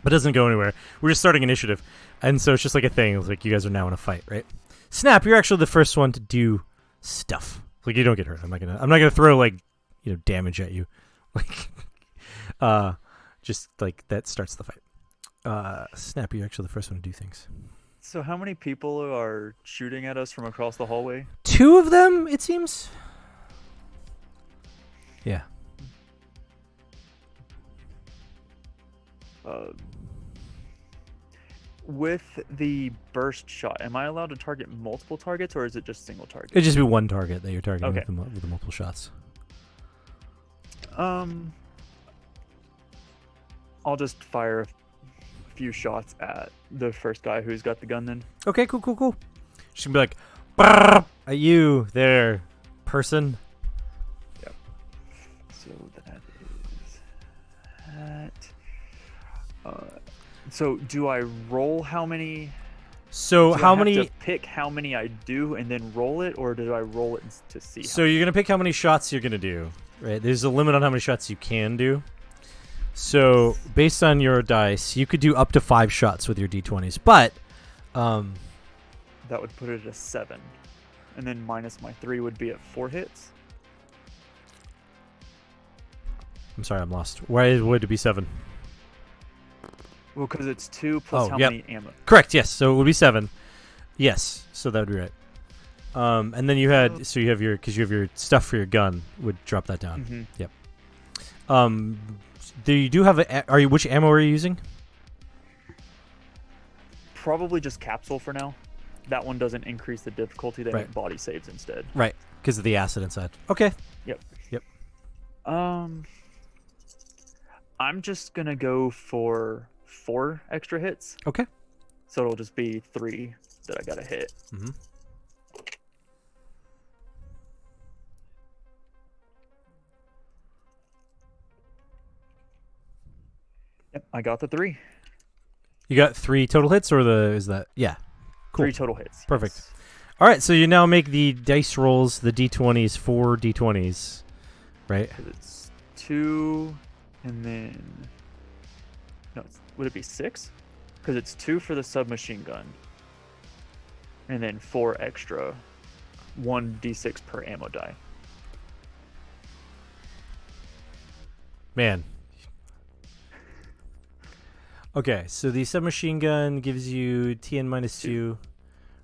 doesn't go anywhere. We're just starting initiative. And so it's just like a thing. It's like you guys are now in a fight, right? Snap, you're actually the first one to do stuff. Like you don't get hurt. I'm not gonna throw like, damage at you. Like just like that starts the fight. Snap, you're actually the first one to do things. So how many people are shooting at us from across the hallway? 2 of them, it seems. Yeah. With the burst shot, am I allowed to target multiple targets, or is it just single target? It'd just be one target that you're targeting Okay. with the multiple shots. I'll just fire a few shots at the first guy who's got the gun then. Okay, cool. She's gonna be like, "Brrr, at you there, person." So that is that. So do I roll how many? So do how I have many? to pick how many I do and then roll it, or do I roll it to see? So you're gonna pick how many shots you're gonna do, right? There's a limit on how many shots you can do. So based on your dice, you could do up to 5 shots with your d20s, but That would put it at a 7, and then minus my 3 would be at 4 hits. I'm sorry, I'm lost. Why would it be 7? Well, because it's 2 plus Oh, how yep. many ammo. Correct. Yes. So it would be 7. Yes. So that would be right. And then you had you have your stuff for your gun would drop that down. Mm-hmm. You do have which ammo are you using? Probably just capsule for now. That one doesn't increase the difficulty. They Right. make body saves instead. Right, because of the acid inside. Okay. I'm just gonna go for 4 extra hits. Okay. So it'll just be 3 that I gotta hit. Mm-hmm. Yep, I got the 3. You got 3 total hits, or is that? Yeah. Cool. 3 total hits. Perfect. yes. All right, so you now make the dice rolls, the d20s, 4 d20s, right? 'Cause it's 2, and then no, would it be 6? Because it's 2 for the submachine gun, and then 4 extra, 1d6 per ammo die. Man. Okay, so the submachine gun gives you TN minus 2.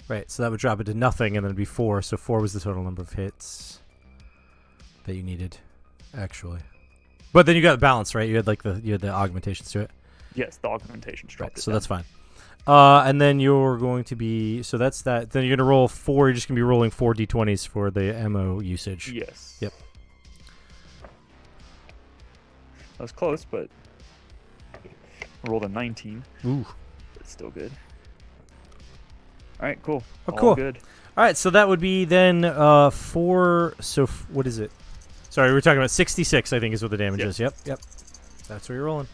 Right, so that would drop it to nothing, and then it'd be 4. So 4 was the total number of hits that you needed, actually. But then you got balance, right? You had the augmentations to it. Yes, the augmentations dropped Right, it so down. that's fine. And then you're going to be, so that's that. Then you're going to roll 4. You're just going to be rolling 4 d20s for the ammo usage. Yes. Yep. That was close, but I rolled a 19. Ooh. It's still good. All right, cool. Oh, All cool. good. All right, so that would be then 4. So what is it? Sorry, we're talking about 66, I think is what the damage Yep. is. Yep. That's where you're rolling.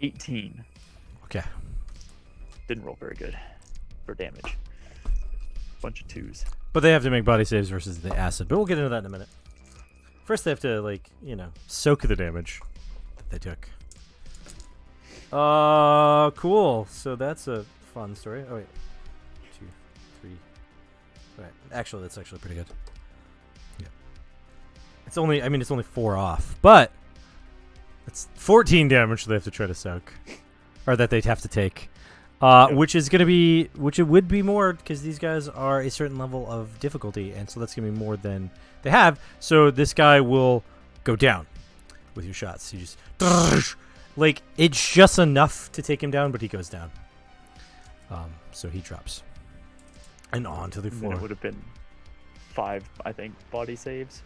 $18. Okay. Didn't roll very good for damage. Bunch of 2s. But they have to make body saves versus the acid. But we'll get into that in a minute. First, they have to, soak the damage that they took. Cool. So that's a fun story. Oh, wait. 2, 3. Right. Actually, that's actually pretty good. Yeah. It's only 4 off. But it's 14 damage they have to try to soak. Or that they'd have to take. Which it would be more because these guys are a certain level of difficulty, and so that's going to be more than they have. So this guy will go down with your shots. You just it's just enough to take him down, but he goes down. So he drops and onto the And then floor. it would have been 5, I think, body saves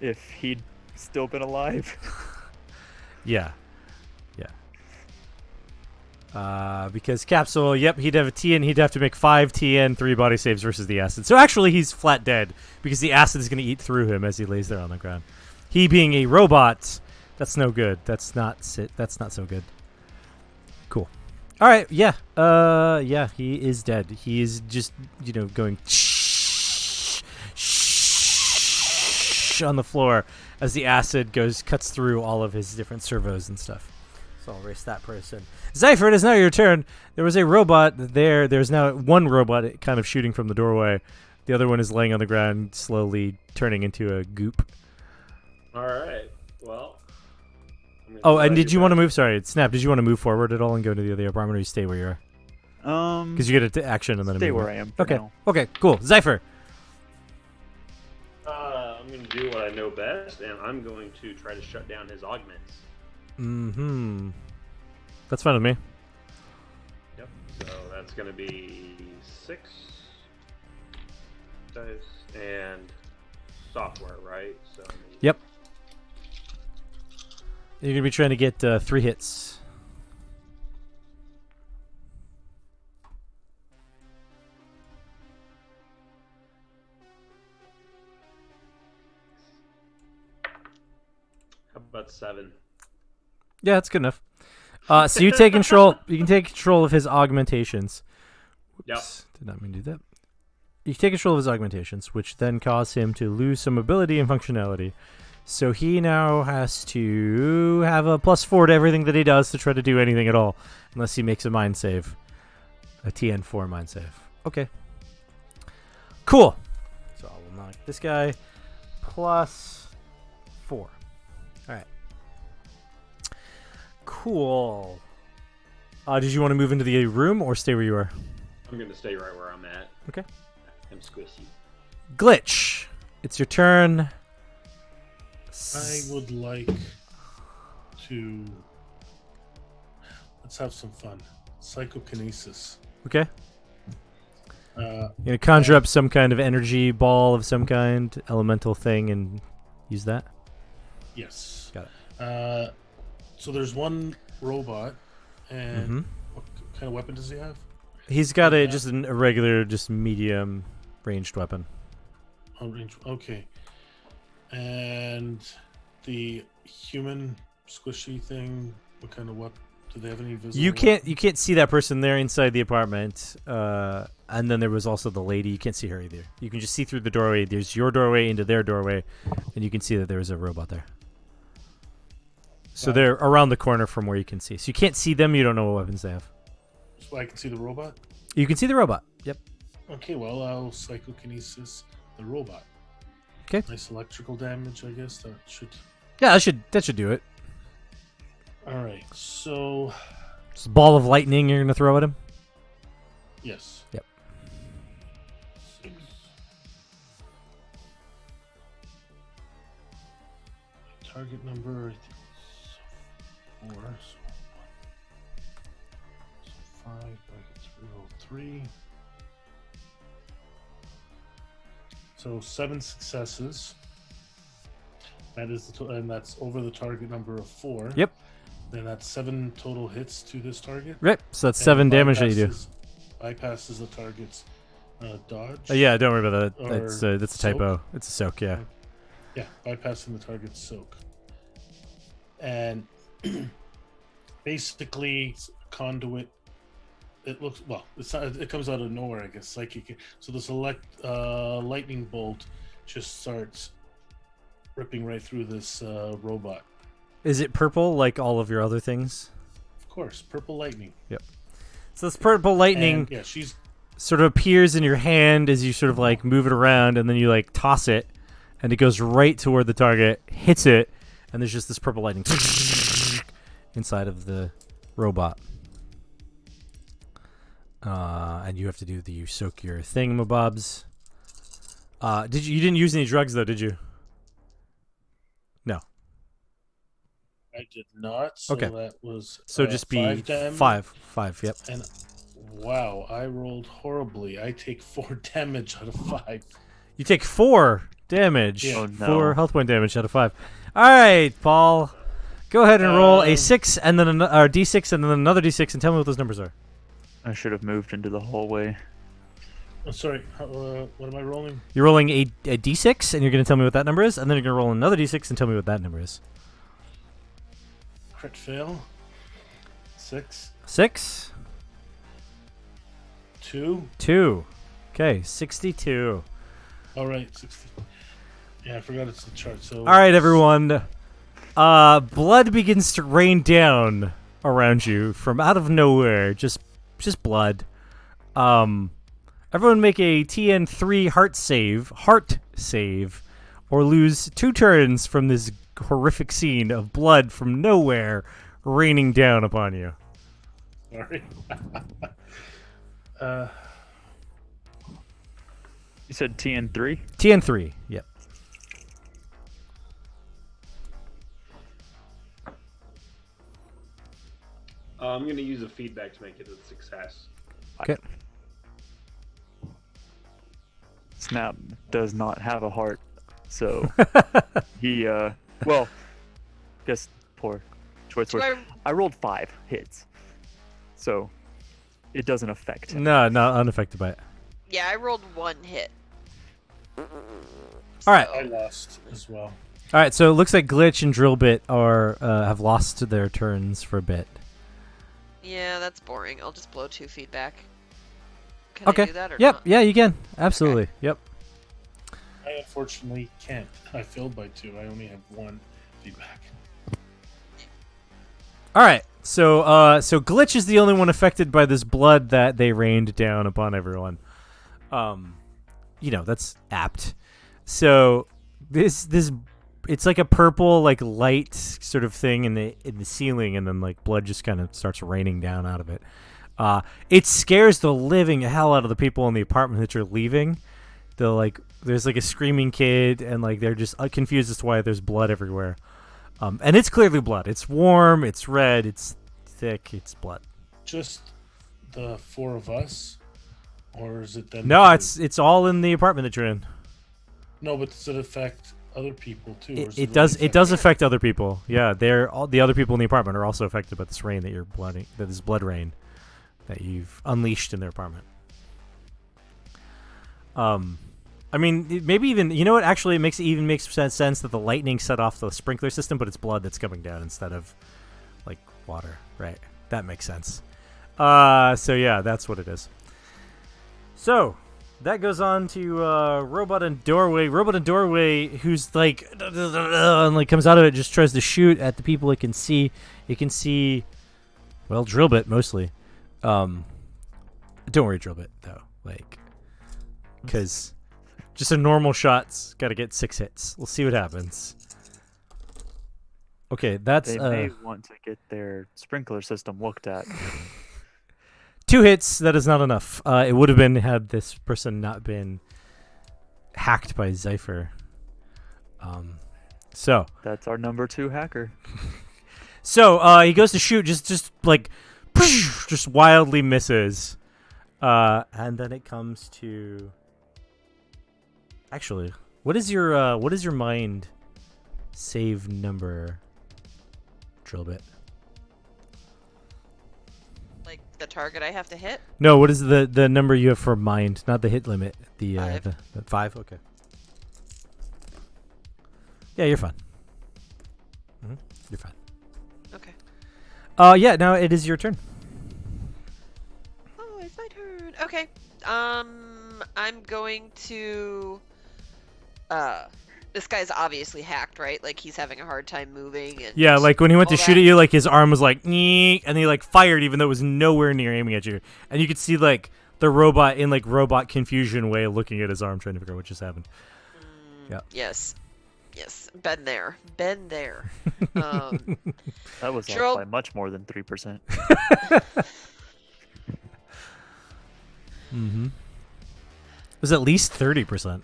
if he'd still been alive. Yeah. Because Capsule, he'd have a TN, he'd have to make 5 TN, 3 body saves versus the acid. So actually he's flat dead because the acid is going to eat through him as he lays there on the ground. He being a robot, that's no good. That's not so good. Cool. All right, yeah, he is dead. He is just, going on the floor as the acid cuts through all of his different servos and stuff. So I'll erase that person. Zypher, it is now your turn. There was a robot there. There's now one robot kind of shooting from the doorway. The other one is laying on the ground, slowly turning into a goop. All right. Well. Oh, and did you want to move? Sorry, Snap. Did you want to move forward at all and go to the other apartment, or you stay where you are? Because you get an action and then Stay a movement. where I am for Okay. now. Okay. Cool. Zypher. I'm going to do what I know best, and I'm going to try to shut down his augments. Mm-hmm. That's fine with me. Yep. So that's going to be 6 dice and software, right? So. Yep. You're gonna be trying to get 3 hits. How about 7? Yeah, that's good enough. So you take control. You can take control of his augmentations. Yep. Oops, did not mean to do that. You take control of his augmentations, which then cause him to lose some ability and functionality. So he now has to have a +4 to everything that he does to try to do anything at all, unless he makes a mind save, a TN4 mind save. Okay. Cool. So I will knock this guy +4. All right. Cool. Did you want to move into the room or stay where you are? I'm going to stay right where I'm at. Okay. I'm squishy. Glitch. It's your turn. I would like to. Let's have some fun. Psychokinesis. Okay. Uh, You're gonna conjure up some kind of energy ball of some kind, elemental thing, and use that. yes. Got it. So there's one robot, and Mm-hmm. what kind of weapon does he have? He's got Yeah. just a regular, just medium ranged weapon. Oh, range. Okay. And the human squishy thing. What kind of weapon? Do they have any visible? You can't see that person there inside the apartment. And then there was also the lady. You can't see her either. You can just see through the doorway. There's your doorway into their doorway, and you can see that there was a robot there. So Wow. they're around the corner from where you can see. So you can't see them. You don't know what weapons they have. So I can see the robot. You can see the robot. Yep. Okay. Well, I'll psychokinesis the robot. 'Kay. Nice electrical damage. I guess that should. Yeah, that should do it. All right. So Just a ball of lightning you're gonna throw at him. yes. Yep. 6. Target number, I think it's 4. So 5, bracket 303. So 7 successes. That is and that's over the target number of 4. Yep. Then that's 7 total hits to this target. Right. So that's And 7 damage that you do. Bypasses the target's dodge. Yeah, don't worry about that. Or That's a typo. It's a soak. Yeah. Yeah, bypassing the target's soak. And basically, conduit. It looks well. It's not, it comes out of nowhere, I guess. Psychic. So this lightning bolt just starts ripping right through this robot. Is it purple like all of your other things? Of course, purple lightning. So this purple lightning And, yeah, she's sort of appears in your hand as you sort of like move it around, and then you like toss it, and it goes right toward the target, hits it, and there's just this purple lightning inside of the robot. And you have to do the soak your thingamabobs. You didn't use any drugs though, did you? No. I did not. So Okay. that was So just be 5 damage. 5. Yep. And wow, I rolled horribly. I take 4 damage out of 5. You take 4 damage. Yeah. Oh, no. 4 health point damage out of 5. All right, Paul. Go ahead and roll a 6 and then or d6 and then another d6 and tell me what those numbers are. I should have moved into the hallway. I'm sorry. What am I rolling? You're rolling a d6 and you're going to tell me what that number is, and then you're going to roll another d6 and tell me what that number is. Crit fail. 6, 6, 2. 2. Okay, 62. All right, 60. Yeah, I forgot it's the chart. So All right, everyone. Blood begins to rain down around you from out of nowhere. Just blood. Everyone make a TN3 heart save, or lose 2 turns from this horrific scene of blood from nowhere raining down upon you. Sorry. You said TN3? TN3. Yep. I'm going to use a feedback to make it a success. Okay. Snap does not have a heart, so he well, guess poor choice Do word. I rolled 5 hits, so it doesn't affect him. No, not unaffected by it. Yeah, I rolled 1 hit. All right. I lost as well. All right, so it looks like Glitch and Drillbit are have lost their turns for a bit. Yeah, that's boring. I'll just blow 2 feedback. Can Okay. I do that or Yep. not? Yeah, you can. Absolutely. Yep. I unfortunately can't. I failed by 2. I only have 1 feedback. All right. So Glitch is the only one affected by this blood that they rained down upon everyone. That's apt. So this it's like a purple like light sort of thing in the ceiling, and then like blood just kind of starts raining down out of it. It scares the living hell out of the people in the apartment that you're leaving. There's like a screaming kid, and like they're just confused as to why there's blood everywhere. And it's clearly blood. It's warm. It's red. It's thick. It's blood. Just the 4 of us, or is it then? No, the it's all in the apartment that you're in. No, but does it affect other people too? Or is It only does. It does affect- affect other people. Yeah, all the other people in the apartment are also affected by this rain that you're blooding. That is blood rain that you've unleashed in their apartment. I mean, maybe even you know what? Actually, it makes sense that the lightning set off the sprinkler system, but it's blood that's coming down instead of like water, right? That makes sense. So yeah, that's what it is. So that goes on to Robot in Doorway. Robot in Doorway, who's like, and like comes out of it, just tries to shoot at the people it can see. It can see, well, Drillbit mostly. Don't worry, Drillbit though, like, because just a normal shot's got to get 6 hits. We'll see what happens. Okay, that's They may want to get their sprinkler system looked at. 2 hits. That is not enough. It would have been had this person not been hacked by Zypher. So That's our number 2 hacker. he goes to shoot, just like, just wildly misses, and then it comes to. Actually, what is your mind save number, Drillbit? Like the target I have to hit? No, what is the number you have for mind? Not the hit limit. The 5. the 5. Okay. Yeah, you're fine. You're fine. Okay. Yeah. Now it is your turn. Oh, it's my turn. Okay. I'm going to. This guy's obviously hacked, right? Like he's having a hard time moving. And Yeah, like when he went to all shoot that. at you, like his arm was like, "Nyeh," and he like fired even though it was nowhere near aiming at you, and you could see like the robot in like robot confusion way looking at his arm, trying to figure out what just happened. Yeah. Yes. Yes. Been there. Been there. That was Drill- off by much more than 3%. Mm-hmm. It was at least 30%.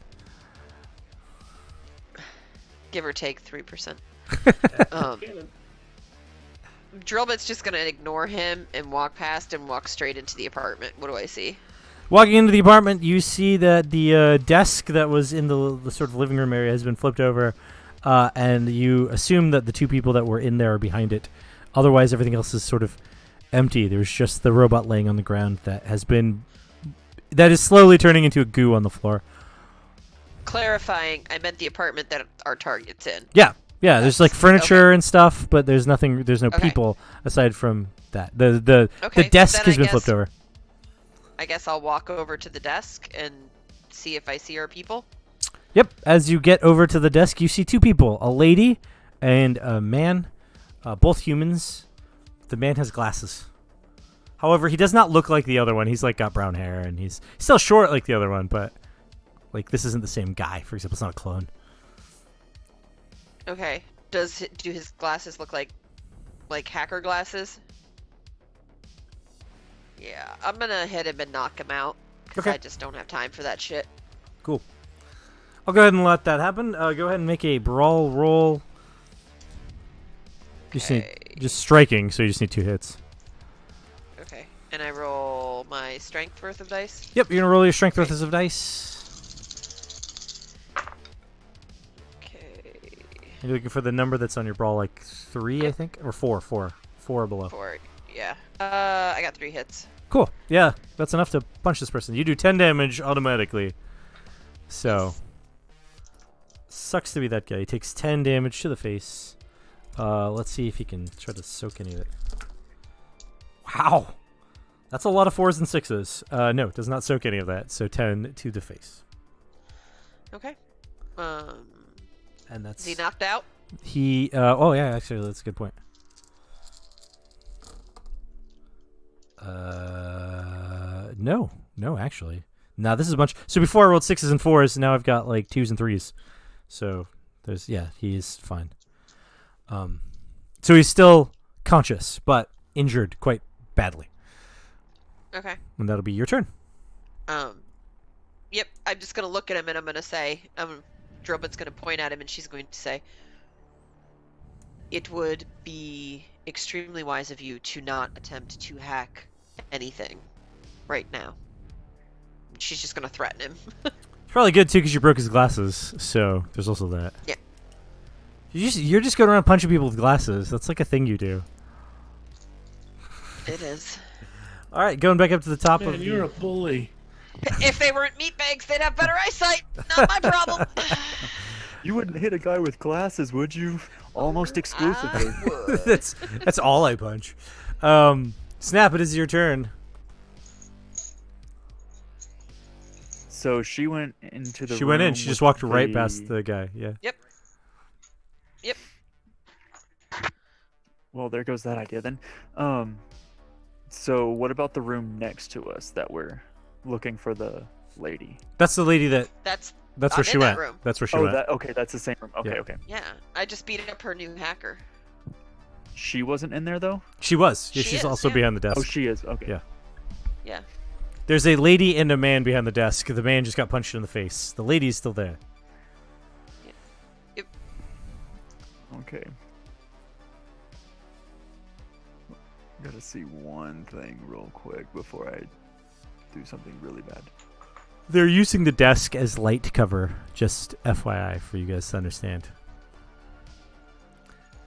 Give or take 3%. Drillbit's just gonna ignore him and walk past and walk straight into the apartment. What do I see? Walking into the apartment, you see that the desk that was in the sort of living room area has been flipped over, and you assume that the 2 people that were in there are behind it. Otherwise, everything else is sort of empty. There's just the robot laying on the ground that is slowly turning into a goo on the floor. Clarifying, I meant the apartment that our target's in. Yeah, there's like furniture and stuff, but there's no Okay. people aside from that. The Okay, desk then has I been guess- flipped over. I guess I'll walk over to the desk and see if I see our people. Yep. As you get over to the desk, you see 2 people, a lady and a man, both humans. The man has glasses. However, he does not look like the other one. He's like got brown hair and he's still short like the other one, but like this isn't the same guy. For example, it's not a clone. Okay. Do his glasses look like hacker glasses? Yeah, I'm gonna hit him and knock him out because Okay. I just don't have time for that shit. Cool. I'll go ahead and let that happen. Go ahead and make a brawl roll. You just need Okay. just striking, so you just need 2 hits. Okay, and I roll my strength worth of dice. Yep, you're gonna roll your strength worth of dice. Okay, You're looking for the number that's on your brawl, like 3, I think, or 4 or below. 4. Yeah. I got 3 hits. Cool. Yeah, that's enough to punch this person. You do 10 damage automatically. So, sucks to be that guy. He takes 10 damage to the face. Let's see if he can try to soak any of it. Wow. That's a lot of 4s and 6s. No, it does not soak any of that. So 10 to the face. Okay. And that's... Is he knocked out? oh yeah, actually, that's a good point. No, actually. Now this is a bunch. So before I rolled 6s and 4s, now I've got like 2s and 3s. So he is fine. So he's still conscious, but injured quite badly. Okay. And that'll be your turn. Yep. I'm just gonna look at him and I'm gonna say, Drillbit's gonna point at him and she's going to say, it would be extremely wise of you to not attempt to hack anything right now. She's just gonna threaten him. It's probably good too because you broke his glasses, so there's also that. Yeah. You're just going around punching people with glasses. That's like a thing you do. It is. All right, going back up to the top Man, of. you're a bully. If they weren't meat bags, they'd have better eyesight. Not my problem. You wouldn't hit a guy with glasses, would you? Almost exclusively. I would. that's all I punch. Snap, it is your turn. So she went into the. She went in. room She just with walked right past the guy. Yeah. Yep. Well, there goes that idea then. So what about the room next to us that we're looking for the lady? That's the lady that. That's That's I'm where she in that went. room. That's where she Oh, went. that okay. That's the same room. Okay, Yeah. okay. yeah. I just beat up her new hacker. She wasn't in there though. She was. Yeah, She she's is, also yeah. behind the desk. Oh, she is. Okay. Yeah. Yeah. There's a lady and a man behind the desk. The man just got punched in the face. The lady's still there. Okay. Gotta see one thing real quick before I do something really bad. They're using the desk as light cover. Just FYI for you guys to understand.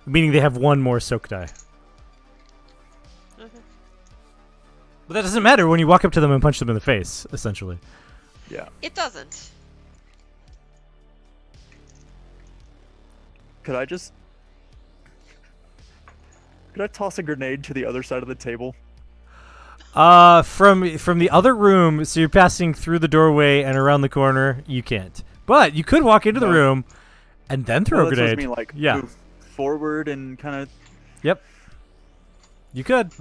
Meaning they have one more soak die. Mhm. But that doesn't matter when you walk up to them and punch them in the face, essentially. Yeah. It doesn't. Could I toss a grenade to the other side of the table? From the other room, so you're passing through the doorway and around the corner, you can't. But you could walk into the No. room and then throw No, a that's what I grenade. mean, like Yeah. move forward and kind of. Yep. You could.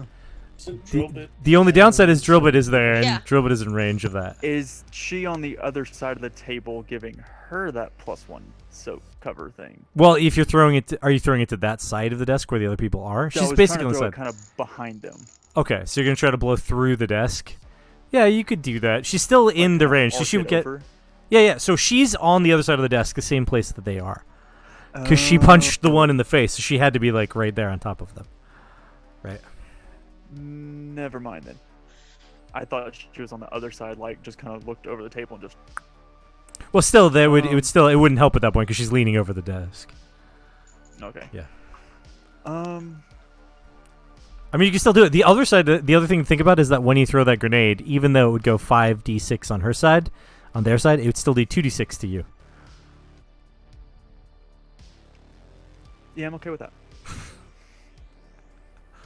Isn't Drillbit? The only downside is Drillbit is there, and Yeah. Drillbit is in range of that. Is she on the other side of the table giving her that +1 soak cover thing? Well, if you're throwing it, are you throwing it to that side of the desk where the other people are? So I She's was basically on trying to the throw side. it kind of behind them. Okay, so you're gonna try to blow through the desk. Yeah, you could do that. She's still in Like, the kinda range, so arc she would it get. over. Yeah, yeah. So she's on the other side of the desk, the same place that they are, because she punched the one in the face, so she had to be like right there on top of them. Right. Never mind then. I thought she was on the other side, like just kind of looked over the table and just. Well, still, it Um, wouldn't help at that point because she's leaning over the desk. Okay. Yeah. I I mean, you can still do it. The other side, the other thing to think about is that when you throw that grenade, even though it would go 5d6 on her side, on their side, it would still do 2d6 to you. Yeah, I'm okay with that.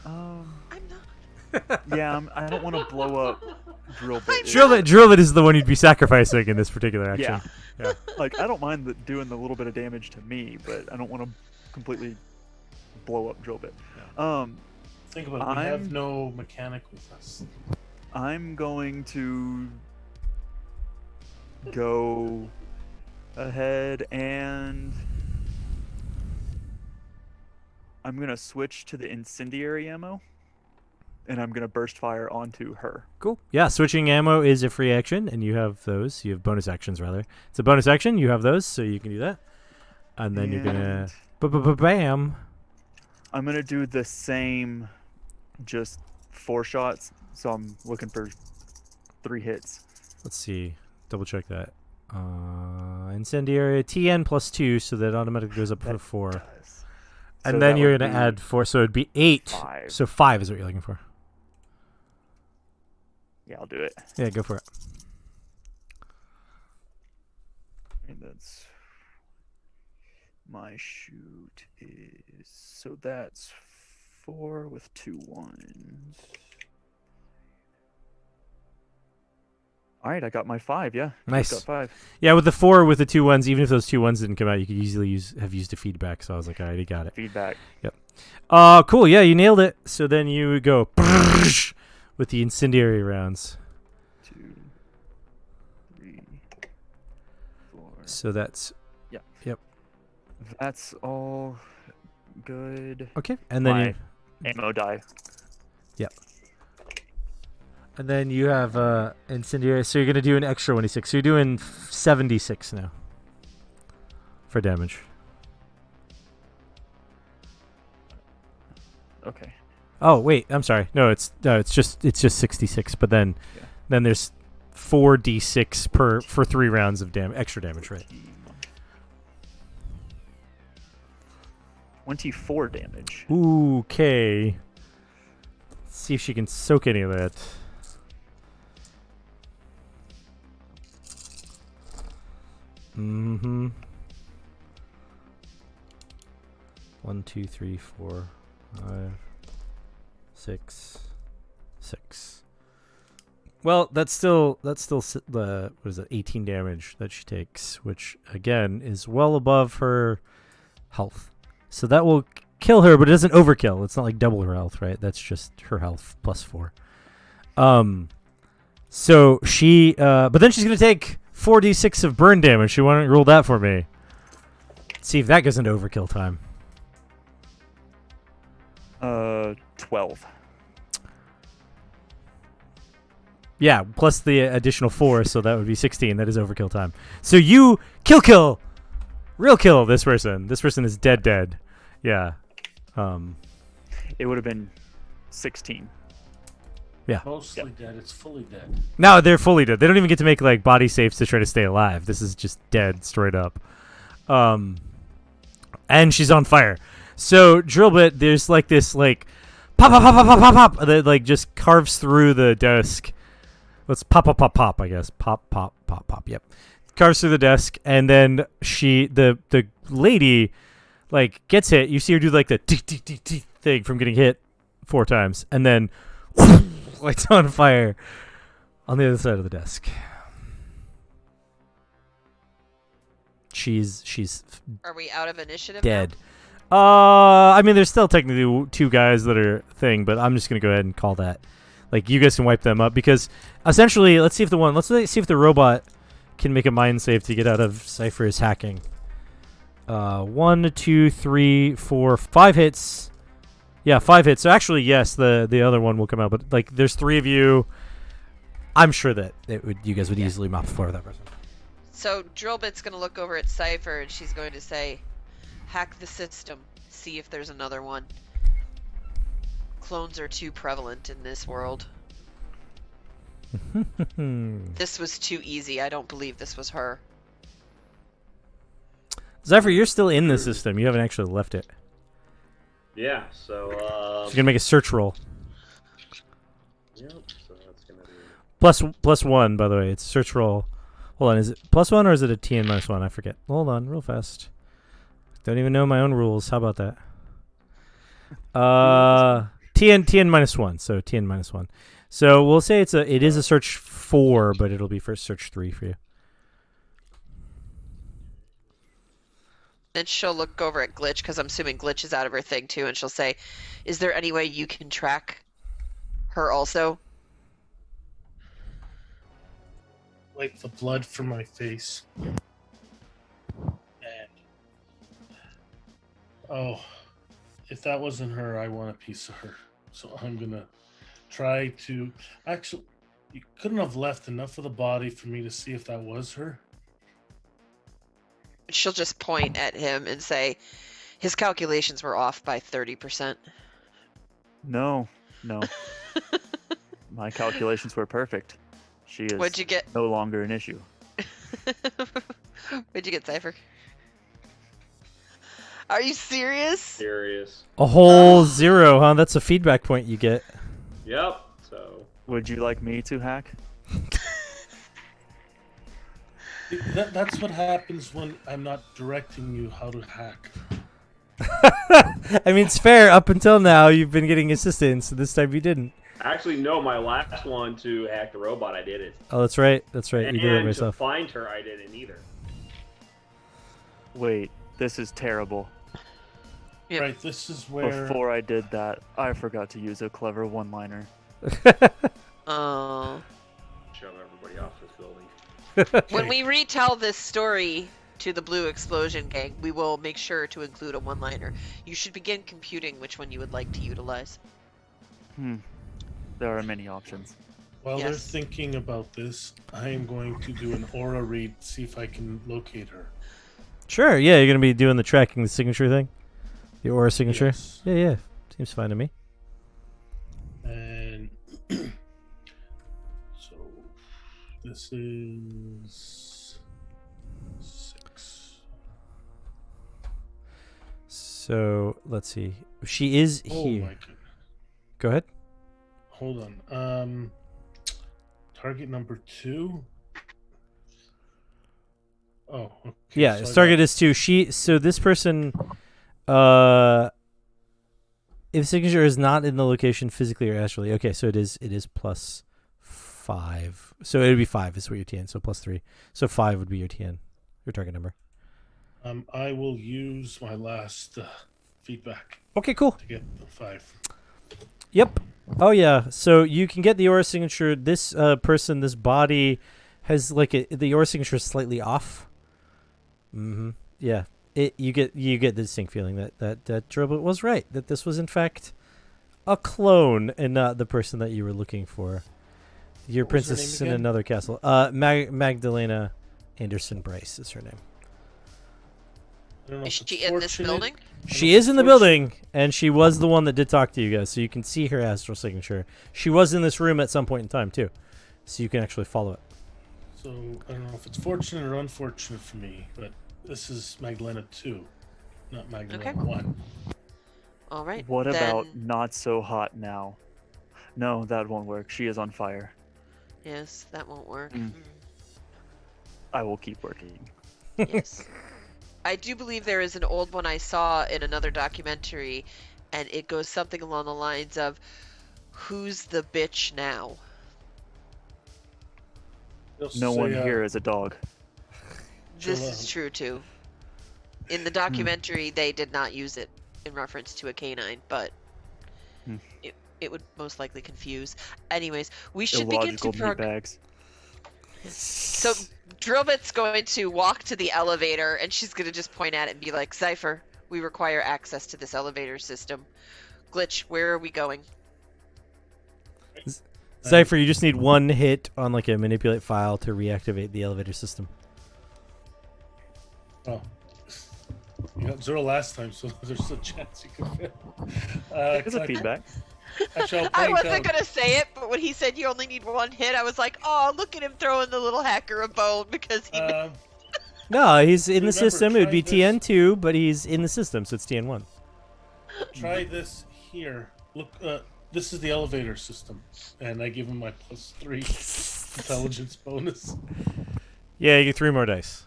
I'm not. Yeah, I don't want to blow up Drillbit. Drillbit is the one you'd be sacrificing in this particular action. Yeah. Yeah. Like, I don't mind doing the little bit of damage to me, but I don't want to completely blow up Drillbit. Think about it. We have I'm- no mechanic with us. I'm going to go ahead and I'm going to switch to the incendiary ammo and I'm going to burst fire onto her. Cool. Yeah, switching ammo is a free action, and you have those. You have bonus actions, rather. It's a bonus action. You have those, so you can do that. And then you're going to... Bam! I'm going to do the same, just 4 shots. So I'm looking for 3 hits. Let's see. Double check that. Incendiary TN plus 2, so that automatically goes up to 4. So And then that you're would going to be add 4, so it'd be 8. 5. So 5 is what you're looking for. Yeah, I'll do it. Yeah, go for it. And that's my shoot is so that's 4 with 2 1s. All right, I got my 5. Yeah, Nice. Got 5. Yeah, with the 4 with the 2 1s, even if those 2 1s didn't come out, you could easily have used a feedback. So I was like, all right, you got it. Feedback. Cool. Yeah, you nailed it. So then you would go with the incendiary rounds. 2, 3, 4. So that's That's all good. okay. And then My ammo die. and then you have incendiary. So you're gonna do an extra 1d6. So you're doing 76 now for damage. Okay. Oh wait, I'm sorry. No, it's just 66. But then Yeah. then there's 4d6 for 3 rounds of extra damage, right? 24 damage. Ooh, okay. Let's see if she can soak any of that. Mm-hmm. 1, 2, 3, 4, 5, 6, 6. Well, that's still the what is it? 18 damage that she takes, which again is well above her health. So that will kill her, but it doesn't overkill. It's not like double her health, right? That's just her health plus 4. So she, but then she's gonna take 4d6 of burn damage. You want to roll that for me? See if that goes into overkill time. 12. Yeah, plus the additional 4, so that would be 16. That is overkill time. So you kill, real kill this person. This person is dead. Yeah. It would have been 16. Mostly dead. It's fully dead. No, they're fully dead. They don't even get to make like body safes to try to stay alive. This is just dead straight up. And she's on fire. So Drillbit, there's like this like pop that like just carves through the desk. Let's pop, I guess. Pop. Yep. Carves through the desk, and then the lady like gets hit. You see her do like the thing from getting hit 4 times, and then lights on fire on the other side of the desk. She's Are we out of initiative? dead. I mean, there's still technically 2 guys that are thing, but I'm just gonna go ahead and call that. Like, you guys can wipe them up because essentially, let's see if the robot can make a mind save to get out of Cypher's hacking. 1, 2, 3, 4, 5 hits. Yeah, 5 hits. So actually, yes, the other one will come out. But like, there's 3 of you. I'm sure that you guys would easily mop the floor with that person. So Drillbit's gonna look over at Cypher and she's going to say, "Hack the system. See if there's another one. Clones are too prevalent in this world. This was too easy. I don't believe this was her." Zephyr, you're still in the system. You haven't actually left it. Yeah, so So you're gonna make a search roll. yep, so that's gonna be Plus 1, by the way. It's search roll. Hold on, is it +1 or is it a TN -1? I forget. Hold on, real fast. Don't even know my own rules. How about that? TN -1. So TN -1. So we'll say it is a search 4, but it'll be for search 3 for you. Then she'll look over at Glitch, because I'm assuming Glitch is out of her thing too, and she'll say, "Is there any way you can track her also?" Like the blood from my face. And if that wasn't her, I want a piece of her. So I'm gonna try to. Actually, you couldn't have left enough of the body for me to see if that was her. She'll just point at him and say, "His calculations were off by 30%. No. My calculations were perfect. She is What'd you get? no longer an issue. What'd you get, Cypher? Are you serious? serious. A whole 0, huh? That's a feedback point you get. Yep. So Would you like me to hack? That's what happens when I'm not directing you how to hack. I mean, it's fair. Up until now, you've been getting assistance. So this time you didn't. actually, no, my last one to hack the robot, I did it. Oh, that's right. That's right. And You did it to myself. find her, I didn't either. Wait, this is terrible. Yep. Right, this is where. Before I did that, I forgot to use a clever one-liner. Oh. Shove everybody off this building. When we retell this story to the Blue Explosion Gang, we will make sure to include a one-liner. You should begin computing which one you would like to utilize. There are many options. While they're Yes. thinking about this, I am going to do an aura read, see if I can locate her. Sure. Yeah, you're gonna be doing the tracking the signature thing, the aura signature. Yes. Yeah. Seems fine to me. And so this is 6. So let's see. She is Oh here. my goodness. Go ahead. Hold on. Target number 2. Oh, okay. Yeah, so I its target got- is 2. So this person, if signature is not in the location physically or astrally, okay, so it is plus 5. So it would be 5 is what your TN. So plus 3. So 5 would be your TN, your target number. I will use my last feedback Okay, cool. to get the 5. Yep. Oh yeah. So you can get the aura signature. This person, this body, has like the aura signature is slightly off. Mm-hmm. Yeah. You get the distinct feeling that Drillbit was right. That this was in fact a clone and not the person that you were looking for. Your What was her princess name in again? another castle. Magdalena Anderson Bryce is her name. I don't know Is if she it's in this fortunate- building? She is in the building, and she was the one that did talk to you guys, so you can see her astral signature. She was in this room at some point in time, too, so you can actually follow it. So I don't know if it's fortunate or unfortunate for me, but this is Magdalena 2, not Magdalena Okay. 1. All right. What then, about not so hot now? No, that won't work. She is on fire. Yes, that won't work. Mm. I will keep working. Yes. I do believe there is an old one I saw in another documentary, and it goes something along the lines of, "Who's the bitch now?" They also No say, one here is a dog. This Chill is out. true too. In the documentary, they did not use it in reference to a canine, but Hmm. it would most likely confuse. Anyways, we should begin to Illogical meat bags. So Drillbit's going to walk to the elevator, and she's going to just point at it and be like, "Cypher, we require access to this elevator system. Glitch, where are we going?" Cypher, you just need one hit on like a manipulate file to reactivate the elevator system. Oh. You got 0 last time, so there's a chance you can fail. There's a can I- feedback. Actually, I'll I point wasn't out- going to say it, but when he said you only need one hit, I was like, "Oh, look at him throwing the little hacker a bone," because he No, he's in the Remember, system. It would try be this. TN2, but he's in the system, so it's TN1. Try this here. Look, this is the elevator system, and I give him my +3 intelligence bonus. Yeah, you get 3 more dice.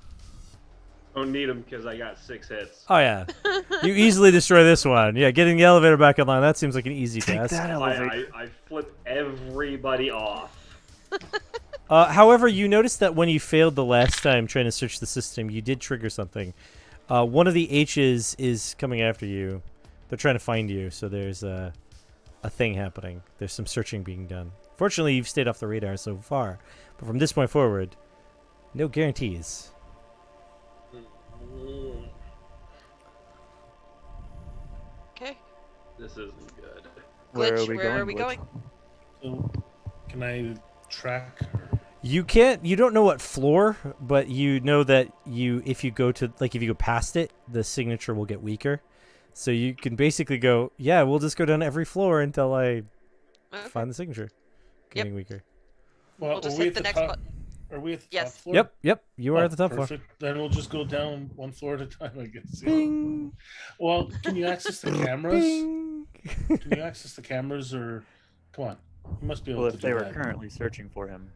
Don't need them because I got 6 hits. Oh, yeah. You easily destroy this one. Yeah, getting the elevator back online, that seems like an easy Take task. that elevator. I flip everybody off. However, you noticed that when you failed the last time trying to search the system, you did trigger something. One of the H's is coming after you. They're trying to find you, so there's a thing happening. There's some searching being done. Fortunately, you've stayed off the radar so far, but from this point forward, no guarantees. Okay. This isn't good. Glitch, Where where are are we we going, going? So, can I track? You don't know what floor, but you know that if you go past it, the signature will get weaker. So you can basically go, yeah, we'll just go down every floor until I Okay. find the signature. Getting weaker. Well, We'll just are we hit at the the next top? button. Are we at the Yes. top floor? Yep, you are at the top floor. Perfect. Then we'll just go down one floor at a time, I guess. yeah. Bing, Well, can you access the cameras? bing. Can you access the cameras, or come on, you must be able Well, to if do they were that. currently searching for him,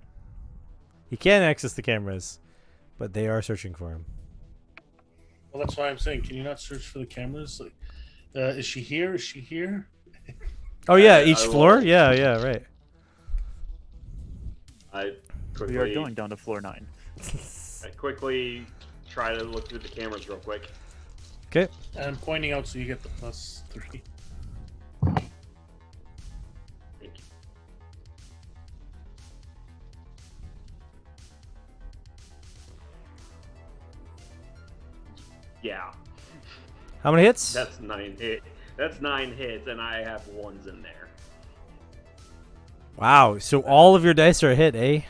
You can access the cameras, but they are searching for him. Well, that's why I'm saying, can you not search for the cameras? Like, is she here? Is she here? Oh yeah, I each floor. will- Yeah, right. I we are quickly, going down to floor 9. I quickly try to look through the cameras real quick. Okay. And I'm pointing out so you get the +3. Thank you. Yeah, How many hits? that's 9 hit. That's 9 hits, and I have 1s in there. Wow. So all of your dice are a hit, eh?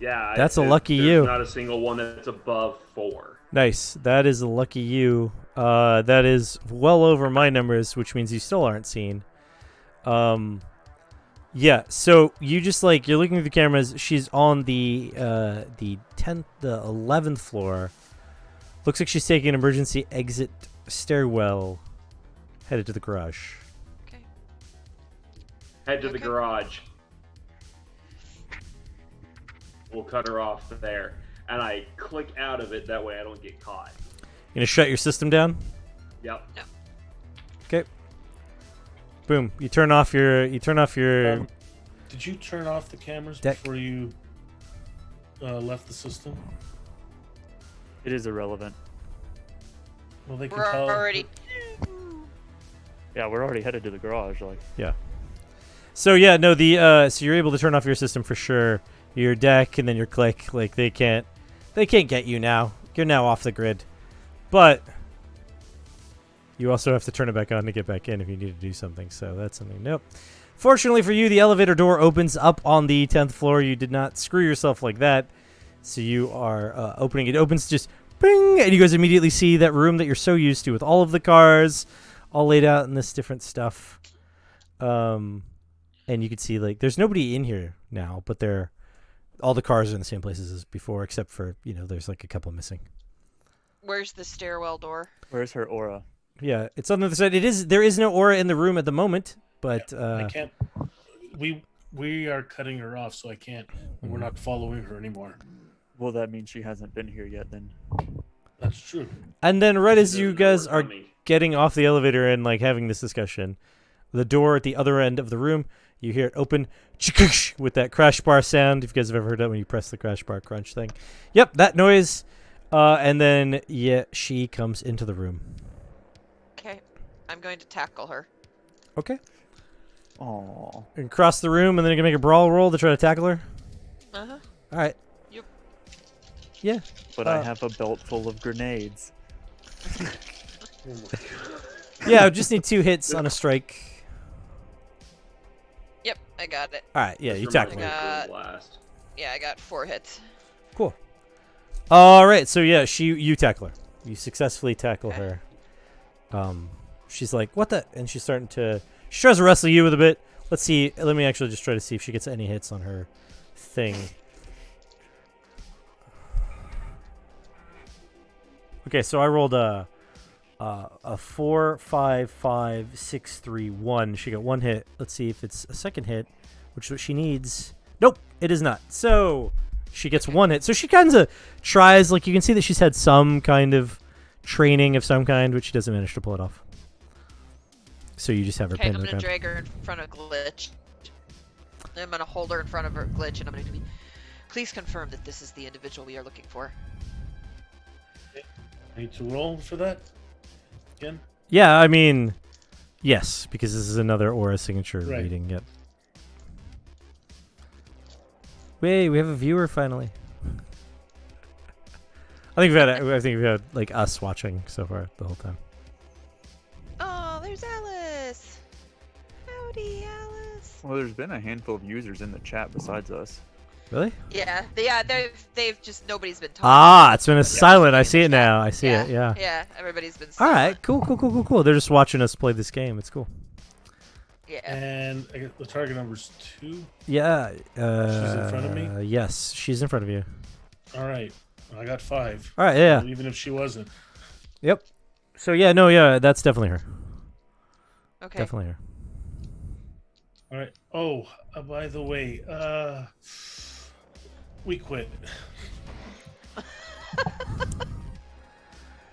Yeah, That's a lucky there's you. Not a single one that's above 4. Nice. That is a lucky you. That is well over my numbers, which means you still aren't seen. Yeah, so you just like you're looking through the cameras. She's on the 11th floor. Looks like she's taking an emergency exit stairwell, headed to the garage. Okay. Head to the Okay. garage. We'll cut her off there. And I click out of it, that way I don't get caught. You gonna shut your system down? Yep. Okay. Boom. You turn off your. Did you turn off the cameras Deck. before you left the system? It is irrelevant. Well, they can We're tell. already. Yeah, we're already headed to the garage. Like, So yeah, no. So you're able to turn off your system for sure. Your deck and then your click. Like they can't get you now. You're now off the grid. But you also have to turn it back on to get back in if you need to do something. So that's something. Nope. Fortunately for you, the elevator door opens up on the 10th floor. You did not screw yourself like that. So you are opening. It opens just bing, and you guys immediately see that room that you're so used to with all of the cars all laid out in this different stuff. And you can see like there's nobody in here now, but all the cars are in the same places as before, except for there's like a couple missing. Where's the stairwell door? where's her aura? Yeah, it's on the other side. There is no aura in the room at the moment, but I can't. We are cutting her off, so I can't. We're not following her anymore. Well, that means she hasn't been here yet. Then That's true. and then right as She you doesn't know guys we're are coming. getting off the elevator and like having this discussion, the door at the other end of the room, you hear it open with that crash bar sound. If you guys have ever heard that when you press the crash bar crunch thing. Yep, that noise. And then she comes into the room. Okay. I'm going to tackle her. Okay. oh, And cross the room, and then you can make a brawl roll to try to tackle her. Uh huh. All right. Yep. Yeah. but I have a belt full of grenades. Oh my God. Yeah, I just need 2 hits on a strike. Yep, I got it. All right. Yeah, Just you remember tackle to her. her. go blast. Yeah, I got 4 hits. Cool. All right. So yeah, you tackle her. You successfully tackle Okay. her. She's like, "What the?" And she's starting to. She tries to wrestle you with a bit. Let's see. Let me actually just try to see if she gets any hits on her thing. Okay, so I rolled a 4, 5, 5, 6, 3, 1. She got 1 hit. Let's see if it's a second hit, which is what she needs. Nope, it is not. So she gets 1 hit. So she kind of tries. Like you can see that she's had some kind of training of some kind, but she doesn't manage to pull it off. So you just have her Okay, pinned I'm to the gonna ground. drag her in front of Glitch. I'm gonna hold her in front of her Glitch, and I'm gonna be. Please confirm that this is the individual we are looking for. I need to roll for that again. Yeah, I mean, yes, because this is another aura signature Right. reading. Yep. Wait, we have a viewer finally. I think we've had like us watching so far the whole time. Oh, there's Alice. Howdy, Alice. Well, there's been a handful of users in the chat besides us. Really? Yeah, they've just nobody's been talking. Ah, it's been a silent. I see it now. I see it. Yeah. Yeah, everybody's been. All silent. right. Cool. They're just watching us play this game. It's cool. Yeah. And I guess the target number's 2. Yeah. She's in front of me? Yes, she's in front of you. All right. I got 5. All right. Yeah. Even if she wasn't. Yep. So yeah, that's definitely her. Okay. Definitely her. All right. Oh, by the way, we quit.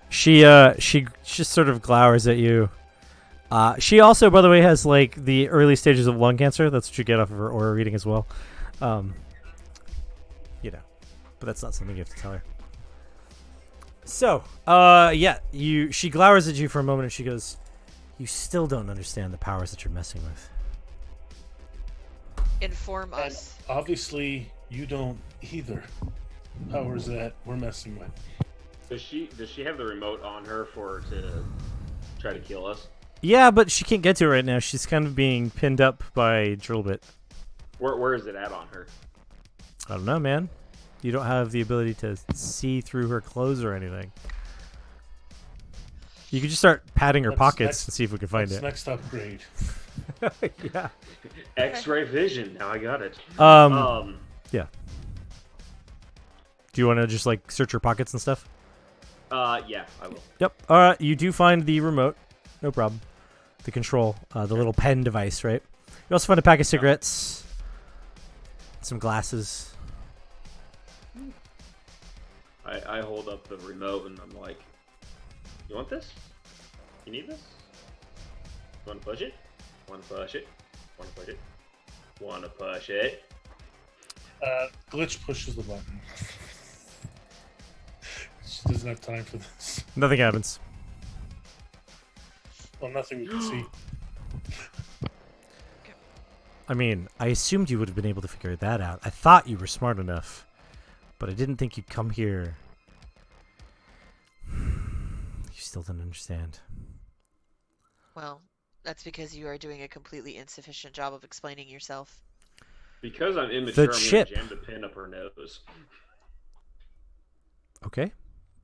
She just sort of glowers at you. She also, by the way, has like the early stages of lung cancer. That's what you get off of her aura reading as well. But that's not something you have to tell her. So, she glowers at you for a moment and she goes, "You still don't understand the powers that you're messing with." Inform And us. obviously, you don't either. Powers that we're messing with. Does she have the remote on her for her to try to kill us? Yeah, but she can't get to it right now. She's kind of being pinned up by Drillbit. Where is it at on her? I don't know, man. You don't have the ability to see through her clothes or anything. You could just start patting her That's pockets next- and see if we can find That's it. next upgrade. Yeah. X-ray vision. Now I got it. Yeah. Do you want to just like search your pockets and stuff? Yeah, I will. Yep. All right. You do find the remote. No problem. The control, the little pen device, right? You also find a pack of cigarettes, some glasses. I hold up the remote and I'm like, you want this? You need this? You want to push it? Want to push it? Want to push it? Want to push it? Glitch pushes the button. She doesn't have time for this. Nothing happens. Well, nothing we can see. I mean, I assumed you would have been able to figure that out. I thought you were smart enough, but I didn't think you'd come here. You still didn't understand. Well, that's because you are doing a completely insufficient job of explaining yourself. Because I'm immature, I'm chip. gonna jam the pin up her nose. Okay.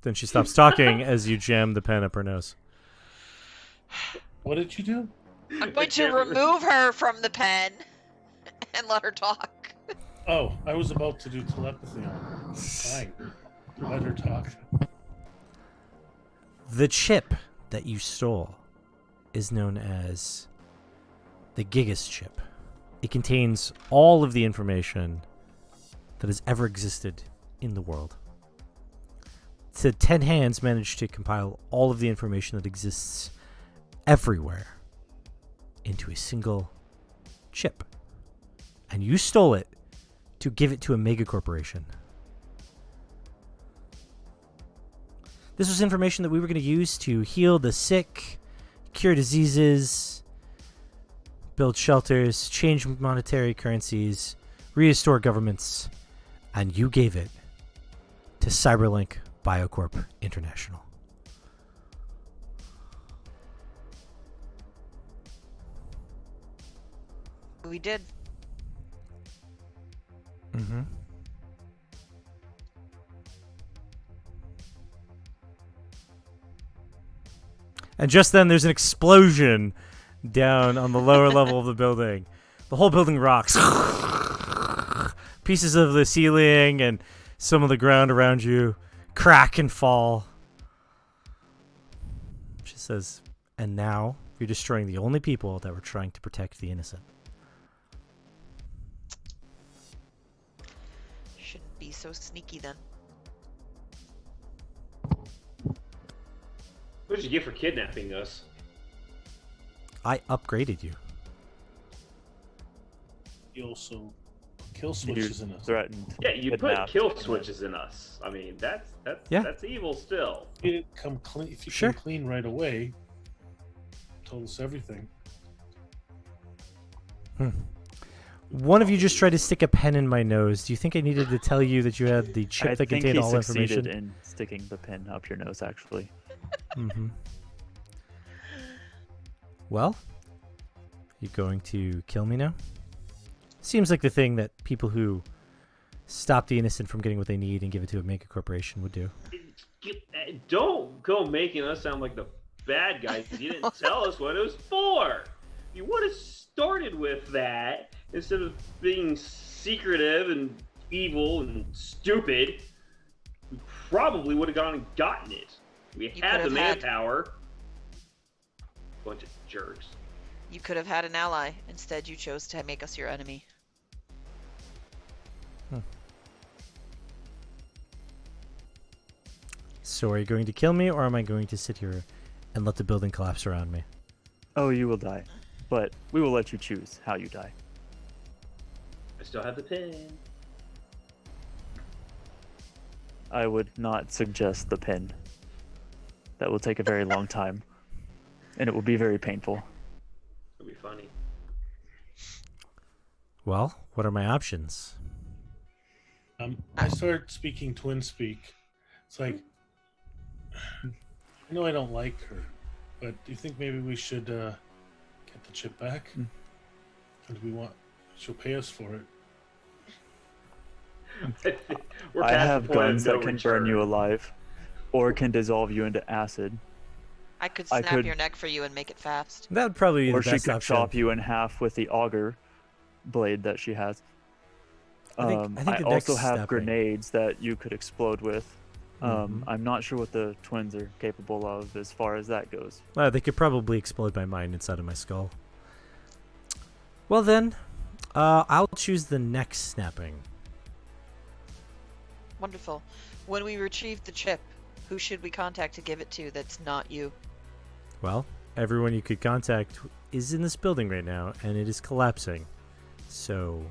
Then she stops talking as you jam the pen up her nose. What did you do? I'm going to remove her from the pen and let her talk. Oh, I was about to do telepathy on her. Fine. Let her talk. The chip that you stole is known as the Gigas chip. It contains all of the information that has ever existed in the world. So 10 hands managed to compile all of the information that exists everywhere into a single chip. And you stole it to give it to a mega corporation. This was information that we were going to use to heal the sick, cure diseases, build shelters, change monetary currencies, restore governments, and you gave it to Cyberlink Biocorp International. We did. Mm-hmm. And just then, there's an explosion down on the lower level of the building. The whole building rocks. Pieces of the ceiling and some of the ground around you crack and fall. She says, and now you're destroying the only people that were trying to protect the innocent. Shouldn't be so sneaky then. What did you get for kidnapping us? I upgraded you. He also kill switches in us. Threatened. Yeah, you put kidnapped, kill and then- switches in us. I mean, that's Yeah. that's evil still. If you come clean, if you Sure. come clean right away, told us everything. One of you just tried to stick a pen in my nose. Do you think I needed to tell you that you had the chip I that think contained he all succeeded information? in sticking the pin up your nose, actually. Mm-hmm. Well, you going to kill me now? Seems like the thing that people who stop the innocent from getting what they need and give it to a mega corporation would do. Don't go making us sound like the bad guys. You didn't tell us what it was for. You would have started with that instead of being secretive and evil and stupid. We probably would have gone and gotten it. We You had the could have had- manpower. Bunch of jerks. You could have had an ally. Instead, you chose to make us your enemy. So are you going to kill me, or am I going to sit here and let the building collapse around me? Oh, you will die. But we will let you choose how you die. I still have the pin. I would not suggest the pin. That will take a very long time. And it will be very painful. It'll be funny. Well, what are my options? I started speaking twin speak. It's like, I know I don't like her, but do you think maybe we should get the chip back? Or do we want? She'll pay us for it. We're I past have the point of guns no that can burn you return. alive. Or can dissolve you into acid. I could I snap could- your neck for you and make it fast. That would probably be Or the she best could option. chop you in half with the auger blade that she has. I think I the also next have step- grenades that you could explode with. Mhm. I'm not sure what the twins are capable of as far as that goes. They could probably explode my mind inside of my skull. Well then, I'll choose the neck snapping. Wonderful. When we retrieve the chip, who should we contact to give it to that's not you? Well, everyone you could contact is in this building right now, and it is collapsing. So,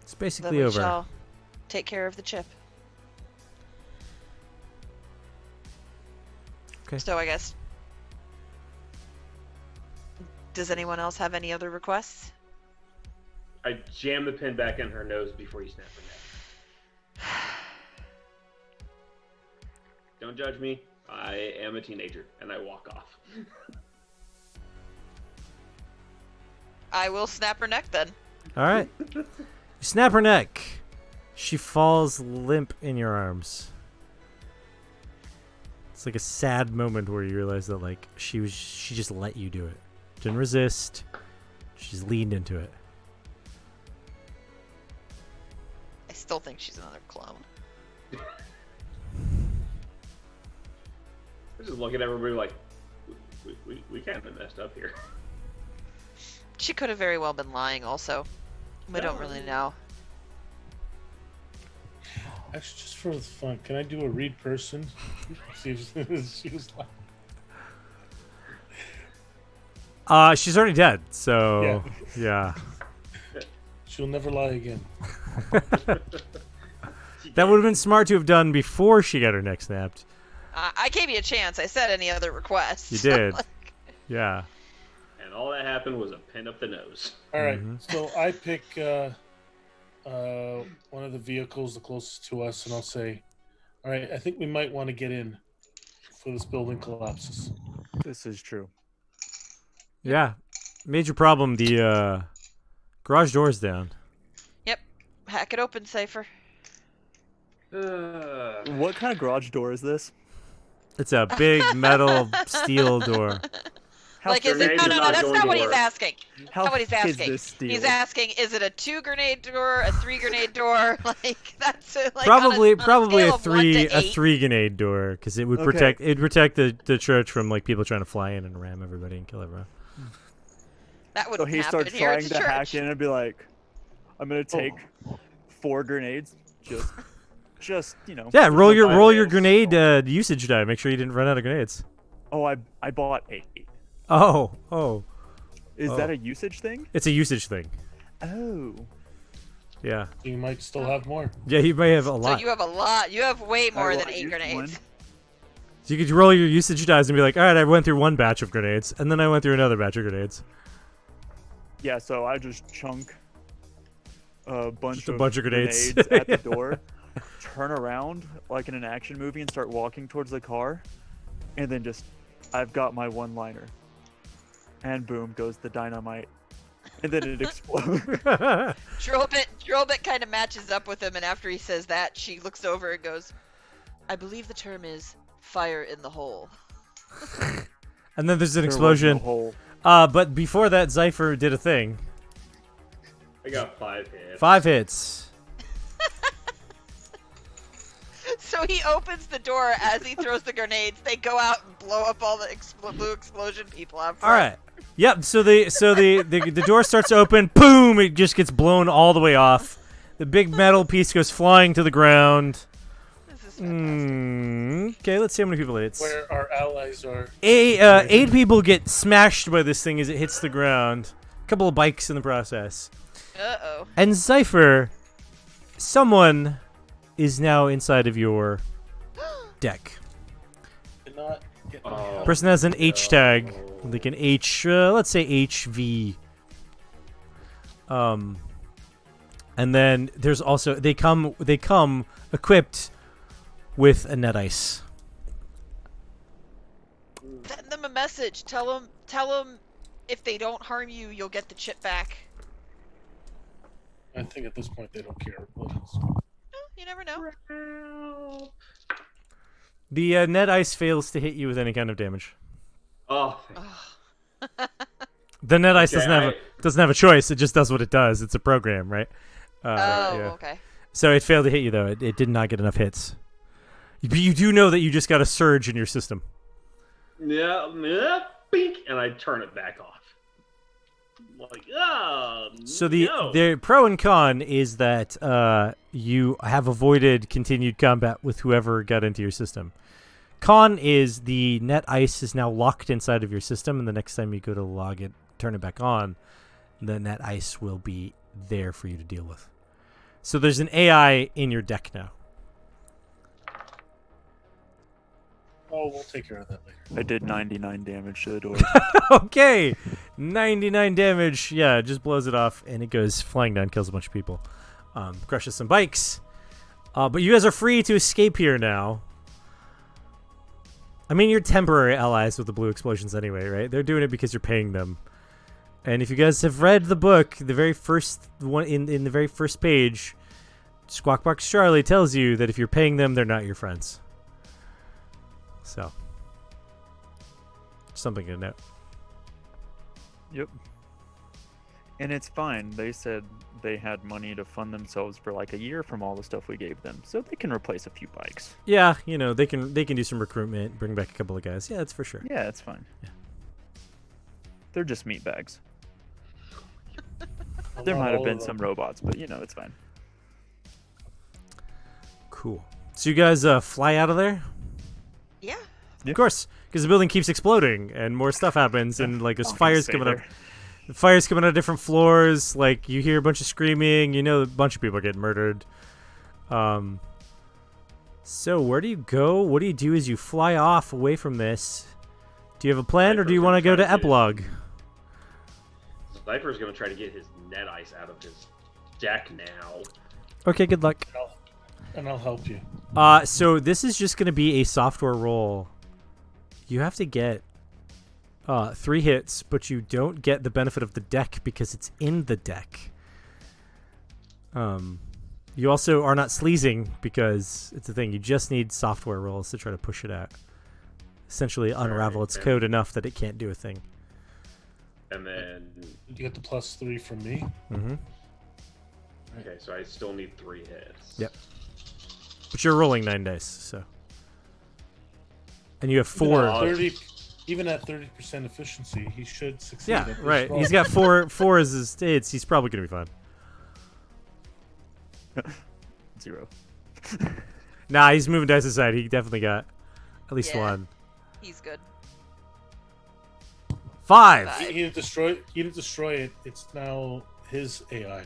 it's Then basically we over. shall take care of the chip. Okay. So I guess. Does anyone else have any other requests? I jam the pin back in her nose before you snap her neck. Don't judge me. I am a teenager, and I walk off. I will snap her neck then. All right. You snap her neck. She falls limp in your arms. It's like a sad moment where you realize that like she just let you do it. Didn't resist. She just leaned into it. I still think she's another clone. I just look at everybody like, we kind of messed up here. She could have very well been lying also. We don't No. really know. Actually, just for the fun, can I do a read person? See if she was like, She's already dead, so yeah. she'll never lie again. That would have been smart to have done before she got her neck snapped. I gave you a chance. I said any other requests. You did. Yeah. And all that happened was a pin up the nose. All right, Mhm. so I pick one of the vehicles the closest to us, and I'll say, "All right, I think we might want to get in before this building collapses." This is true. Yeah. Major problem, the garage door's down. Hack it open, Cypher. What kind of garage door is this? It's a big metal steel door. How Like, is it? grenades No, are no, not that's going not to what he's work. asking. how Not what he's thick is asking. this steel? He's asking, is it a 2 grenade door, a 3 grenade door? Like, that's it. Like, Probably on a probably scale a of 1 to 8. three grenade door because it would Okay. protect the church from like people trying to fly in and ram everybody and kill everyone. That So wouldn't he happen starts here at trying the to hack church. in and be like, "I'm gonna take 4 grenades, just Yeah, roll your violence. grenade usage die. Make sure you didn't run out of grenades. Oh, I bought 8. Oh, Is Oh. that a usage thing? it's a usage thing. Oh, Yeah, You might still have more. yeah, you may have a So lot. you have a lot. You have way more well, than I 8 used grenades. one. So you could roll your usage dice and be like, all right, I went through one batch of grenades, and then I went through another batch of grenades. yeah. So I just chunk a bunch a bunch of grenades. at the door, turn around like in an action movie and start walking towards the car, and then I've got my one-liner, and boom goes the dynamite, and then it explodes. Drillbit kind of matches up with him, and after he says that, she looks over and goes, I believe the term is fire in the hole. And then there's an There was no explosion. hole. But before that, Zypher did a thing. I got 5 hits. 5 hits. So he opens the door as he throws the grenades. They go out and blow up all the blue explosion people out All front. right. Yep. So the door starts to open. Boom! It just gets blown all the way off. The big metal piece goes flying to the ground. This is fantastic. Okay, let's see how many people it hits. Where our allies are. 8 people get smashed by this thing as it hits the ground. A couple of bikes in the process. Uh-oh. And Zypher, someone is now inside of your deck. Cannot get my Oh. help. Person has an H tag, like an H, let's say HV. And then there's also they come equipped with a net ice. Send them a message. Tell them if they don't harm you, you'll get the chip back. I think at this point they don't care. But You never know. The net ice fails to hit you with any kind of damage. Oh, Ugh. The net ice Okay, doesn't have a choice. It just does what it does. It's a program, right? Okay. So it failed to hit you though. It did not get enough hits. You do know that you just got a surge in your system. yeah, bink, and I turn it back off. Like, So no. the pro and con is that you have avoided continued combat with whoever got into your system. Con is the net ice is now locked inside of your system, and the next time you go to log it, turn it back on, the net ice will be there for you to deal with. So there's an AI in your deck now. Oh, we'll take care of that later. I did 99 damage to the door. Okay, 99 damage. Yeah, it just blows it off, and it goes flying down, kills a bunch of people, crushes some bikes. But you guys are free to escape here now. I mean, you're temporary allies with the blue explosions anyway, right? They're doing it because you're paying them. And if you guys have read the book, the very first one in the very first page, Squawkbox Charlie tells you that if you're paying them, they're not your friends. So, something to note. Yep. And it's fine. They said they had money to fund themselves for like a year from all the stuff we gave them, so they can replace a few bikes. Yeah, they can do some recruitment, bring back a couple of guys. Yeah, that's for sure. Yeah, it's fine. Yeah. They're just meat bags. Well, There not might have all been of some them. robots, but it's fine. Cool. So you guys fly out of there? Yeah. Yeah. Of course, because the building keeps exploding and more stuff happens, and like there's I'm gonna fires stay coming up. there. Fires coming out of different floors. Like you hear a bunch of screaming. A bunch of people are getting murdered. So where do you go? What do you do as you fly off away from this? Do you have a plan, or do you want to go to Epilogue? Cypher's gonna try to get his net ice out of his deck now. Okay, good luck. And I'll help you. So this is just going to be a software roll. You have to get 3 hits, but you don't get the benefit of the deck because it's in the deck. You also are not sleazing because it's a thing. You just need software rolls to try to push it out. Essentially unravel its and- code enough that it can't do a thing. And then, You get the +3 from me. Mm-hmm. okay, so I still need 3 hits. Yep. But you're rolling 9 dice, so. And you have 4. Even at 30% efficiency, he should succeed. Yeah, at this right. roll. He's got 4 as his states. He's probably going to be fine. 0. Nah, he's moving dice aside. He definitely got at least Yeah. 1. He's good. 5. Five. He didn't destroy it. It's now his AI.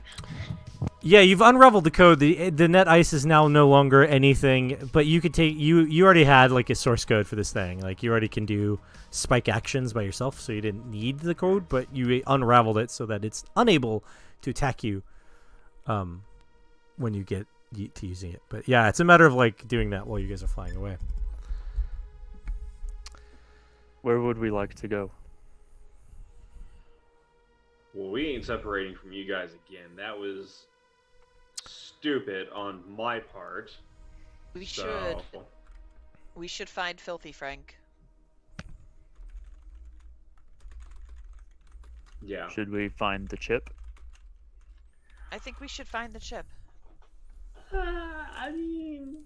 Yeah, you've unraveled the code. The net ice is now no longer anything, but you could take you already had like a source code for this thing. Like you already can do spike actions by yourself, so you didn't need the code, but you unraveled it so that it's unable to attack you when you get to using it. But yeah, it's a matter of like doing that while you guys are flying away. Where would we like to go? Well, we ain't separating from you guys again. That was stupid on my part. We So, should find Filthy Frank. yeah. Should we find the chip? I think we should find the chip. I mean,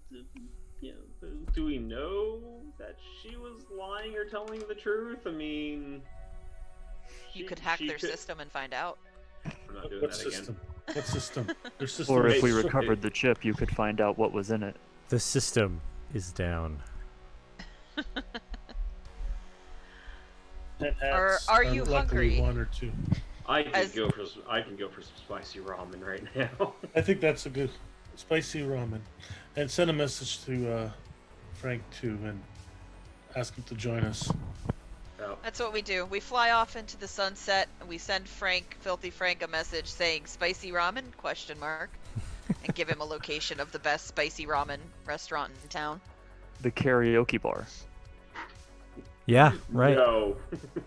do we know that she was lying or telling the truth? I mean, You she- could hack she their could- system and find out. I'm not doing What that system? again. What system? Their system. Or if we is- recovered the chip, you could find out what was in it. The system is down. Ten Or hats are you luckily hungry? 1 or 2. I can As- go for some spicy ramen right now. I think that's a good spicy ramen. And send a message to Frank too and ask him to join us. Oh, That's what we do. We fly off into the sunset and we send Filthy Frank a message saying spicy ramen ? And give him a location of the best spicy ramen restaurant in town. The karaoke bar. Yeah, right. No.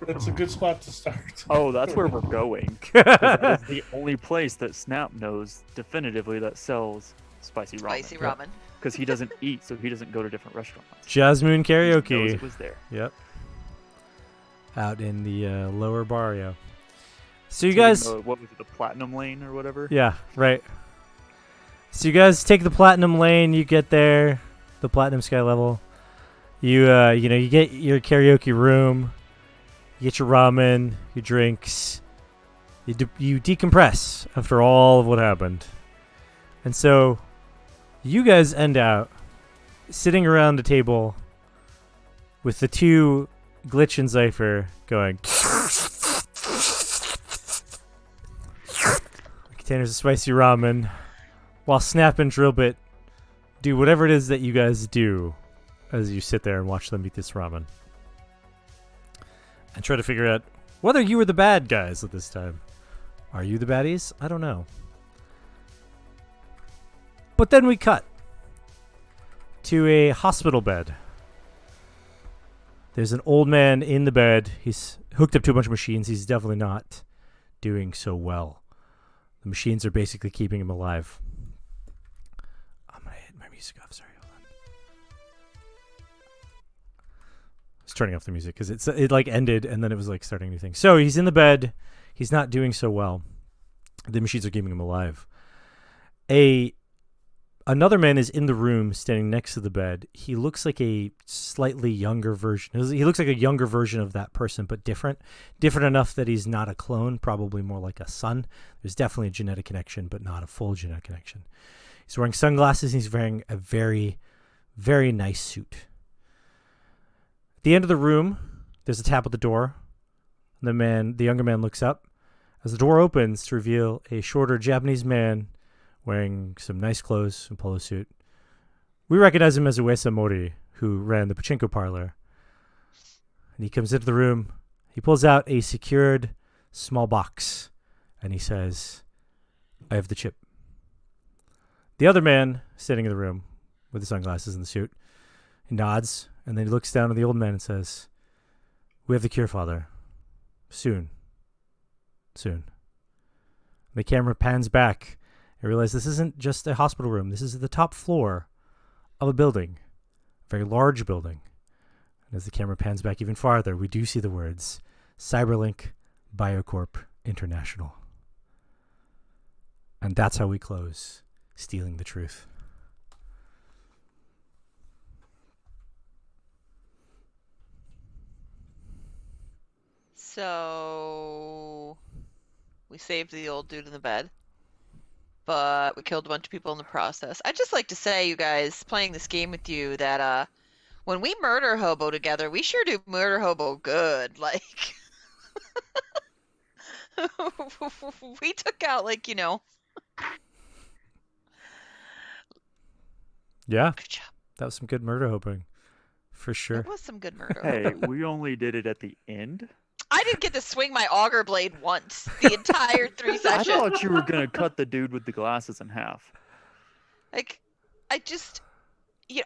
That's a good spot to start. Oh, that's where we're going. That is the only place that Snap knows definitively that sells spicy ramen. Spicy ramen. because he doesn't eat, so he doesn't go to different restaurants. Jasmine He just knows karaoke. it was there. Yep. Out in the lower barrio. So you Taking guys, what was it, the Platinum Lane or whatever? yeah, right. So you guys take the platinum lane. You get there, the platinum sky level. You you get your karaoke room. You get your ramen, your drinks. You decompress after all of what happened, and so you guys end out sitting around the table with the two Glitch and Cypher going. Containers of spicy ramen, while Snap and Drillbit do whatever it is that you guys do as you sit there and watch them eat this ramen. And try to figure out whether you were the bad guys at this time. Are you the baddies? I don't know. But then we cut to a hospital bed. There's an old man in the bed. He's hooked up to a bunch of machines. He's definitely not doing so well. The machines are basically keeping him alive. I'm going to hit my music off. Sorry, hold on. I was turning off the music because it like ended and then it was like starting a new thing. So he's in the bed. He's not doing so well. The machines are keeping him alive. Another man is in the room standing next to the bed. He looks like a slightly younger version. He looks like a younger version of that person, but different. Different enough that he's not a clone, probably more like a son. There's definitely a genetic connection, but not a full genetic connection. He's wearing sunglasses and he's wearing a very, very nice suit. At the end of the room, there's a tap at the door. The younger man looks up. As the door opens to reveal a shorter Japanese man wearing some nice clothes and polo suit. We recognize him as Uesa Mori, who ran the pachinko parlor. And he comes into the room. He pulls out a secured small box, and he says, "I have the chip." The other man, standing in the room with the sunglasses and the suit, he nods, and then he looks down at the old man and says, "We have the cure, Father. Soon. Soon." The camera pans back. I realize this isn't just a hospital room. This is the top floor of a building, a very large building. And as the camera pans back even farther, we do see the words Cyberlink Biocorp International. And that's how we close Stealing the Truth. So we saved the old dude in the bed, but we killed a bunch of people in the process. I'd just like to say, you guys, playing this game with you, that when we murder hobo together, we sure do murder hobo good. Like, we took out, like, Yeah, good job. that was some good murder hoping. For sure. It was some good murder. Hey, we only did it at the end. I didn't get to swing my auger blade once the entire 3 I sessions. thought you were gonna cut the dude with the glasses in half. Like, I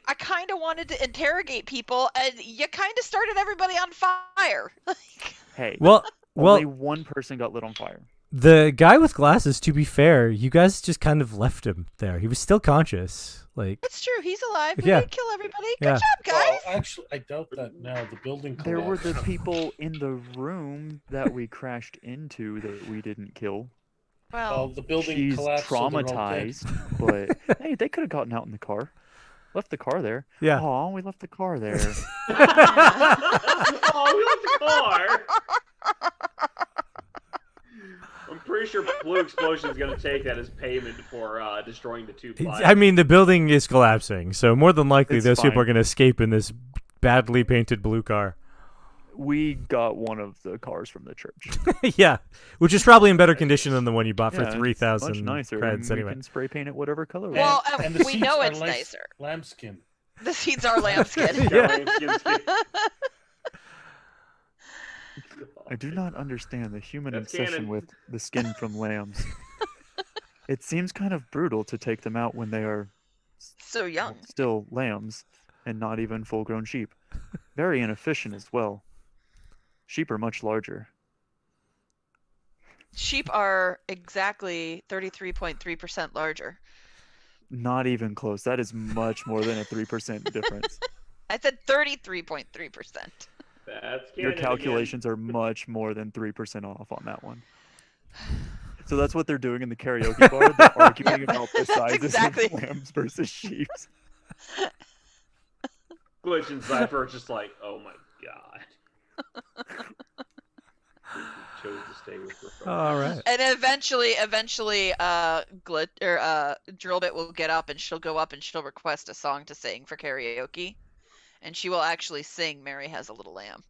I kind of wanted to interrogate people, and you kind of started everybody on fire. Like, Hey, Well, only one person got lit on fire. the guy with glasses, to be fair, you guys just kind of left him there. He was still conscious. Like, it's true, he's alive. We Yeah. didn't kill everybody. Good Yeah. job, guys. Well, actually, I doubt that now. The building There were collapsed. the people in the room that we crashed into that we didn't kill. Well, the building She's collapsed. so they're all dead. traumatized, but hey, they could have gotten out in the car. Left the car there. yeah. Oh, we left the car there. Oh, we left the car. I'm pretty sure Blue Explosion is going to take that as payment for destroying the two plots. I mean, the building is collapsing, so more than likely It's those people are fine. going to escape in this badly painted blue car. We got one of the cars from the church. Yeah, which is probably in better condition than the one you bought for Yeah, it's 3,000 much nicer. creds And we anyway. can spray paint it whatever color we Well, want. And we the seats know are it's nicer. lambskin. The seats are lambskin. Yeah. I do not understand the human That's obsession canon. with the skin from lambs. It seems kind of brutal to take them out when they are So young. still lambs and not even full-grown sheep. Very inefficient as well. Sheep are much larger. Sheep are exactly 33.3% larger. Not even close. That is much more than a 3% difference. I said 33.3%. That's Your canon calculations are much more than 3% off on that one. So that's what they're doing in the karaoke bar. They're arguing Yep. about the That's sizes exactly. of lambs versus sheep. again. Glitch and Cypher are just like, oh my god. Chose to stay with Rogue. All right. And eventually, Glit or Drillbit will get up and she'll go up and she'll request a song to sing for karaoke, and she will actually sing "Mary Has a Little Lamb."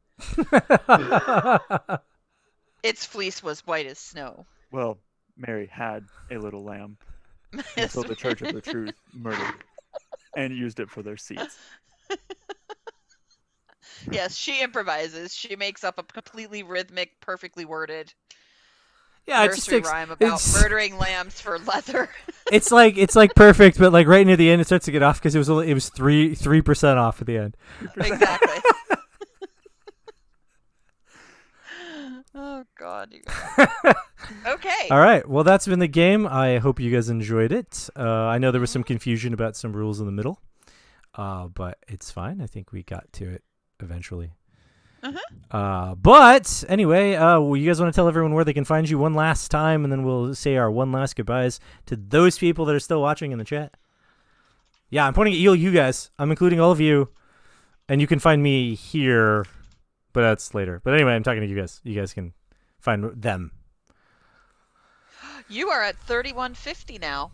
Its fleece was white as snow. Well, Mary had a little lamb until the Church of the Truth murdered and used it for their seats. Yes, she improvises. She makes up a completely rhythmic, perfectly worded Yeah, it just nursery takes. rhyme about It's, murdering lambs for leather. it's like perfect, but like right near the end, it starts to get off because it was 3% off at the end. Exactly. Oh God, you guys. Okay. All right. Well, that's been the game. I hope you guys enjoyed it. I know there was some confusion about some rules in the middle, but it's fine. I think we got to it eventually. But anyway, you guys want to tell everyone where they can find you one last time, and then we'll say our one last goodbyes to those people that are still watching in the chat. Yeah, I'm pointing at you guys. I'm including all of you, and you can find me here, but that's later. But anyway, I'm talking to you guys. You guys can find them. You are at 3150 now.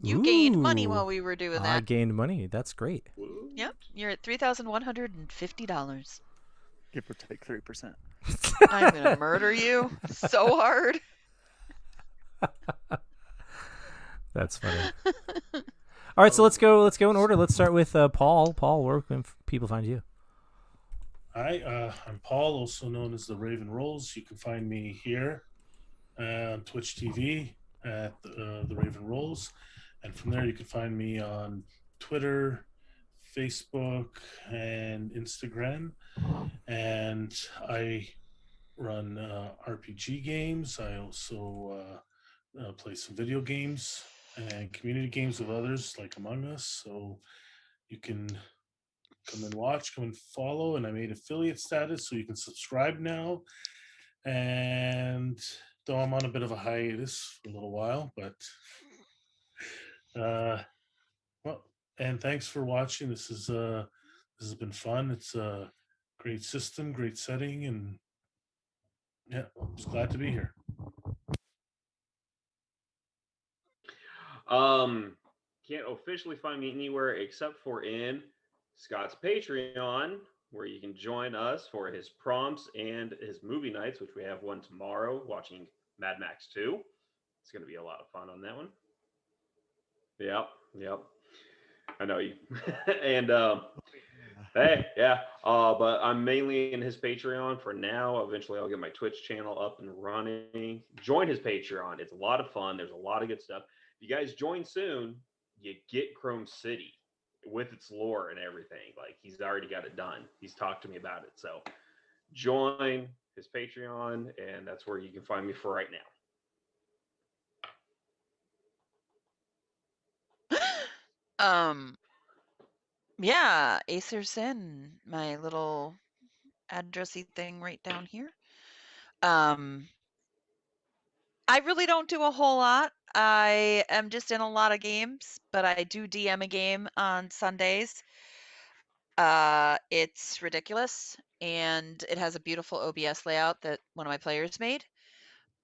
You gained money Ooh, while we were doing I that. gained money. That's great. Yep, you're at $3,150. Give or take 3%. I'm gonna murder you so hard. That's funny. All right, so let's go in order. Let's start with Paul. Paul, where can people find you? Hi, I'm Paul, also known as the Raven Rolls. You can find me here on Twitch TV at the Raven Rolls, and from there you can find me on Twitter, Facebook, and Instagram. And I run RPG games. I also play some video games and community games with others like Among Us. So you can come and watch, come and follow. And I made affiliate status, so you can subscribe now. And though I'm on a bit of a hiatus for a little while, but well, and thanks for watching. This has been fun. It's a great system, great setting, and yeah, I'm just glad to be here. Can't officially find me anywhere except for in Scott's Patreon, where you can join us for his prompts and his movie nights, which we have one tomorrow watching Mad Max 2. It's going to be a lot of fun on that one. Yep. I know you. And hey, yeah. But I'm mainly in his Patreon for now. Eventually, I'll get my Twitch channel up and running. Join his Patreon. It's a lot of fun. There's a lot of good stuff. If you guys join soon, you get Chrome City with its lore and everything. Like, he's already got it done. He's talked to me about it. So join his Patreon, and that's where you can find me for right now. Yeah, Acer Sin, my little addressy thing right down here. I really don't do a whole lot. I am just in a lot of games, but I do DM a game on Sundays. It's ridiculous, and it has a beautiful OBS layout that one of my players made.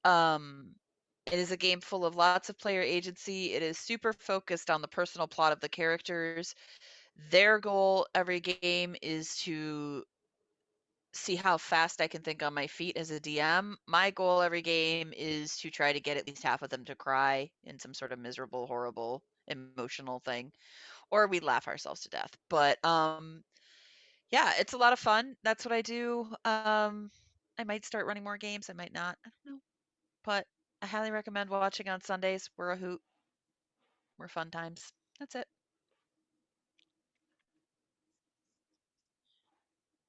It is a game full of lots of player agency. It is super focused on the personal plot of the characters. Their goal every game is to see how fast I can think on my feet as a DM. My goal every game is to try to get at least half of them to cry in some sort of miserable, horrible, emotional thing, or we laugh ourselves to death. But yeah, it's a lot of fun. That's what I do. I might start running more games. I might not. I don't know. But I highly recommend watching on Sundays. We're a hoot. We're fun times. That's it.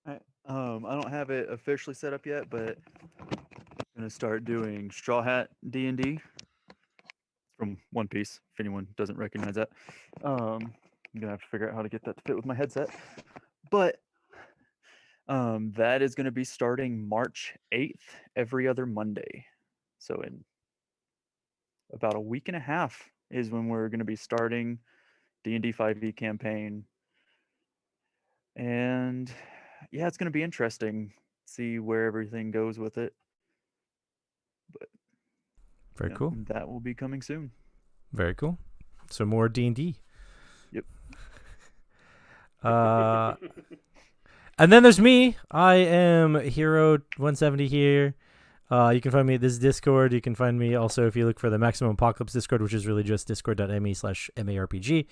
I don't have it officially set up yet, but I'm gonna start doing Straw Hat D&D. It's from One Piece. If anyone doesn't recognize that, I'm gonna have to figure out how to get that to fit with my headset. But that is going to be starting March 8th, every other Monday. So in about a week and a half is when we're going to be starting D&D 5e campaign. And yeah, it's going to be interesting. See where everything goes with it. But Very cool. That will be coming soon. Very cool. So more D&D. Yep. And then there's me. I am Hero170 here. You can find me at this Discord. You can find me also if you look for the Maximum Apocalypse Discord, which is really just discord.me/MARPG.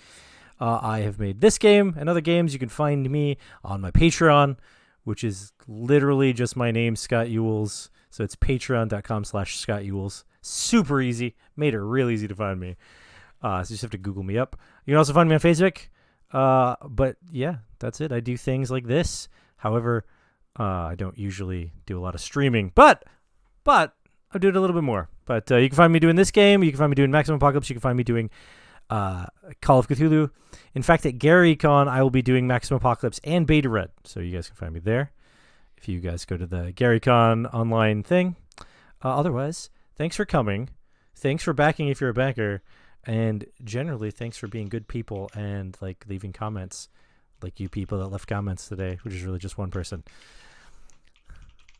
I have made this game and other games. You can find me on my Patreon, which is literally just my name, Scott Ewells. So it's patreon.com/Scott Ewells. Super easy. Made it real easy to find me. So you just have to Google me up. You can also find me on Facebook. But yeah, that's it. I do things like this. However, I don't usually do a lot of streaming, but I do it a little bit more. But you can find me doing this game. You can find me doing Maximum Apocalypse. You can find me doing Call of Cthulhu. In fact, at GaryCon, I will be doing Maximum Apocalypse and Beta Red. So you guys can find me there if you guys go to the GaryCon online thing. Otherwise, thanks for coming. Thanks for backing if you're a backer. And generally, thanks for being good people and like leaving comments, like you people that left comments today, which is really just one person.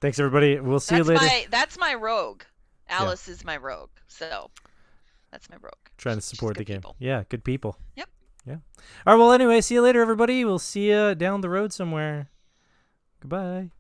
Thanks, everybody. We'll see you later. That's my rogue. Alice is my rogue. So that's my rogue. Trying to She's support the good game. people. Yeah, good people. Yep. Yeah. All right. Well, anyway, see you later, everybody. We'll see you down the road somewhere. Goodbye.